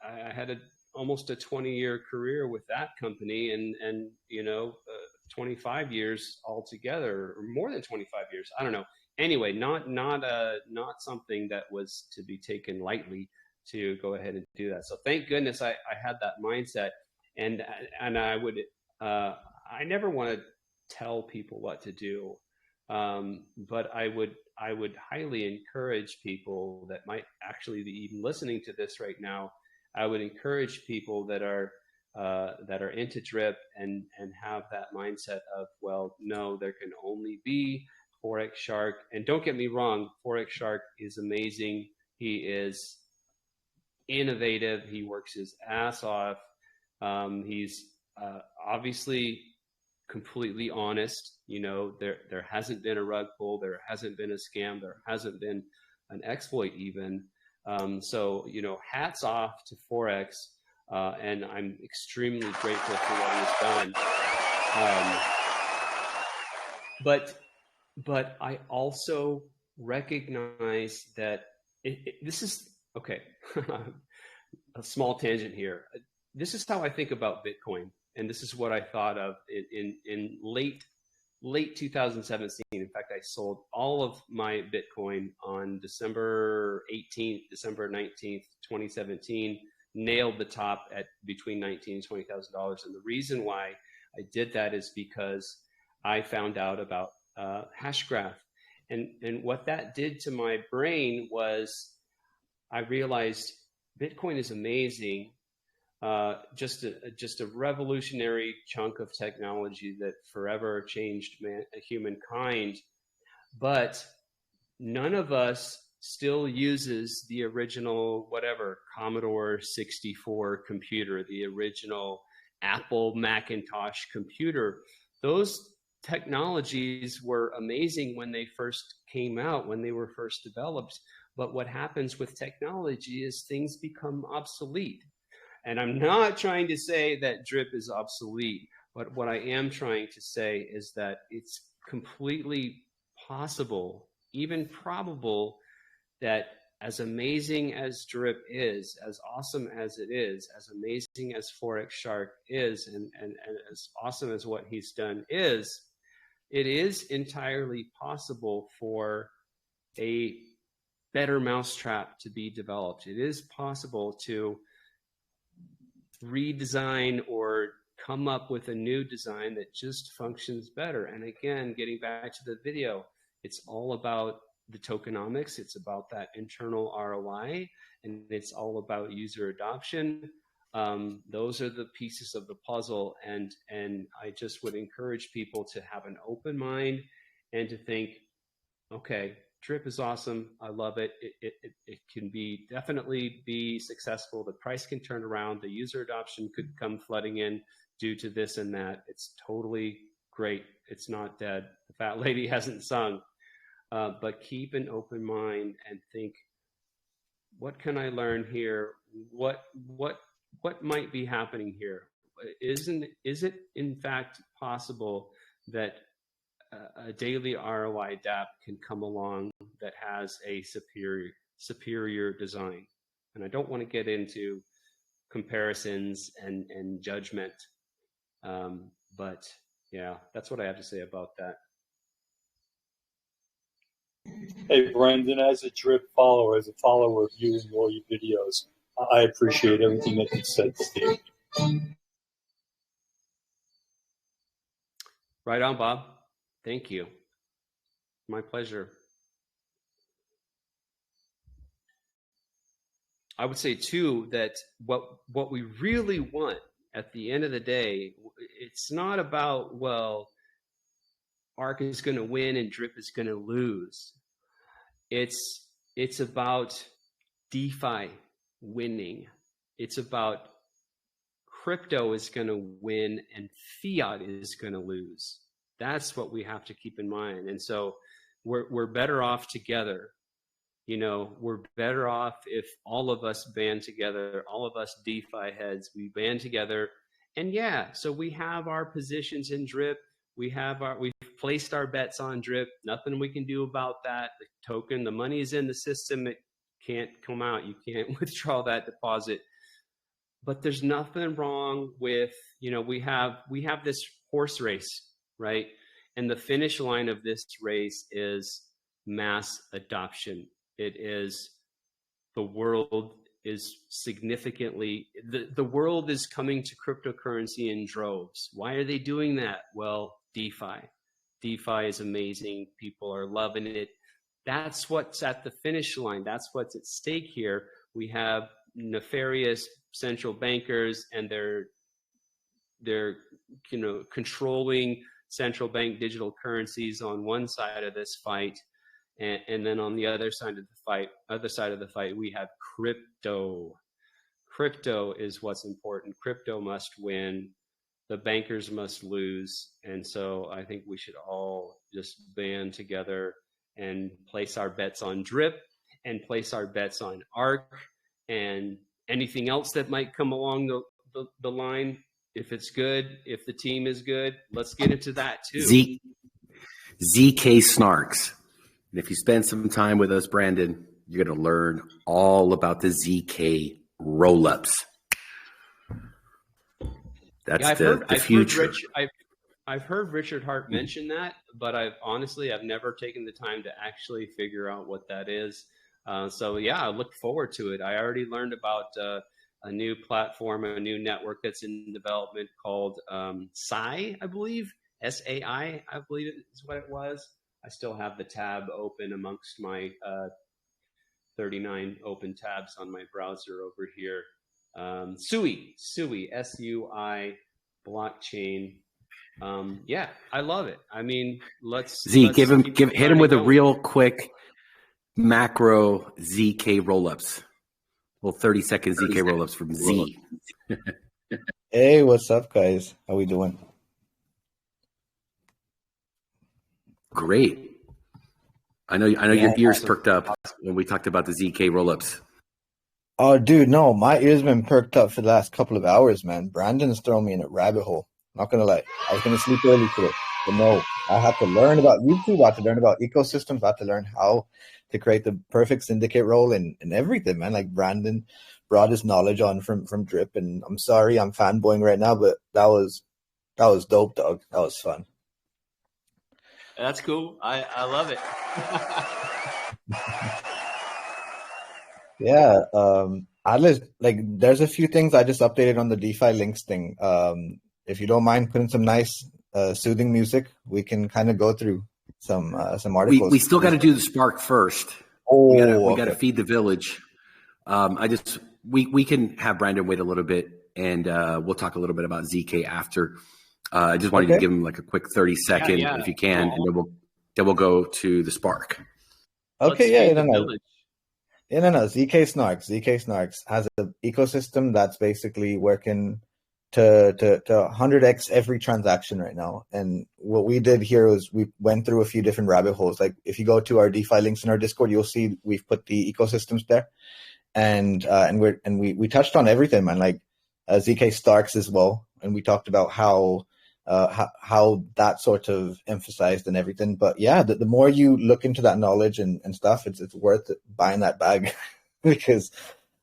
I had almost a 20-year career with that company, and 25 years altogether, or more than 25 years. I don't know. Anyway, not something that was to be taken lightly to go ahead and do that. So thank goodness I had that mindset, and I would I never want to tell people what to do, but I would highly encourage people that might actually be even listening to this right now. I would encourage people that are into Drip and have that mindset of, well, no, there can only be Forex Shark. And don't get me wrong, Forex Shark is amazing. He is innovative. He works his ass off. He's obviously completely honest. There hasn't been a rug pull. There hasn't been a scam. There hasn't been an exploit even. So, hats off to Forex. And I'm extremely grateful for what he's done. But I also recognize that this is, okay, a small tangent here. This is how I think about Bitcoin. And this is what I thought of in late 2017. In fact, I sold all of my Bitcoin on December 18th, December 19th, 2017, nailed the top at between $19,000 and $20,000. And the reason why I did that is because I found out about Hashgraph. And what that did to my brain was I realized Bitcoin is amazing. Just a revolutionary chunk of technology that forever changed humankind. But none of us still uses the original, Commodore 64 computer, the original Apple Macintosh computer. Those technologies were amazing when they first came out, when they were first developed. But what happens with technology is things become obsolete. And I'm not trying to say that Drip is obsolete, but what I am trying to say is that it's completely possible, even probable, that as amazing as Drip is, as awesome as it is, as amazing as Forex Shark is, and as awesome as what he's done is, it is entirely possible for a better mousetrap to be developed. It is possible to redesign or come up with a new design that just functions better. And again, getting back to the video, it's all about the tokenomics. It's about that internal ROI, and it's all about user adoption. Those are the pieces of the puzzle. And I just would encourage people to have an open mind and to think, okay, Drip is awesome. I love it. It can definitely be successful. The price can turn around. The user adoption could come flooding in due to this and that. It's totally great. It's not dead. The fat lady hasn't sung. But keep an open mind and think, what can I learn here? What might be happening here? Is it in fact possible that a daily ROI DApp can come along that has a superior design? And I don't want to get into comparisons and judgment, but yeah, that's what I have to say about that. Hey, Brandon, as a Drip follower, as a follower of you and all your videos, I appreciate everything that you said, Steve. Right on, Bob. Thank you. My pleasure. I would say too that what we really want at the end of the day, it's not about, well, ARK is going to win and Drip is going to lose. It's about DeFi winning. It's about crypto is going to win and fiat is going to lose. That's what we have to keep in mind. And so we're better off together. You know, we're better off if all of us band together, all of us DeFi heads, we band together. And yeah, so we have our positions in Drip. We've placed our bets on Drip. Nothing we can do about that. The token, the money is in the system. It can't come out. You can't withdraw that deposit. But there's nothing wrong with, you know, we have this horse race, right? And the finish line of this race is mass adoption. It is the world is significantly, the world is coming to cryptocurrency in droves. Why are they doing that? Well, DeFi. DeFi is amazing. People are loving it. That's what's at the finish line. That's what's at stake here. We have nefarious central bankers and they're controlling central bank digital currencies on one side of this fight. And then on the other side of the fight, we have crypto. Crypto is what's important. Crypto must win. The bankers must lose. And so I think we should all just band together and place our bets on Drip and place our bets on ARK and anything else that might come along the line. If it's good, if the team is good, let's get into that too. ZK Snarks. And if you spend some time with us, Brandon, you're going to learn all about the ZK roll-ups. That's the future. I've heard Richard Hart mention that, but I've never taken the time to actually figure out what that is. So yeah, I look forward to it. I already learned about a new platform, a new network that's in development called SAI, I believe. SAI, I believe is what it was. I still have the tab open amongst my 39 open tabs on my browser over here. SUI, SUI, blockchain. Yeah, I love it. I mean, hit him with a real quick macro ZK rollups. Well, 30-second ZK rollups from Z. Hey, what's up, guys? How we doing? Great. I know your ears perked up when we talked about the ZK rollups. Oh, dude, no, my ears been perked up for the last couple of hours, man. Brandon's thrown me in a rabbit hole. Not gonna lie, I was gonna sleep early today, but no, I have to learn about YouTube. I have to learn about ecosystems. I have to learn how to create the perfect syndicate role and everything, man. Like Brandon brought his knowledge on from Drip, and I'm sorry I'm fanboying right now, but that was dope, dog. That was fun. That's cool. I love it. Yeah, there's a few things I just updated on the DeFi links thing. If you don't mind putting some nice soothing music, we can kind of go through some articles. We still got to do the Spark first. We got to feed the village. We can have Brandon wait a little bit, and we'll talk a little bit about ZK after. I just wanted to give him like a quick 30-second, if you can, and then we'll go to the Spark. Okay, Let's yeah, feed no, the no. village. Yeah, no. ZK Snarks has an ecosystem that's basically working to 100x every transaction right now. And what we did here was we went through a few different rabbit holes. Like if you go to our DeFi links in our Discord, you'll see we've put the ecosystems there, and we touched on everything, man. Like ZK Starks as well, and we talked about how that sort of emphasized and everything. But yeah, the more you look into that knowledge and stuff, it's worth buying that bag because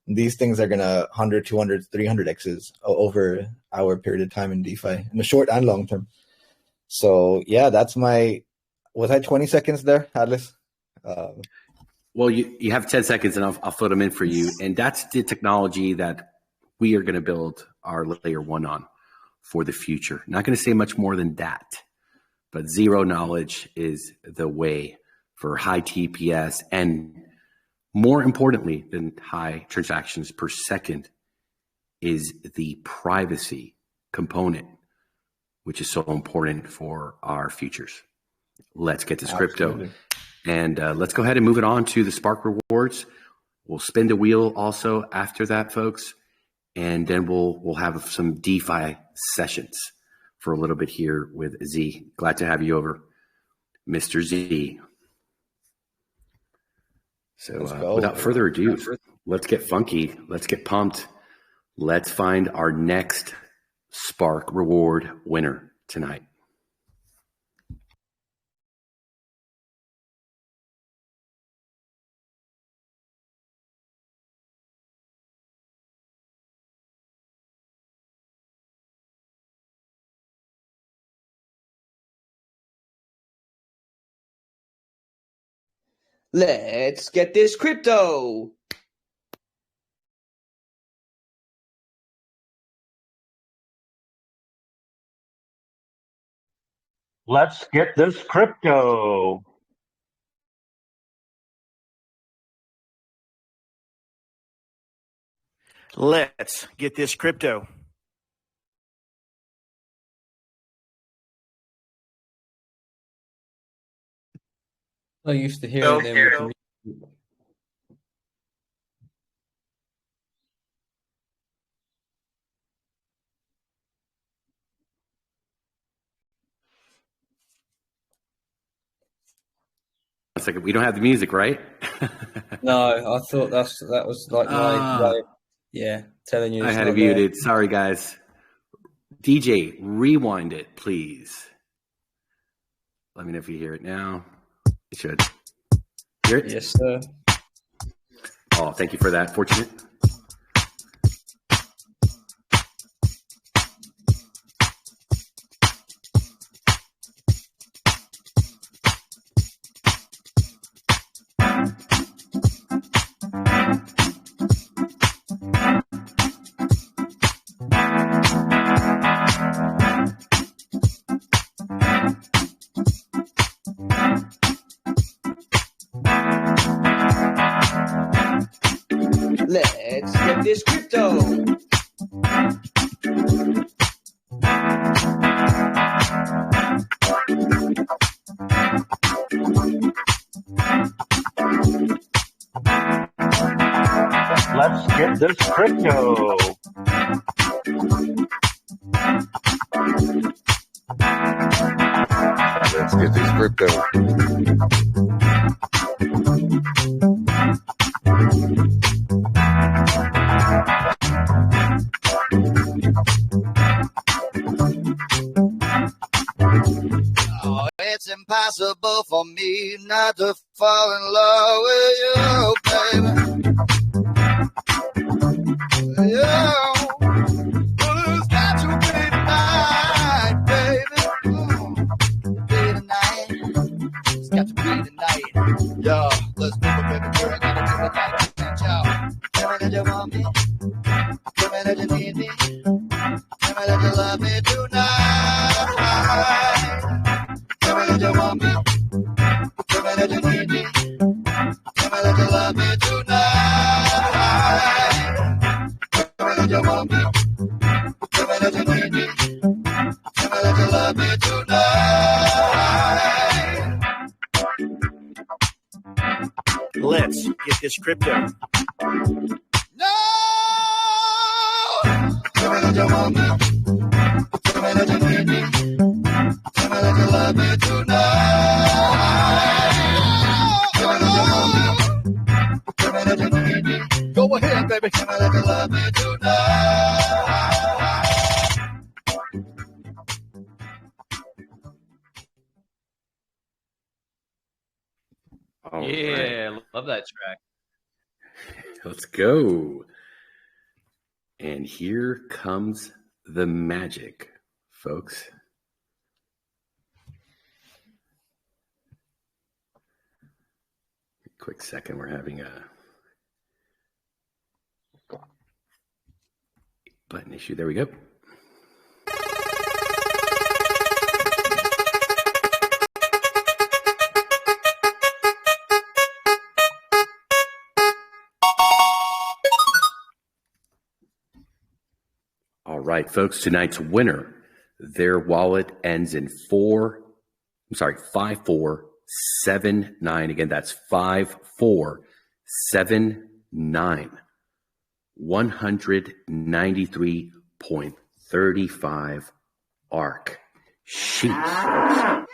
these things are going to 100, 200, 300 X's over our period of time in DeFi in the short and long term. So yeah, that's was I 20 seconds there, Atlas? Well, you have 10 seconds and I'll fill them in for you. And that's the technology that we are going to build our layer one on for the future. Not going to say much more than that, but zero knowledge is the way for high TPS, and more importantly than high transactions per second is the privacy component, which is so important for our futures. Let's get this crypto, and let's go ahead and move it on to the Spark rewards. We'll spin the wheel also after that, folks. And then we'll have some DeFi sessions for a little bit here with Z. Glad to have you over, Mr. Z. So without further ado, let's get funky. Let's get pumped. Let's find our next Spark reward winner tonight. Let's get this crypto. Let's get this crypto. Let's get this crypto. I used to hear them. One second, we don't have the music, right? No, I thought that was like my way. Yeah, telling you. I had it muted. Sorry, guys. DJ, rewind it, please. Let me know if you hear it now. You should. Hear it? Yes, sir. Oh, thank you for that. Fortunate. Let's get this crypto. Let's get this crypto. Let's get this crypto. Oh, it's impossible for me not to fall in love with you, baby. Yeah. Well, it's got to be tonight, baby. Be tonight. It's got to be tonight. Yo, let's move it, baby girl. I gotta do it like that, y'all. Tell me that you want me. Tell me that you need me. Tell me that you love me tonight. Tell me that you want me. Tell me that you need me. Tell me that you love me tonight. Tell me that you want me. Tell me that you need me. Tell me that you love me tonight. Let's get this crypto. No! Tell me that you want me. Tell me that you need me. Tell me that you love me tonight. Tell me that you want me. Tell me that you need me. Go ahead, baby. Tell me that you love me tonight. All Yeah, right. love that track. Let's go. And here comes the magic, folks. Quick second, we're having a button issue. There we go. All right, folks, tonight's winner, their wallet ends in 5479. Again, that's 5479. 193.35 ARK. Sheesh,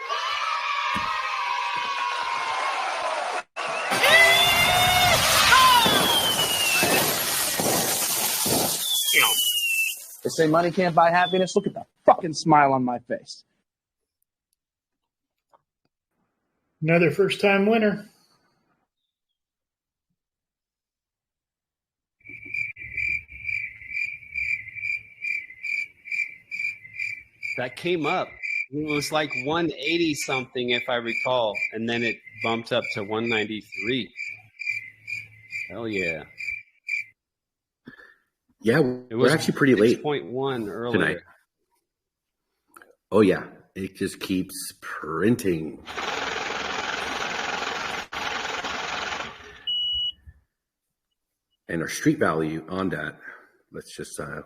folks. They say money can't buy happiness. Look at the fucking smile on my face. Another first-time winner. That came up. It was like 180 something, if I recall, and then it bumped up to 193. Hell yeah. Yeah, It was we're actually pretty late 6.1 earlier. tonight. Oh, yeah. It just keeps printing. And our street value on that, let's just go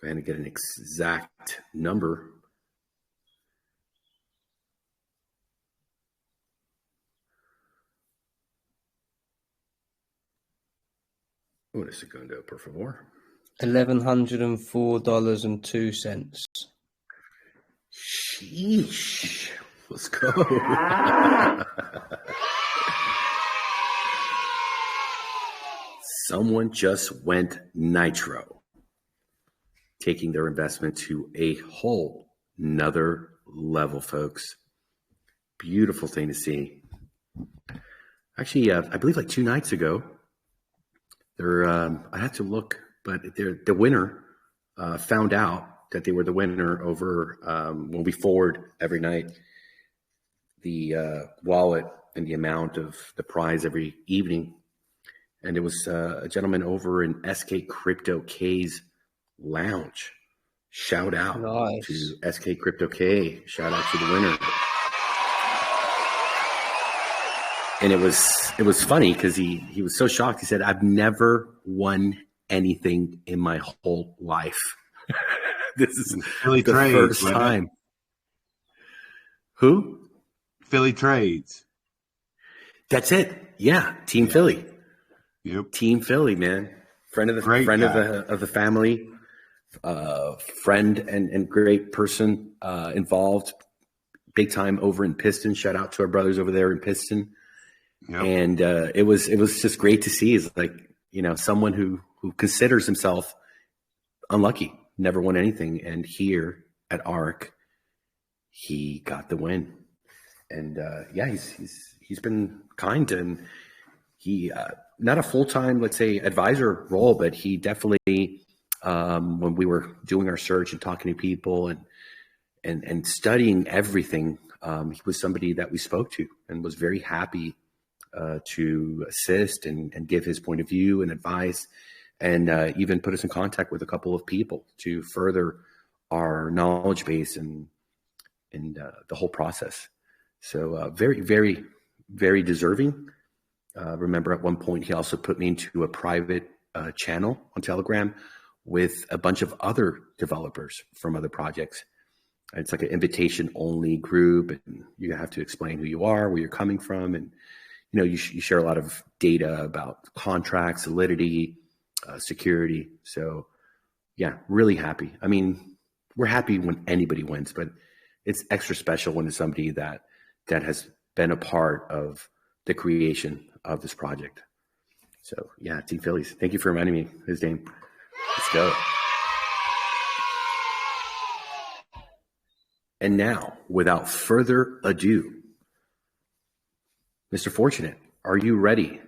ahead and get an exact number. Un segundo, por favor. $1,104.02. Sheesh. Let's go. Someone just went nitro, taking their investment to a whole nother level, folks. Beautiful thing to see. Actually, I believe like 2 nights ago, I had to look, but the winner found out that they were the winner over when we forward every night the wallet and the amount of the prize every evening. And it was a gentleman over in SK Crypto K's lounge. Shout out to SK Crypto K. Shout out to the winner. And it was funny because he was so shocked. He said, "I've never won anything in my whole life. This is Philly the Trades, first right? time." Who? Philly Trades. That's it. Yeah, Team Philly. Yep. Team Philly, man. Friend of the Great friend guy. of the family. Friend and great person involved big time over in Piston. Shout out to our brothers over there in Piston. Yep. And it was just great to see. Is like, someone who considers himself unlucky, never won anything, and here at ARK, he got the win. And he's been kind, and he not a full-time, let's say, advisor role, but he definitely when we were doing our search and talking to people and studying everything, he was somebody that we spoke to and was very happy to assist and give his point of view and advice, and even put us in contact with a couple of people to further our knowledge base and the whole process. So very, very, very deserving. Remember at one point, he also put me into a private channel on Telegram with a bunch of other developers from other projects. It's like an invitation only group, and you have to explain who you are, where you're coming from, and you share a lot of data about contracts, solidity, security. So yeah, really happy. I mean, we're happy when anybody wins, but it's extra special when it's somebody that has been a part of the creation of this project. So yeah, Team Phillies, thank you for reminding me his name. Let's go. And now, without further ado, Mr. Fortunate, are you ready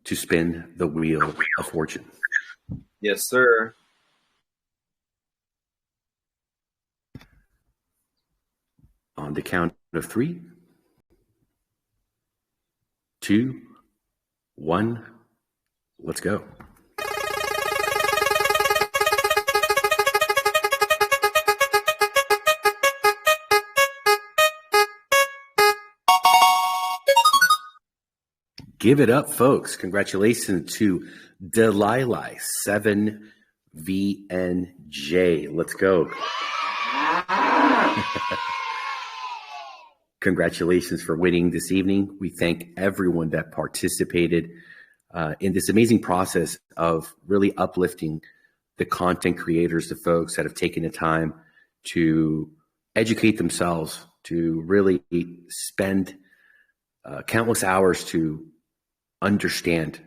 to spin the wheel of fortune? Yes, sir. On the count of 3, 2, 1, let's go. Give it up, folks. Congratulations to Delilah 7VNJ. Let's go. Congratulations for winning this evening. We thank everyone that participated in this amazing process of really uplifting the content creators, the folks that have taken the time to educate themselves, to really spend countless hours to understand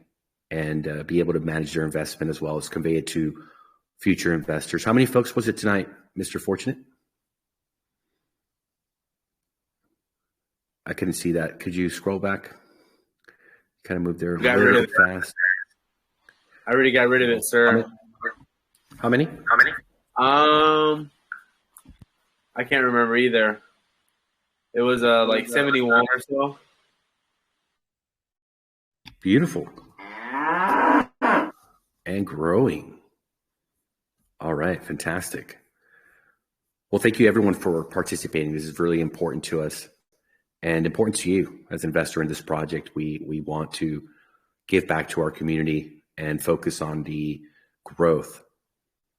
and be able to manage their investment as well as convey it to future investors. How many folks was it tonight, Mr. Fortunate? I couldn't see that. Could you scroll back? Kind of moved there a little fast. I already got rid of it, sir. How many? I can't remember either. It was like 71 or so. Beautiful. And growing. All right, fantastic. Well, thank you everyone for participating. This is really important to us and important to you as an investor in this project. We want to give back to our community and focus on the growth,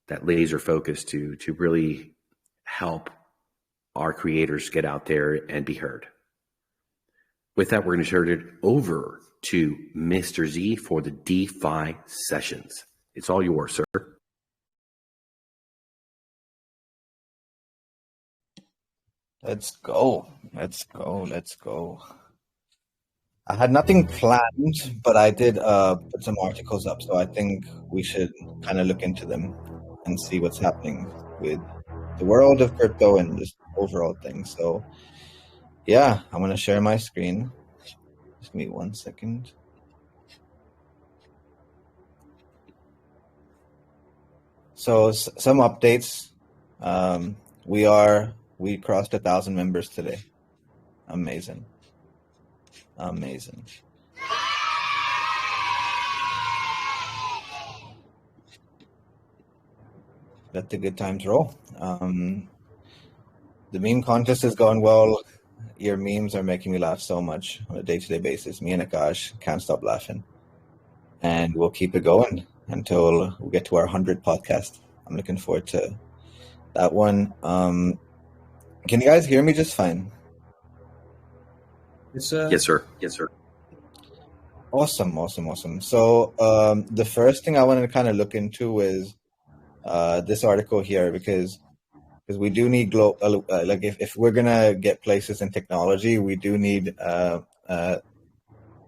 that laser focus to really help our creators get out there and be heard. With that, we're going to turn it over to Mr. Z for the DeFi sessions. It's all yours, sir. Let's go. I had nothing planned, but I did put some articles up, so I think we should kind of look into them and see what's happening with the world of crypto and just overall things. So yeah, I'm going to share my screen. Just give me 1 second. So some updates. We crossed 1,000 members today. Amazing. Let the good times roll. The meme contest is going well. Your memes are making me laugh so much on a day-to-day basis. Me and Akash can't stop laughing. And we'll keep it going until we get to our 100th podcast. I'm looking forward to that one. Can you guys hear me just fine? Yes, sir. Awesome. So the first thing I wanted to kind of look into is this article here, because we do need like if we're gonna get places in technology, we do need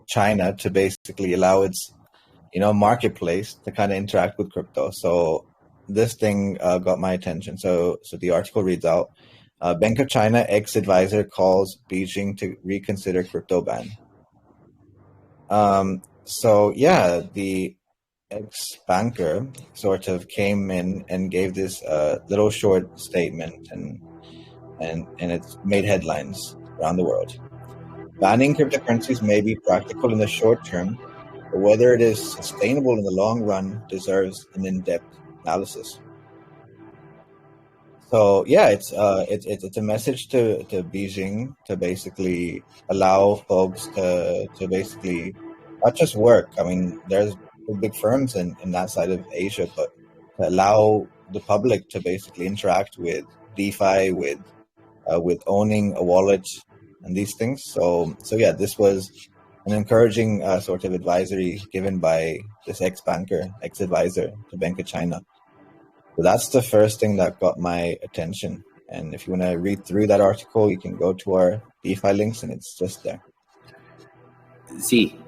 China to basically allow its marketplace to kind of interact with crypto. So this thing got my attention. So the article reads out: Bank of China ex-advisor calls Beijing to reconsider crypto ban. So yeah, the ex-banker sort of came in and gave this little short statement, and it's made headlines around the world. Banning cryptocurrencies may be practical in the short term, but whether it is sustainable in the long run deserves an in-depth analysis. So yeah, it's a message to Beijing to basically allow folks to basically not just work. I mean, there's big firms in that side of Asia, but to allow the public to basically interact with DeFi, with owning a wallet and these things. So yeah, this was an encouraging sort of advisory given by this ex-advisor to Bank of China. So that's the first thing that got my attention. And if you want to read through that article, you can go to our DeFi links, and it's just there. Z.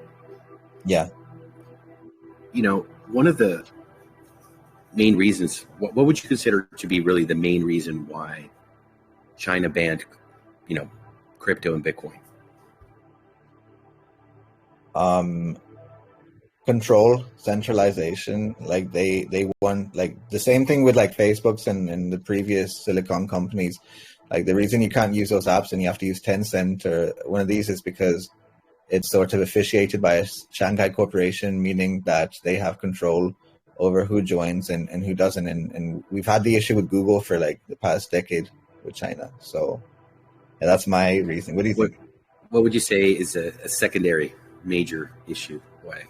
Yeah. You know, one of the main reasons, what would you consider to be really the main reason why China banned, crypto and Bitcoin? Control, centralization. Like they want, like the same thing with like Facebook's and the previous Silicon companies. Like the reason you can't use those apps and you have to use Tencent or one of these is because it's sort of officiated by a Shanghai corporation, meaning that they have control over who joins and who doesn't. And we've had the issue with Google for like the past decade with China. So yeah, that's my reason. What do you think? What would you say is a secondary major issue why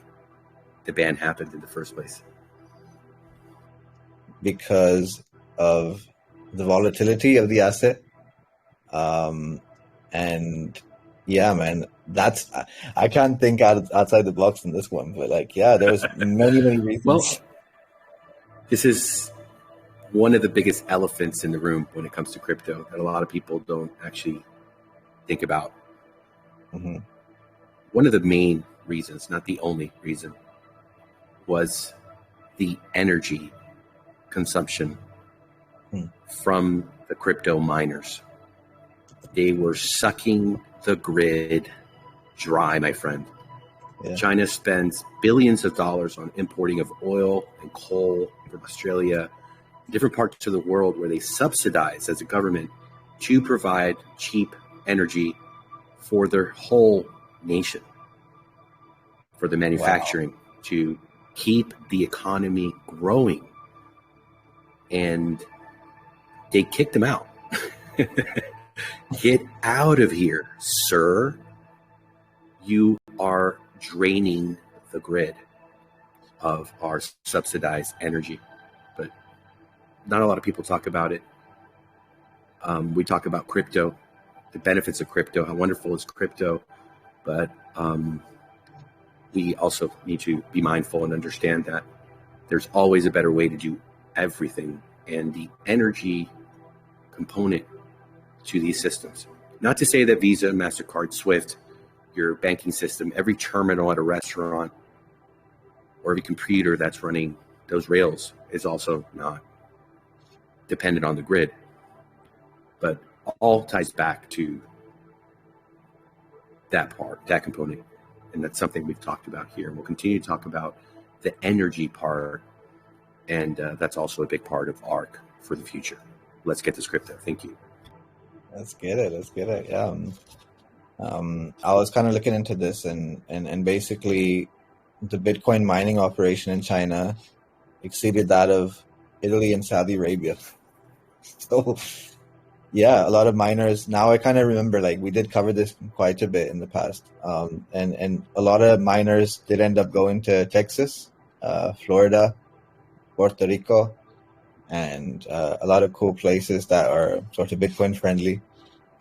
the ban happened in the first place? Because of the volatility of the asset. And yeah, man, I can't think outside the box in this one, but like, yeah, there's many reasons. Well, this is one of the biggest elephants in the room when it comes to crypto that a lot of people don't actually think about. Mm-hmm. One of the main reasons, not the only reason, was the energy consumption from the crypto miners. They were sucking the grid dry, my friend. Yeah. China spends billions of dollars on importing of oil and coal from Australia, different parts of the world where they subsidize as a government to provide cheap energy for their whole nation, for the manufacturing, to keep the economy growing. And they kicked them out. Get out of here, sir. You are draining the grid of our subsidized energy. But not a lot of people talk about it. We talk about crypto, the benefits of crypto, how wonderful is crypto. But we also need to be mindful and understand that there's always a better way to do everything. And the energy component to these systems. Not to say that Visa, MasterCard, SWIFT, your banking system, every terminal at a restaurant, or every computer that's running those rails is also not dependent on the grid. But all ties back to that part, that component. And that's something we've talked about here. And we'll continue to talk about the energy part. And that's also a big part of ARK for the future. Let's get this crypto. Thank you. Let's get it. Yeah. I was kind of looking into this and basically the Bitcoin mining operation in China exceeded that of Italy and Saudi Arabia. So yeah, a lot of miners. Now I kind of remember, like, we did cover this quite a bit in the past. And a lot of miners did end up going to Texas, Florida, Puerto Rico, and a lot of cool places that are sort of Bitcoin friendly.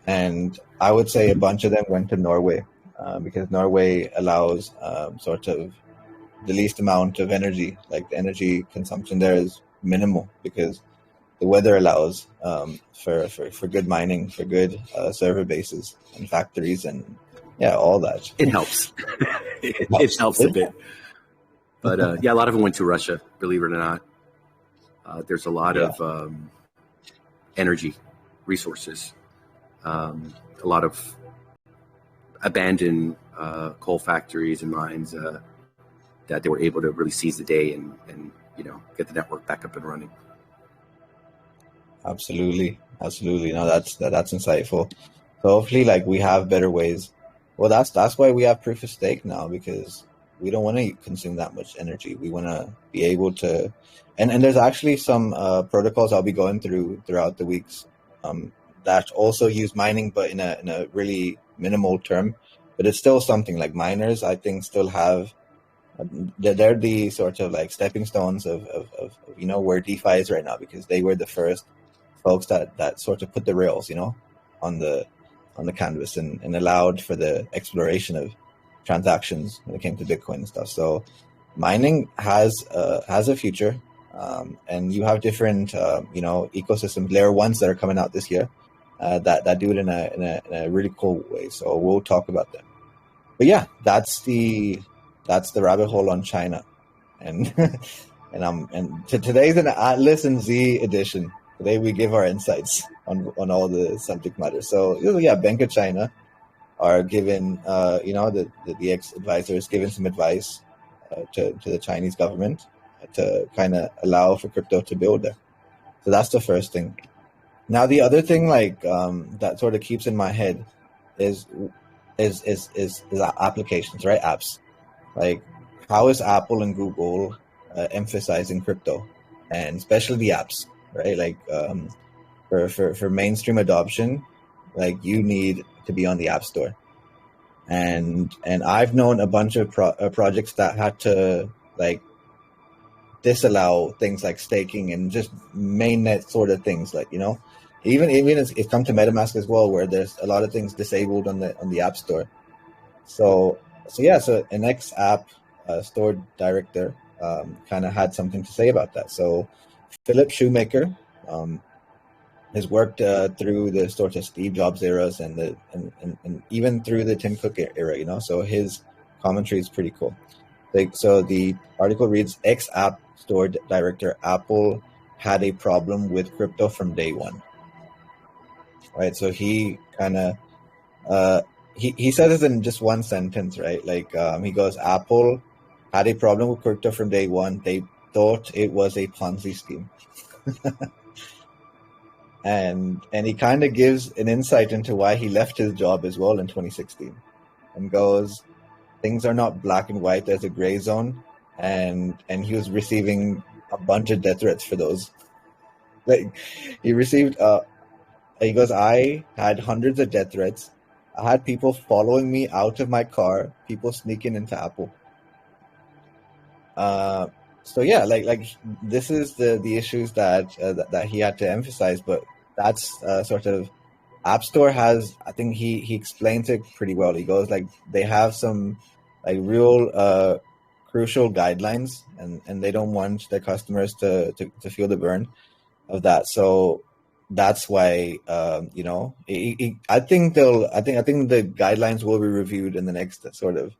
And I would say a bunch of them went to Norway because Norway allows sort of the least amount of energy. Like, the energy consumption there is minimal because the weather allows for good mining, for good server bases and factories and all that. It helps. It helps a bit. But a lot of them went to Russia, believe it or not. There's a lot of energy resources, a lot of abandoned coal factories and mines that they were able to really seize the day and get the network back up and running. Absolutely. No, that's insightful. So hopefully, like, we have better ways. Well, that's why we have proof of stake now, because we don't want to consume that much energy. We want to be able to, and there's actually some protocols I'll be going throughout the weeks that also use mining, but in a really minimal term. But it's still something. Like, miners, I think, still have. They're the sort of like stepping stones of where DeFi is right now, because they were the first folks that sort of put the rails on the canvas and allowed for the exploration of transactions when it came to Bitcoin and stuff. So mining has a future, and you have different ecosystems, layer ones that are coming out this year that do it in a really cool way. So we'll talk about them. But yeah, that's the rabbit hole on China, and today's an Atlas and Z edition. Today we give our insights on all the subject matter. So yeah, Bank of China are given the ex-advisor is giving some advice to the Chinese government to kind of allow for crypto to build there. So that's the first thing. Now the other thing that sort of keeps in my head is applications, right? Apps. Like, how is Apple and Google emphasizing crypto, and especially the apps, right? Like for mainstream adoption, like you need to be on the App Store. And I've known a bunch of projects that had to like disallow things like staking and just mainnet sort of things, like, you know, even it's come to MetaMask as well, where there's a lot of things disabled on the App Store. So an ex-app store director kind of had something to say about that. So Philip Shoemaker has worked through the sort of Steve Jobs eras and even through the Tim Cook era, you know. So his commentary is pretty cool. So the article reads, ex-app store director, Apple had a problem with crypto from day one. Right, so he kind of he says it in just one sentence, right? Like he goes, Apple had a problem with crypto from day one. They thought it was a Ponzi scheme. And he kind of gives an insight into why he left his job as well in 2016, and goes, things are not black and white. There's a gray zone, and he was receiving a bunch of death threats for those. Like he received. He goes, I had hundreds of death threats. I had people following me out of my car, people sneaking into Apple. So yeah, like this is the issues that he had to emphasize, but that's sort of App Store has, I think he explains it pretty well. He goes, like, they have some like real crucial guidelines, and they don't want their customers to feel the burn of that. So that's why I think the guidelines will be reviewed in the next sort of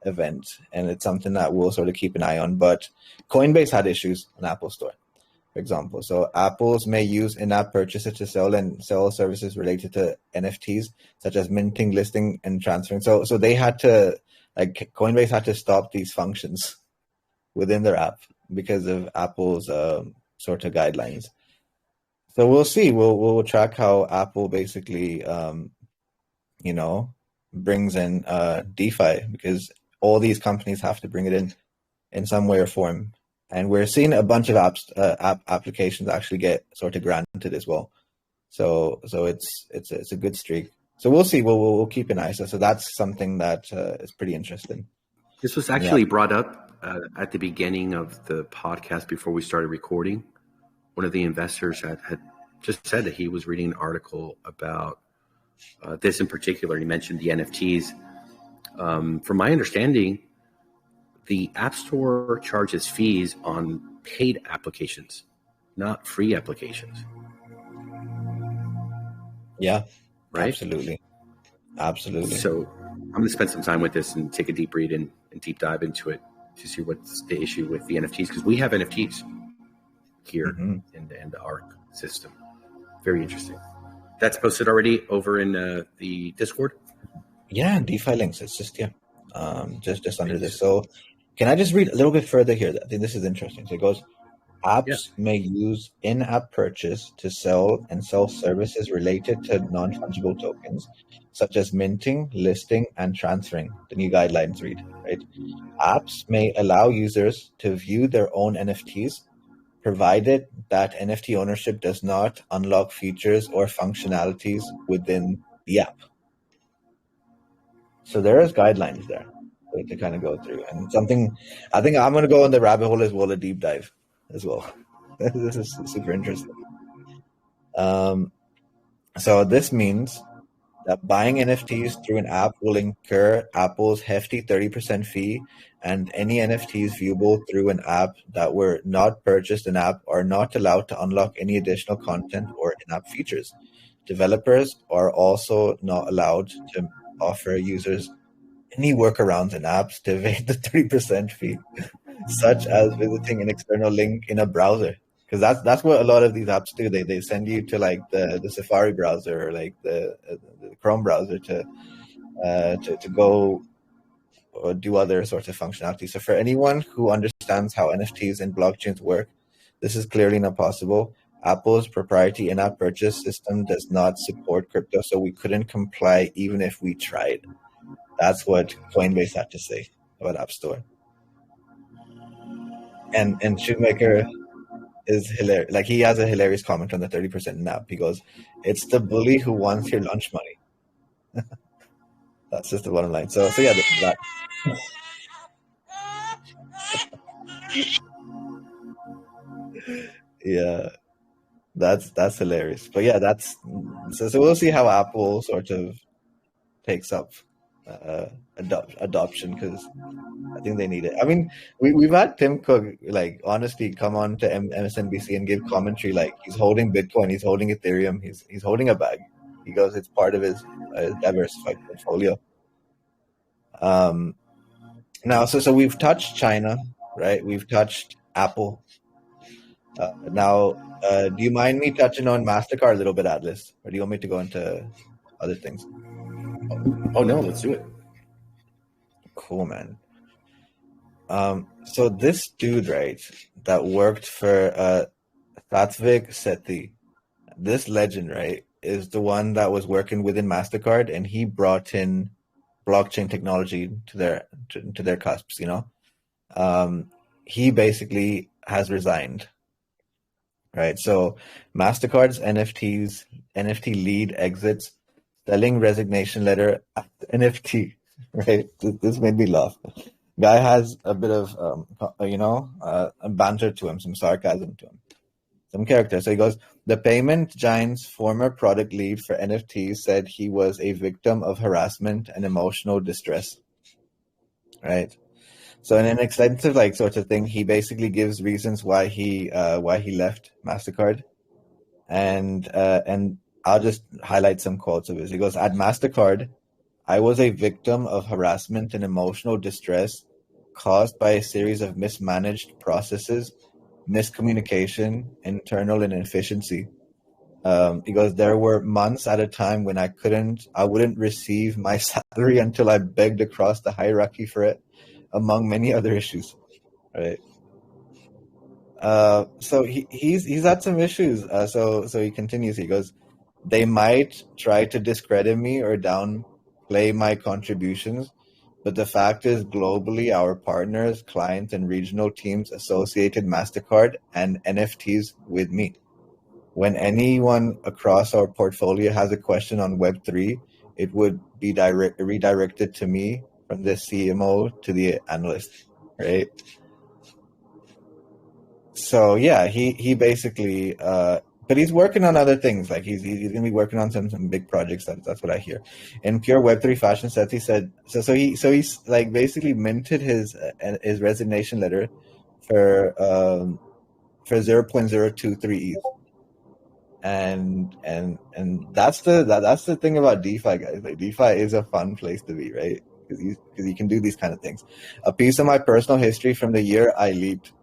event, and it's something that we'll sort of keep an eye on. But Coinbase had issues on Apple Store, for example. So Apples may use in-app purchases to sell services related to NFTs, such as minting, listing, and transferring. So they had to, like, Coinbase had to stop these functions within their app because of Apple's sort of guidelines. So we'll see. We'll track how Apple basically, brings in DeFi, because all these companies have to bring it in some way or form. And we're seeing a bunch of applications actually get sort of granted as well. So it's a good streak. So we'll see. We'll keep an eye. So that's something that is pretty interesting. This was actually brought up at the beginning of the podcast before we started recording. One of the investors had just said that he was reading an article about this in particular, and he mentioned the NFTs. From my understanding, the App Store charges fees on paid applications, not free applications. Yeah, right? Absolutely. So I'm going to spend some time with this and take a deep read and deep dive into it to see what's the issue with the NFTs, because we have NFTs here in the ARK system. Very interesting. That's posted already over in the Discord? Yeah, DeFi links. It's just just under this. So can I just read a little bit further here? I think this is interesting. So it goes, apps may use in-app purchase to sell services related to non-fungible tokens, such as minting, listing, and transferring. The new guidelines read, right? Apps may allow users to view their own NFTs, provided that NFT ownership does not unlock features or functionalities within the app. So there is guidelines there to kind of go through, and something I think I'm going to go on the rabbit hole as well, a deep dive as well. This is super interesting. So this means that buying NFTs through an app will incur Apple's hefty 30% fee, and any NFTs viewable through an app that were not purchased in-app are not allowed to unlock any additional content or in-app features. Developers are also not allowed to offer users any workarounds in apps to evade the 30% fee, such as visiting an external link in a browser. Because that's what a lot of these apps do. They send you to like the Safari browser or like the Chrome browser to go or do other sorts of functionality. So for anyone who understands how NFTs and blockchains work, this is clearly not possible. Apple's proprietary in-app purchase system does not support crypto, so we couldn't comply even if we tried. That's what Coinbase had to say about App Store. And Shoemaker is hilarious. Like, he has a hilarious comment on the 30% in-app. He goes, "It's the bully who wants your lunch money." That's just the bottom line. So yeah, that. Yeah, that's hilarious. But yeah, that's so we'll see how Apple sort of takes up adoption, because I think they need it. I mean, we've had Tim Cook like honestly come on to MSNBC and give commentary like he's holding Bitcoin, he's holding Ethereum, he's holding a bag. He goes, it's part of his diversified portfolio. Now, so we've touched China, right? We've touched Apple. Now, do you mind me touching on MasterCard a little bit, Atlas? Or do you want me to go into other things? Oh, no, let's do it. Cool, man. So this dude, right, that worked for Satvik Sethi, this legend, right, is the one that was working within MasterCard, and he brought in blockchain technology to their cusps, you know? He basically has resigned. Right, so MasterCard's NFT lead exits, selling resignation letter NFT. Right, this made me laugh. Guy has a bit of a banter to him, some sarcasm to him, some character. So he goes, the payment giant's former product lead for NFTs said he was a victim of harassment and emotional distress. Right. So in an extensive sort of thing, he basically gives reasons why he left MasterCard, and I'll just highlight some quotes of his. He goes, "At MasterCard, I was a victim of harassment and emotional distress caused by a series of mismanaged processes, miscommunication, internal inefficiency." He goes, "There were months at a time when I wouldn't receive my salary until I begged across the hierarchy for it, among many other issues." Right. So he's had some issues. So he continues. He goes, "They might try to discredit me or downplay my contributions, but the fact is, globally, our partners, clients, and regional teams associated MasterCard and NFTs with me. When anyone across our portfolio has a question on Web3, it would be redirected to me from the CMO to the analyst," right? So yeah, he basically, but he's working on other things. Like he's gonna be working on some big projects. That's what I hear. In pure Web3 fashion, Sethi said so he's like basically minted his resignation letter for 0.023 ETH. And that's the thing about DeFi, guys. Like DeFi is a fun place to be, right? Because you can do these kind of things. A piece of my personal history from the year I leaped.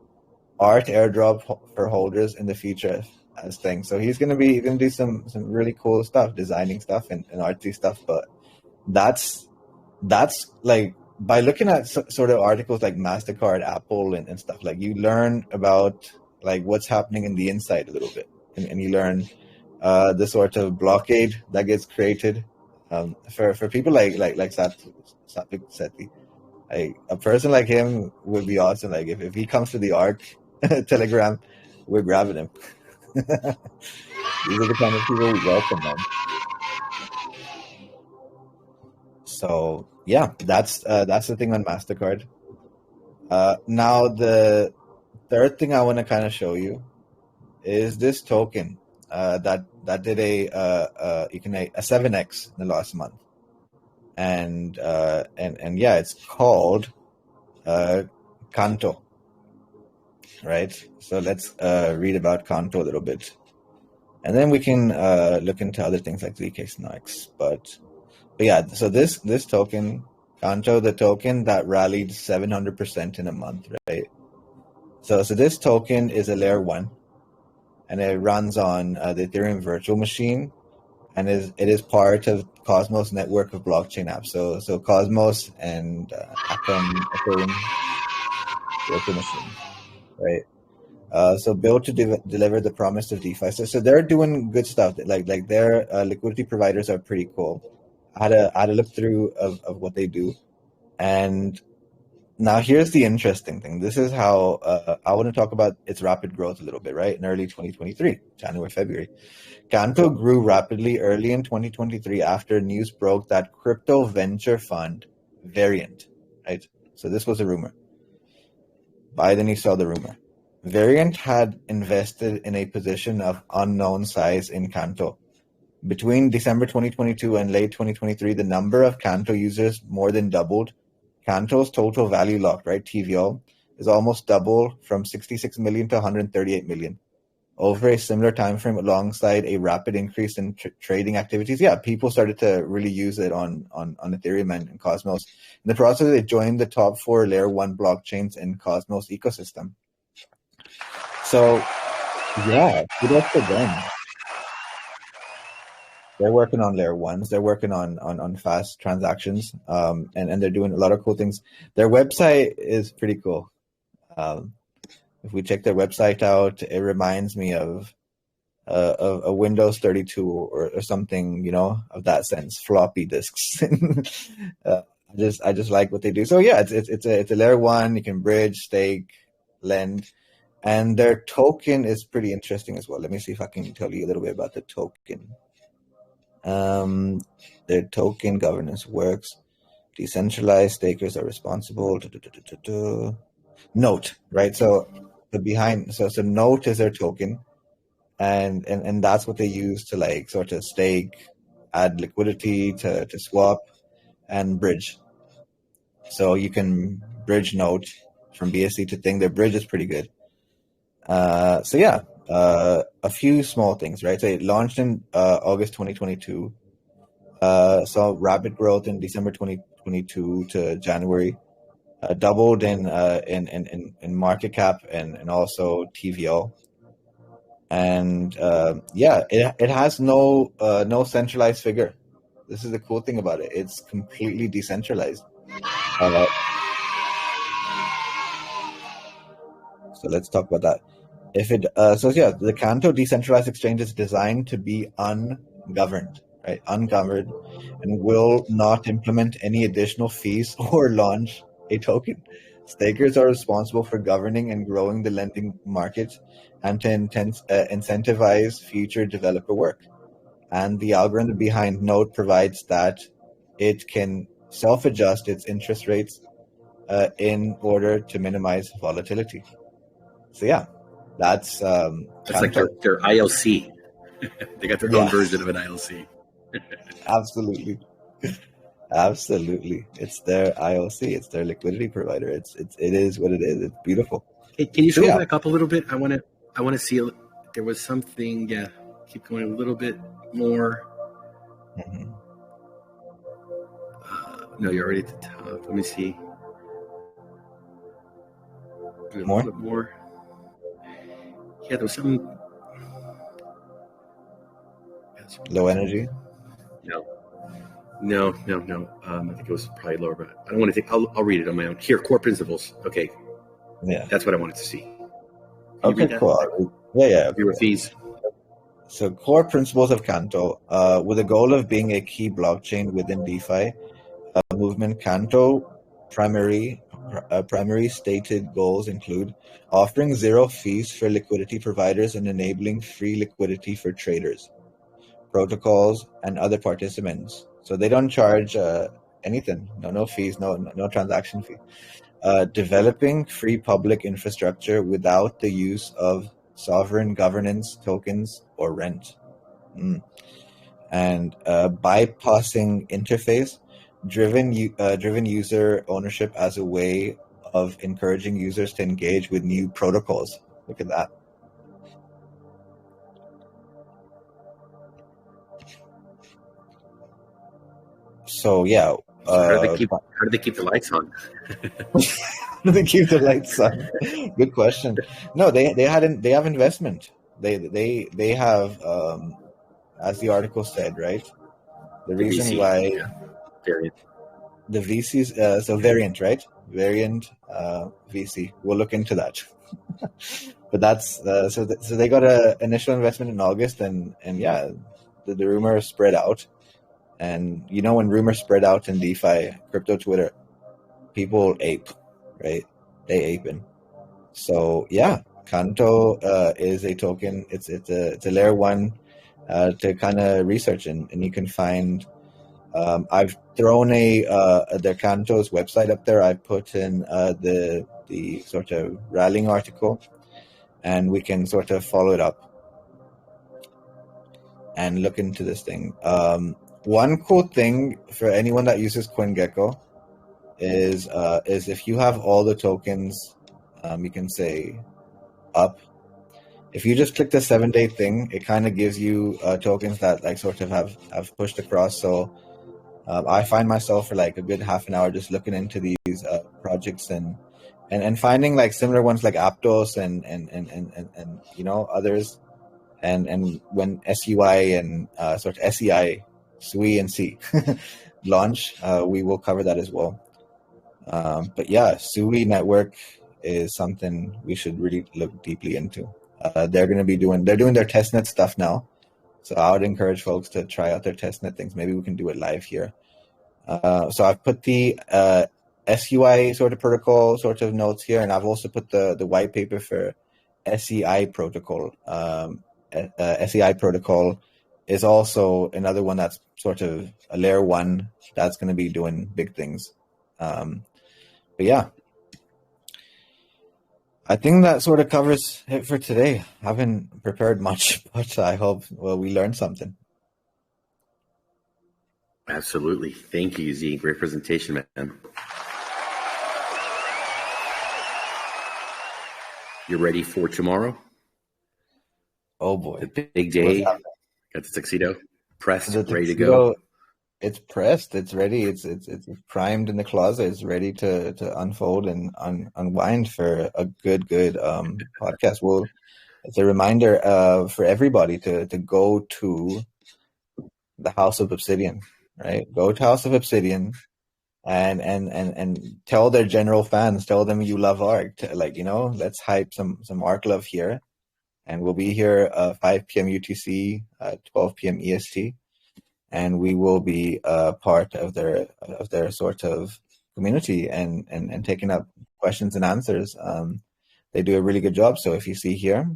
Art airdrop for holders in the future as things. So he's gonna do some really cool stuff, designing stuff and artsy stuff. But that's like, by looking at sort of articles like MasterCard, Apple, and stuff, like you learn about like what's happening in the inside a little bit, and you learn the sort of blockade that gets created. For people like Satvik Sethi, like a person like him would be awesome. Like if he comes to the ARK Telegram, we're grabbing him. These are the kind of people we welcome, man. So yeah, that's the thing on MasterCard. Now the third thing I want to kind of show you is this token that that did a 7x in the last month, and yeah, it's called Kanto, right? So let's read about Kanto a little bit, and then we can look into other things like ZK Snarks. But yeah, so this token, Kanto, the token that rallied 700% in a month, right? So this token is a layer 1, and it runs on the Ethereum virtual machine, and it is part of Cosmos network of blockchain apps. So Cosmos and Atom Ethereum virtual machine, right? So built to deliver the promise of DeFi. So they're doing good stuff. Like their liquidity providers are pretty cool. I had a look through of what they do, and now here's the interesting thing. This is how I want to talk about its rapid growth a little bit, right? In early 2023, January, February, Kanto grew rapidly early in 2023 after news broke that crypto venture fund Variant, right? So this was a rumor. Biden, he saw the rumor. Variant had invested in a position of unknown size in Kanto. Between December 2022 and late 2023, the number of Kanto users more than doubled. Kanto's total value locked, right, TVL, is almost double from 66 million to 138 million over a similar time frame, alongside a rapid increase in trading activities. Yeah, people started to really use it on Ethereum and Cosmos. In the process, they joined the top 4 layer 1 blockchains in Cosmos ecosystem. So, yeah, kudos to them. They're working on layer 1s. They're working on fast transactions, and they're doing a lot of cool things. Their website is pretty cool. If we check their website out, it reminds me of a Windows 32 or something, of that sense, floppy disks. I just like what they do. So yeah, it's a layer 1. You can bridge, stake, lend, and their token is pretty interesting as well. Let me see if I can tell you a little bit about the token. Their token governance works. Decentralized stakers are responsible. Note, right? So so Note is their token, and that's what they use to sort of stake, add liquidity to swap, and bridge. So you can bridge Note from BSC to Thing. Their bridge is pretty good. So yeah, a few small things, right? So it launched in August 2022. Saw rapid growth in December 2022 to January. Doubled in market cap and also TVL. And yeah, it has no centralized figure. This is the cool thing about it. It's completely decentralized. So let's talk about that. The Kanto decentralized exchange is designed to be ungoverned, right? Ungoverned, and will not implement any additional fees or launch a token. Stakers are responsible for governing and growing the lending market and to incentivize future developer work. And the algorithm behind Node provides that it can self-adjust its interest rates in order to minimize volatility. So yeah, that's like their ILC. They got their own version of an ILC. Absolutely. It's their ILC. It's their liquidity provider. It is what it is. It's beautiful. Hey, can you scroll back up a little bit? I want to see. There was something. Yeah, keep going a little bit more. Mm-hmm. No, you're already at the top. Let me see. A little bit more. Yeah, there was something. Low energy? No. I think it was probably lower, but I don't want to think. I'll read it on my own. Here, core principles. Okay. Yeah. That's what I wanted to see. Okay, cool. Yeah. Zero fees. So core principles of Kanto, with the goal of being a key blockchain within DeFi movement, Kanto primary stated goals include offering zero fees for liquidity providers and enabling free liquidity for traders, protocols, and other participants. So they don't charge anything, no fees, no transaction fee. Developing free public infrastructure without the use of sovereign governance tokens or rent. And bypassing interface, driven user ownership as a way of encouraging users to engage with new protocols. Look at that. So yeah. How do they keep the lights on? How do they keep the lights on? Good question. No, they have investment. They have, as the article said, right? The reason VC, why Variant. the VCs, so Variant, right? Variant VC. We'll look into that. But that's so they got an initial investment in August, and yeah, the rumor spread out. And you know, when rumors spread out in DeFi, crypto Twitter, people ape, right? They aping. So yeah, Kanto is a token. It's a layer one to kind of research, and you can find. I've thrown the Kanto's website up there. I put in the sort of rallying article, and we can sort of follow it up and look into this thing. One cool thing for anyone that uses CoinGecko is if you have all the tokens, you can say up. If you just click the 7-day thing, it kind of gives you tokens that like sort of have pushed across. So I find myself for like a good half an hour just looking into these projects and finding like similar ones like Aptos and you know others. And when SUI and sort of SEI, SUI and C launch, we will cover that as well. But yeah, SUI network is something we should really look deeply into. They're doing their testnet stuff now. So I would encourage folks to try out their testnet things. Maybe we can do it live here. So I've put the SUI sort of protocol sort of notes here, and I've also put the white paper for SEI protocol. SEI protocol is also another one that's sort of a layer one that's going to be doing big things. But yeah, I think that sort of covers it for today. I haven't prepared much, but I hope we learned something. Absolutely. Thank you, Z. Great presentation, man. You ready for tomorrow? Oh boy. The big day. Got the tuxedo pressed, ready to go. It's pressed. It's ready. It's primed in the closet. It's ready to unfold and unwind for a good podcast. Well, it's a reminder for everybody to go to the House of Obsidian, right? Go to House of Obsidian and tell their general fans, tell them you love ARK. Let's hype some ARK love here. And we'll be here 5 p.m. UTC, 12 p.m. EST. And we will be part of their sort of community and taking up questions and answers. They do a really good job. So if you see here,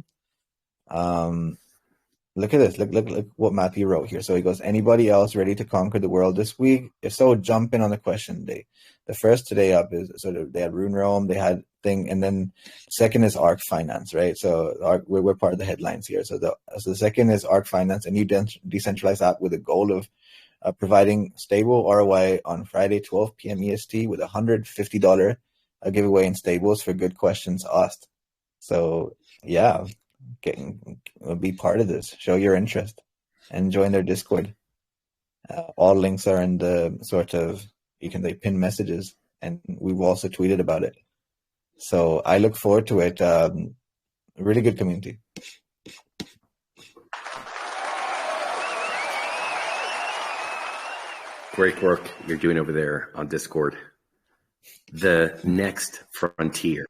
look at this. Look what Matthew wrote here. So he goes, anybody else ready to conquer the world this week? If so, jump in on the question day. The first today up is sort of, they had Rune Realm, they had thing, and then second is ARK Finance, right? So we're part of the headlines here. So the second is ARK Finance, a new decentralized app with a goal of providing stable ROI on Friday, 12 p.m. EST with $150 giveaway in stables for good questions asked. So yeah, be part of this. Show your interest and join their Discord. All links are in the sort of, you can pin messages, and we've also tweeted about it. So I look forward to it. Really good community. Great work you're doing over there on Discord. The next frontier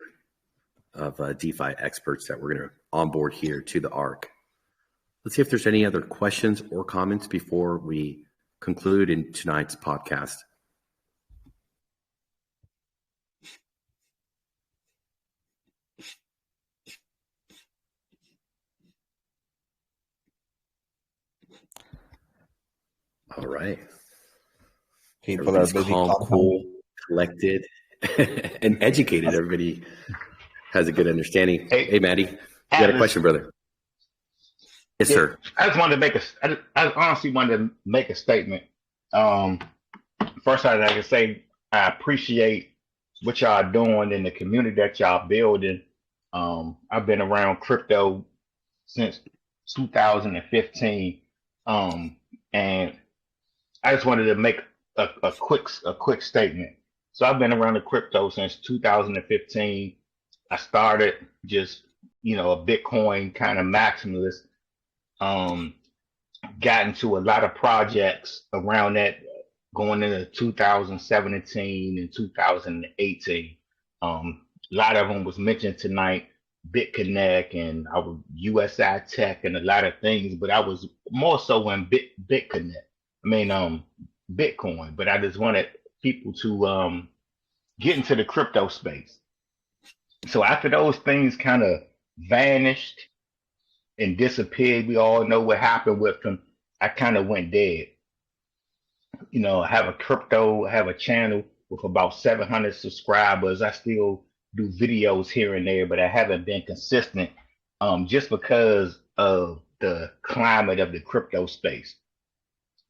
of DeFi experts that we're going to onboard here to the ARK. Let's see if there's any other questions or comments before we conclude in tonight's podcast. All right. People are busy, calm, cool, collected, and educated. Everybody has a good understanding. Hey Maddie, you got a question, brother? Yes, sir. I just wanted to make I honestly wanted to make a statement. First, I'd like to say I appreciate what y'all doing in the community that y'all building. I've been around crypto since 2015, and I just wanted to make a quick statement. So I've been around the crypto since 2015. I started just a Bitcoin kind of maximalist. Got into a lot of projects around that going into 2017 and 2018. A lot of them was mentioned tonight, BitConnect and our USI Tech and a lot of things, but I was more so in BitConnect. Bitcoin, but I just wanted people to get into the crypto space. So after those things kind of vanished and disappeared, we all know what happened with them. I kind of went dead. I have a channel with about 700 subscribers. I still do videos here and there, but I haven't been consistent just because of the climate of the crypto space.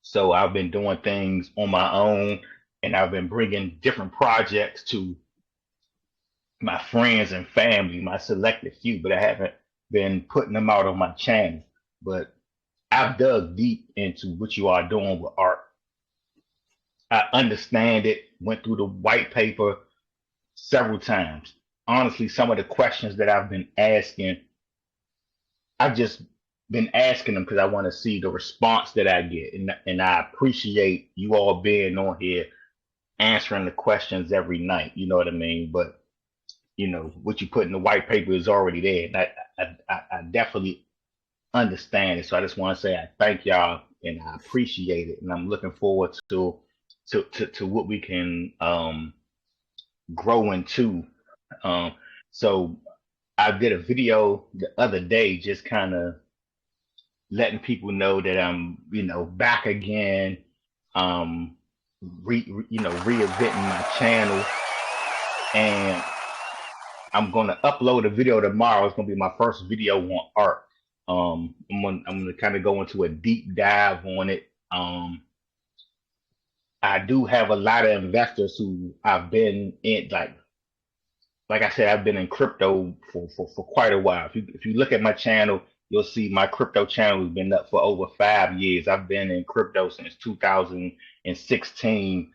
So I've been doing things on my own, and I've been bringing different projects to my friends and family, my selected few, but I haven't been putting them out on my channel. But I've dug deep into what you are doing with ARK. I understand it, went through the white paper several times. Honestly, some of the questions that I've been asking, I've just been asking them because I want to see the response that I get. And I appreciate you all being on here answering the questions every night. You know what I mean? But, what you put in the white paper is already there. And I definitely understand it. So I just want to say I thank y'all and I appreciate it. And I'm looking forward to what we can grow into. So I did a video the other day just kind of letting people know that I'm, back again, reinventing my channel, and I'm gonna upload a video tomorrow. It's gonna be my first video on ARK. I'm gonna kind of go into a deep dive on it. I do have a lot of investors who I've been in, like I said, I've been in crypto for quite a while. If you look at my channel, you'll see my crypto channel has been up for over 5 years. I've been in crypto since 2016,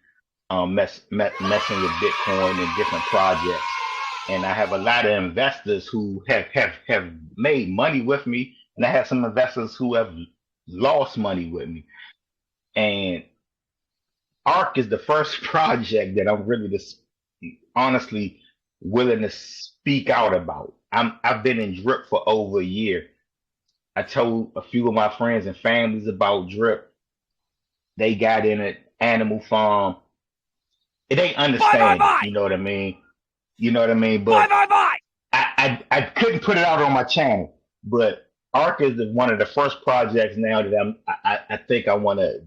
messing with Bitcoin and different projects. And I have a lot of investors who have made money with me, and I have some investors who have lost money with me. And ARK is the first project that I'm really honestly willing to speak out about. I've been in Drip for over a year. I told a few of my friends and families about Drip. They got in an animal farm. It ain't understanding, you know what I mean? But I couldn't put it out on my channel. But ARK is one of the first projects now that I think I want to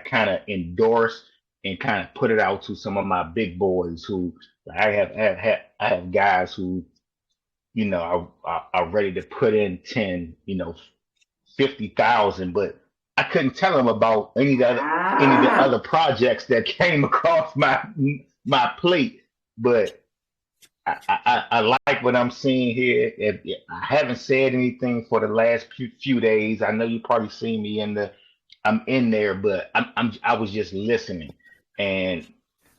kind of endorse and kind of put it out to some of my big boys who I have guys who are ready to put in 10, 50,000, but I couldn't tell them about any of the other projects that came across my plate. But I like what I'm seeing here. I haven't said anything for the last few days. I know you probably seen me I'm in there, but I was just listening, and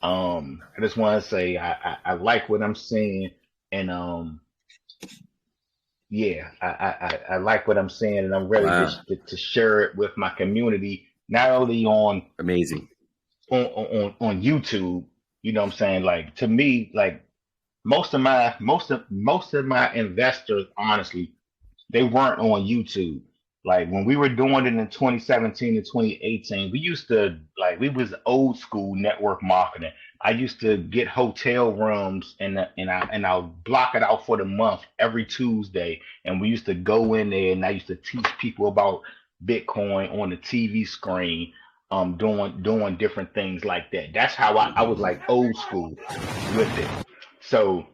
I just want to say I like what I'm seeing, and I like what I'm seeing, and I'm ready to share it with my community, not only on amazing on YouTube. You know what I'm saying? Like, to me, like most of my investors, honestly, they weren't on YouTube. Like when we were doing it in 2017 and 2018, we was old school network marketing. I used to get hotel rooms and I'll block it out for the month every Tuesday. And we used to go in there and I used to teach people about Bitcoin on the TV screen, doing different things like that. That's how I was like old school with it. So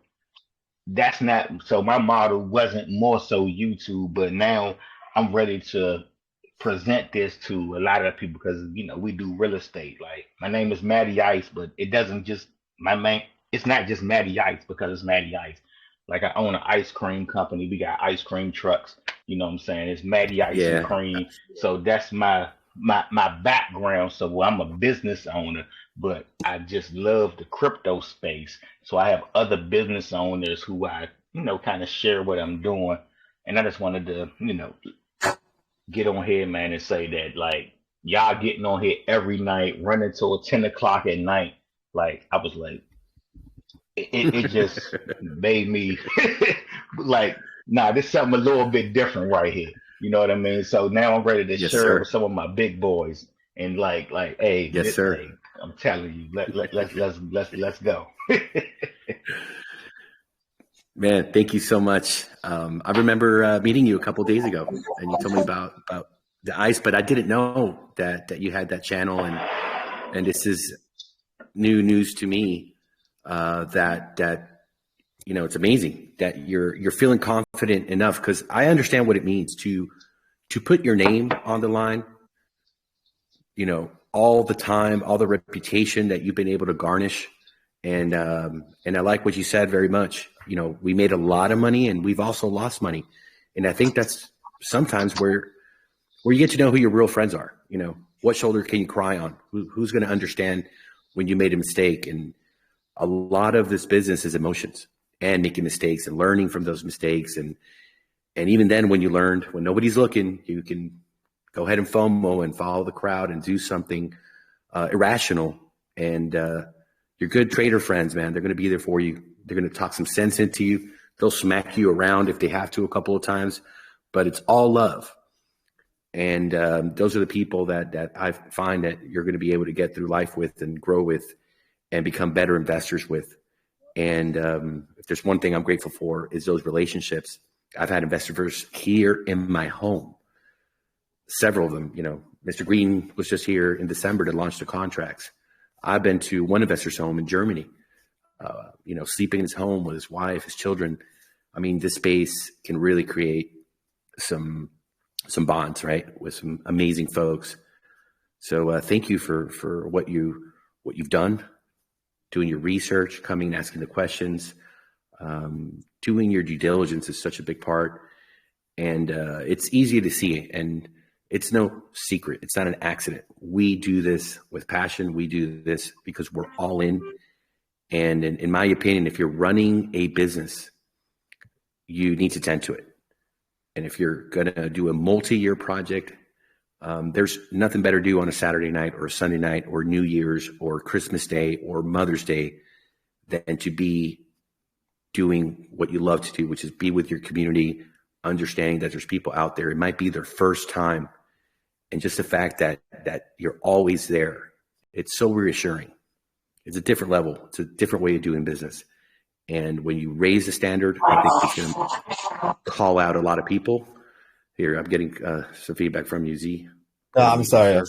my model wasn't more so YouTube, but now I'm ready to present this to a lot of people because we do real estate. Like my name is Matty Ice, but it doesn't just it's not just Matty Ice because it's Matty Ice. Like I own an ice cream company. We got ice cream trucks. You know what I'm saying? It's Matty Ice and Yeah. Cream. So that's my background. So I'm a business owner, but I just love the crypto space. So I have other business owners who I kind of share what I'm doing. And I just wanted to, get on here, man, and say that like y'all getting on here every night, running till 10 o'clock at night. Like I was like, it just made me like, nah, this is something a little bit different right here. You know what I mean? So now I'm ready to Yes, share sir. with some of my big boys and like, hey, Yes, sir. hey, I'm telling you, let's go. Man, thank you so much. I remember meeting you a couple of days ago, and you told me about the ice, but I didn't know that you had that channel, and this is new news to me. That it's amazing that you're feeling confident enough, because I understand what it means to put your name on the line. All the time, all the reputation that you've been able to garnish. And I like what you said very much. We made a lot of money and we've also lost money. And I think that's sometimes where you get to know who your real friends are. What shoulder can you cry on? Who's going to understand when you made a mistake? And a lot of this business is emotions and making mistakes and learning from those mistakes. And even then, when you learned, when nobody's looking, you can go ahead and FOMO and follow the crowd and do something irrational. And your good trader friends, man, they're going to be there for you. They're going to talk some sense into you. They'll smack you around if they have to a couple of times, but it's all love. And those are the people that I find that you're going to be able to get through life with and grow with and become better investors with. And if there's one thing I'm grateful for is those relationships. I've had investors here in my home, several of them. Mr. Green was just here in December to launch the contracts. I've been to one investor's home in Germany, sleeping in his home with his wife, his children. I mean, this space can really create some bonds, right, with some amazing folks. So thank you for what you've done, doing your research, coming and asking the questions, doing your due diligence is such a big part. And it's easy to see, and it's no secret. It's not an accident. We do this with passion. We do this because we're all in. And in my opinion, if you're running a business, you need to tend to it. And if you're going to do a multi-year project, there's nothing better to do on a Saturday night or a Sunday night or New Year's or Christmas Day or Mother's Day than to be doing what you love to do, which is be with your community, understanding that there's people out there. It might be their first time. And just the fact that you're always there, it's so reassuring. It's a different level. It's a different way of doing business. And when you raise the standard, I think it's going to call out a lot of people. Here, I'm getting some feedback from you, Z. No, I'm sorry.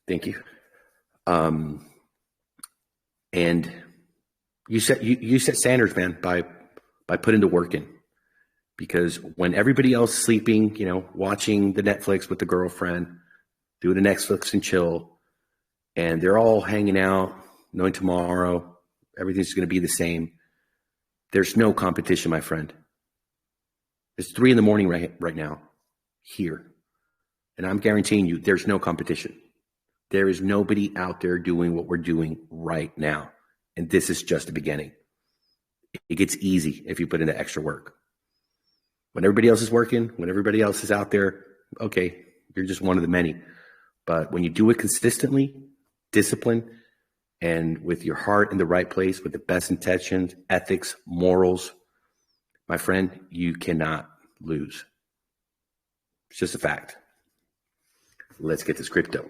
Thank you. And you set standards, man, by putting the work in. Because when everybody else is sleeping, watching the Netflix with the girlfriend, doing the Netflix and chill, and they're all hanging out, knowing tomorrow everything's going to be the same, there's no competition, my friend. It's 3 a.m. right now here. And I'm guaranteeing you there's no competition. There is nobody out there doing what we're doing right now. And this is just the beginning. It gets easy if you put in the extra work. When everybody else is working, when everybody else is out there, okay, you're just one of the many. But when you do it consistently, discipline, and with your heart in the right place, with the best intentions, ethics, morals, my friend, you cannot lose. It's just a fact. Let's get this crypto.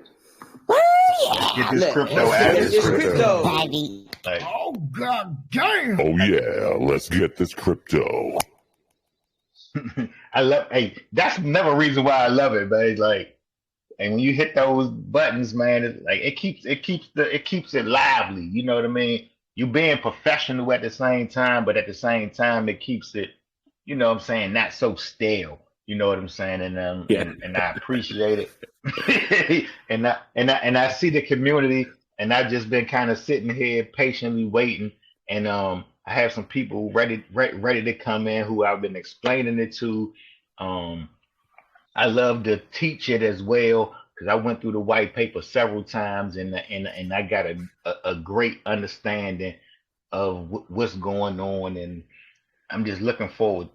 Get this crypto out of this crypto. Oh, God damn. Oh, yeah. Let's get this crypto. That's another reason why I love it, man. Like, and when you hit those buttons, man, it keeps it lively. You know what I mean? You being professional at the same time, but at the same time, it keeps it you know what I'm saying, not so stale. You know what I'm saying? And I appreciate it. and I see the community, and I've just been kind of sitting here patiently waiting. And I have some people ready to come in who I've been explaining it to. I love to teach it as well because I went through the white paper several times, and I got a great understanding of what's going on, and I'm just looking forward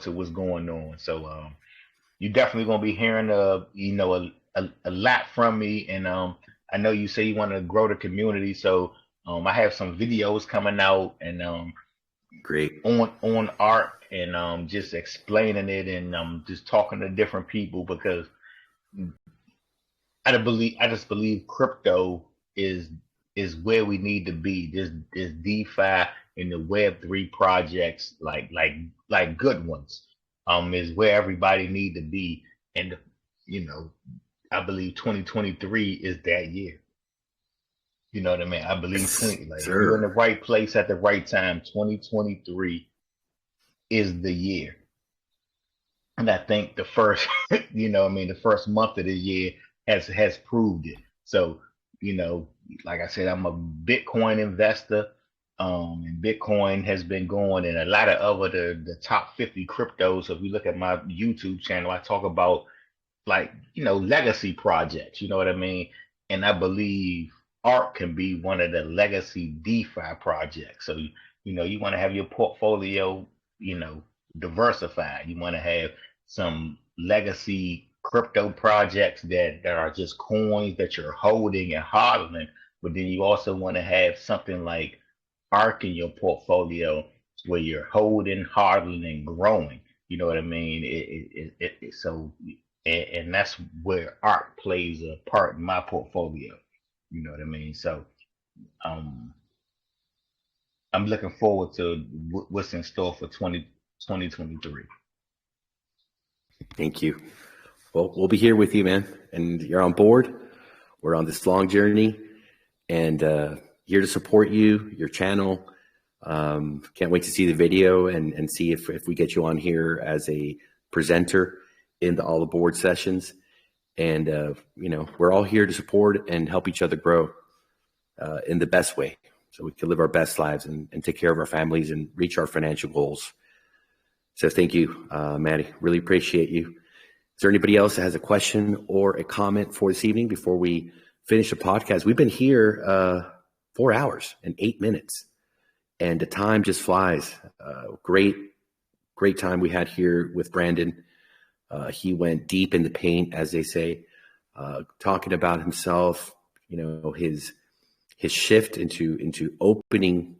to what's going on. So you're definitely gonna be hearing a lot from me, and I know you say you want to grow the community, so I have some videos coming out, and great on ARK, and just explaining it, and just talking to different people, because I just believe crypto is where we need to be. This DeFi and the Web3 projects, like good ones, is where everybody need to be. And I believe 2023 is that year. You know what I mean? I believe you're in the right place at the right time. 2023 is the year. And I think the first, the first month of the year has proved it. So, like I said, I'm a Bitcoin investor, and Bitcoin has been going, and a lot of other the top 50 cryptos. So if you look at my YouTube channel, I talk about legacy projects. You know what I mean? And I believe ARK can be one of the legacy DeFi projects. So you want to have your portfolio, diversified. You want to have some legacy crypto projects that are just coins that you're holding and hodling, but then you also want to have something like ARK in your portfolio where you're holding, hodling, and growing. You know what I mean? And that's where ARK plays a part in my portfolio. You know what I mean? So I'm looking forward to what's in store for 2023. Thank you. Well, we'll be here with you, man, and you're on board. We're on this long journey, and here to support you, your channel. Can't wait to see the video and see if we get you on here as a presenter in all the board sessions. And, we're all here to support and help each other grow in the best way so we can live our best lives and take care of our families and reach our financial goals. So thank you, Maddie. Really appreciate you. Is there anybody else that has a question or a comment for this evening before we finish the podcast? We've been here 4 hours and 8 minutes, and the time just flies. Great time we had here with Brandon. He went deep in the paint, as they say, talking about himself, his shift into opening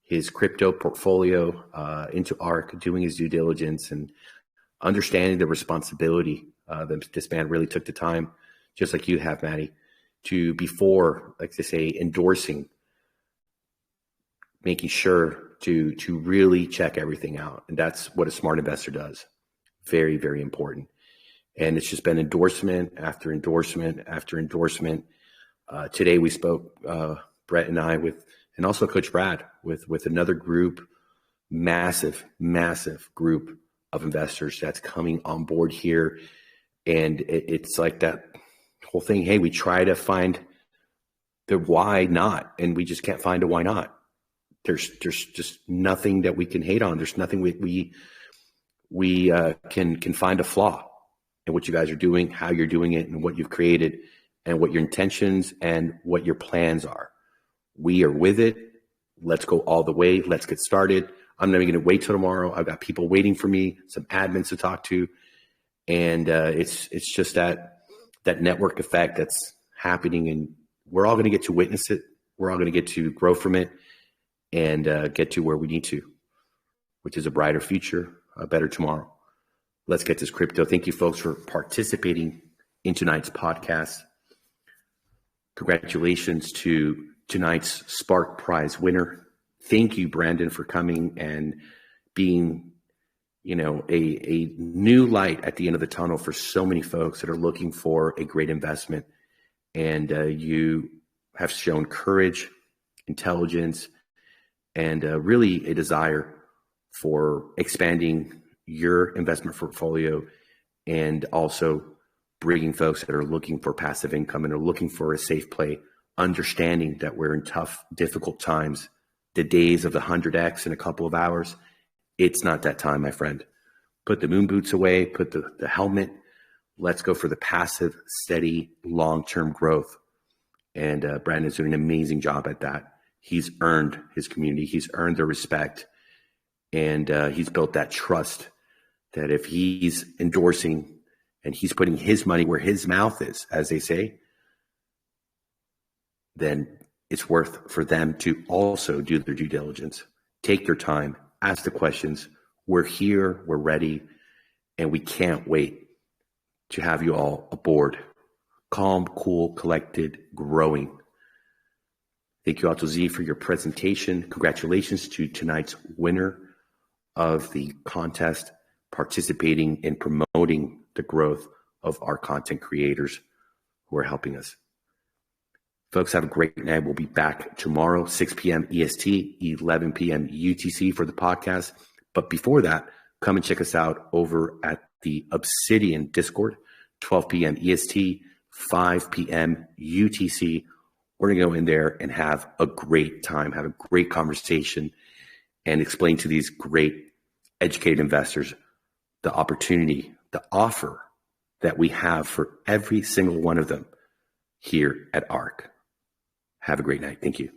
his crypto portfolio into ARK, doing his due diligence and understanding the responsibility that this man really took the time, just like you have, Maddie, to before, like they say, endorsing, making sure to really check everything out. And that's what a smart investor does. Very, very important. And it's just been endorsement after endorsement after endorsement. Today we spoke, Brett and I, and also Coach Brad, with another group, massive group of investors that's coming on board here. And it's like that whole thing. Hey, we try to find the why not, and we just can't find a why not. There's just nothing that we can hate on. There's nothing we can find a flaw in what you guys are doing, how you're doing it, and what you've created, and what your intentions and what your plans are. We are with it. Let's go all the way. Let's get started. I'm not even going to wait till tomorrow. I've got people waiting for me, some admins to talk to, and it's just that network effect that's happening, and we're all going to get to witness it. We're all going to get to grow from it and get to where we need to, which is a brighter future, a better tomorrow. Let's get this crypto. Thank you, folks, for participating in tonight's podcast. Congratulations to tonight's Spark Prize winner. Thank you, Brandon, for coming and being, a new light at the end of the tunnel for so many folks that are looking for a great investment. And you have shown courage, intelligence, and really a desire for expanding your investment portfolio and also bringing folks that are looking for passive income and are looking for a safe play, understanding that we're in tough, difficult times. The days of the 100x in a couple of hours, it's not that time, my friend. Put the moon boots away, put the helmet. Let's go for the passive, steady, long-term growth. And Brandon's doing an amazing job at that. He's earned his community. He's earned their respect. And he's built that trust that if he's endorsing and he's putting his money where his mouth is, as they say, then it's worth for them to also do their due diligence, take their time, ask the questions. We're here, we're ready, and we can't wait to have you all aboard. Calm, cool, collected, growing. Thank you, Otto Z, for your presentation. Congratulations to tonight's winner of the contest, participating in promoting the growth of our content creators who are helping us. Folks, have a great night. We'll be back tomorrow, 6 p.m. EST, 11 p.m. UTC for the podcast. But before that, come and check us out over at the Obsidian Discord, 12 p.m. EST, 5 p.m. UTC. We're going to go in there and have a great time, have a great conversation, and explain to these great educated investors the opportunity, the offer that we have for every single one of them here at ARK. Have a great night. Thank you.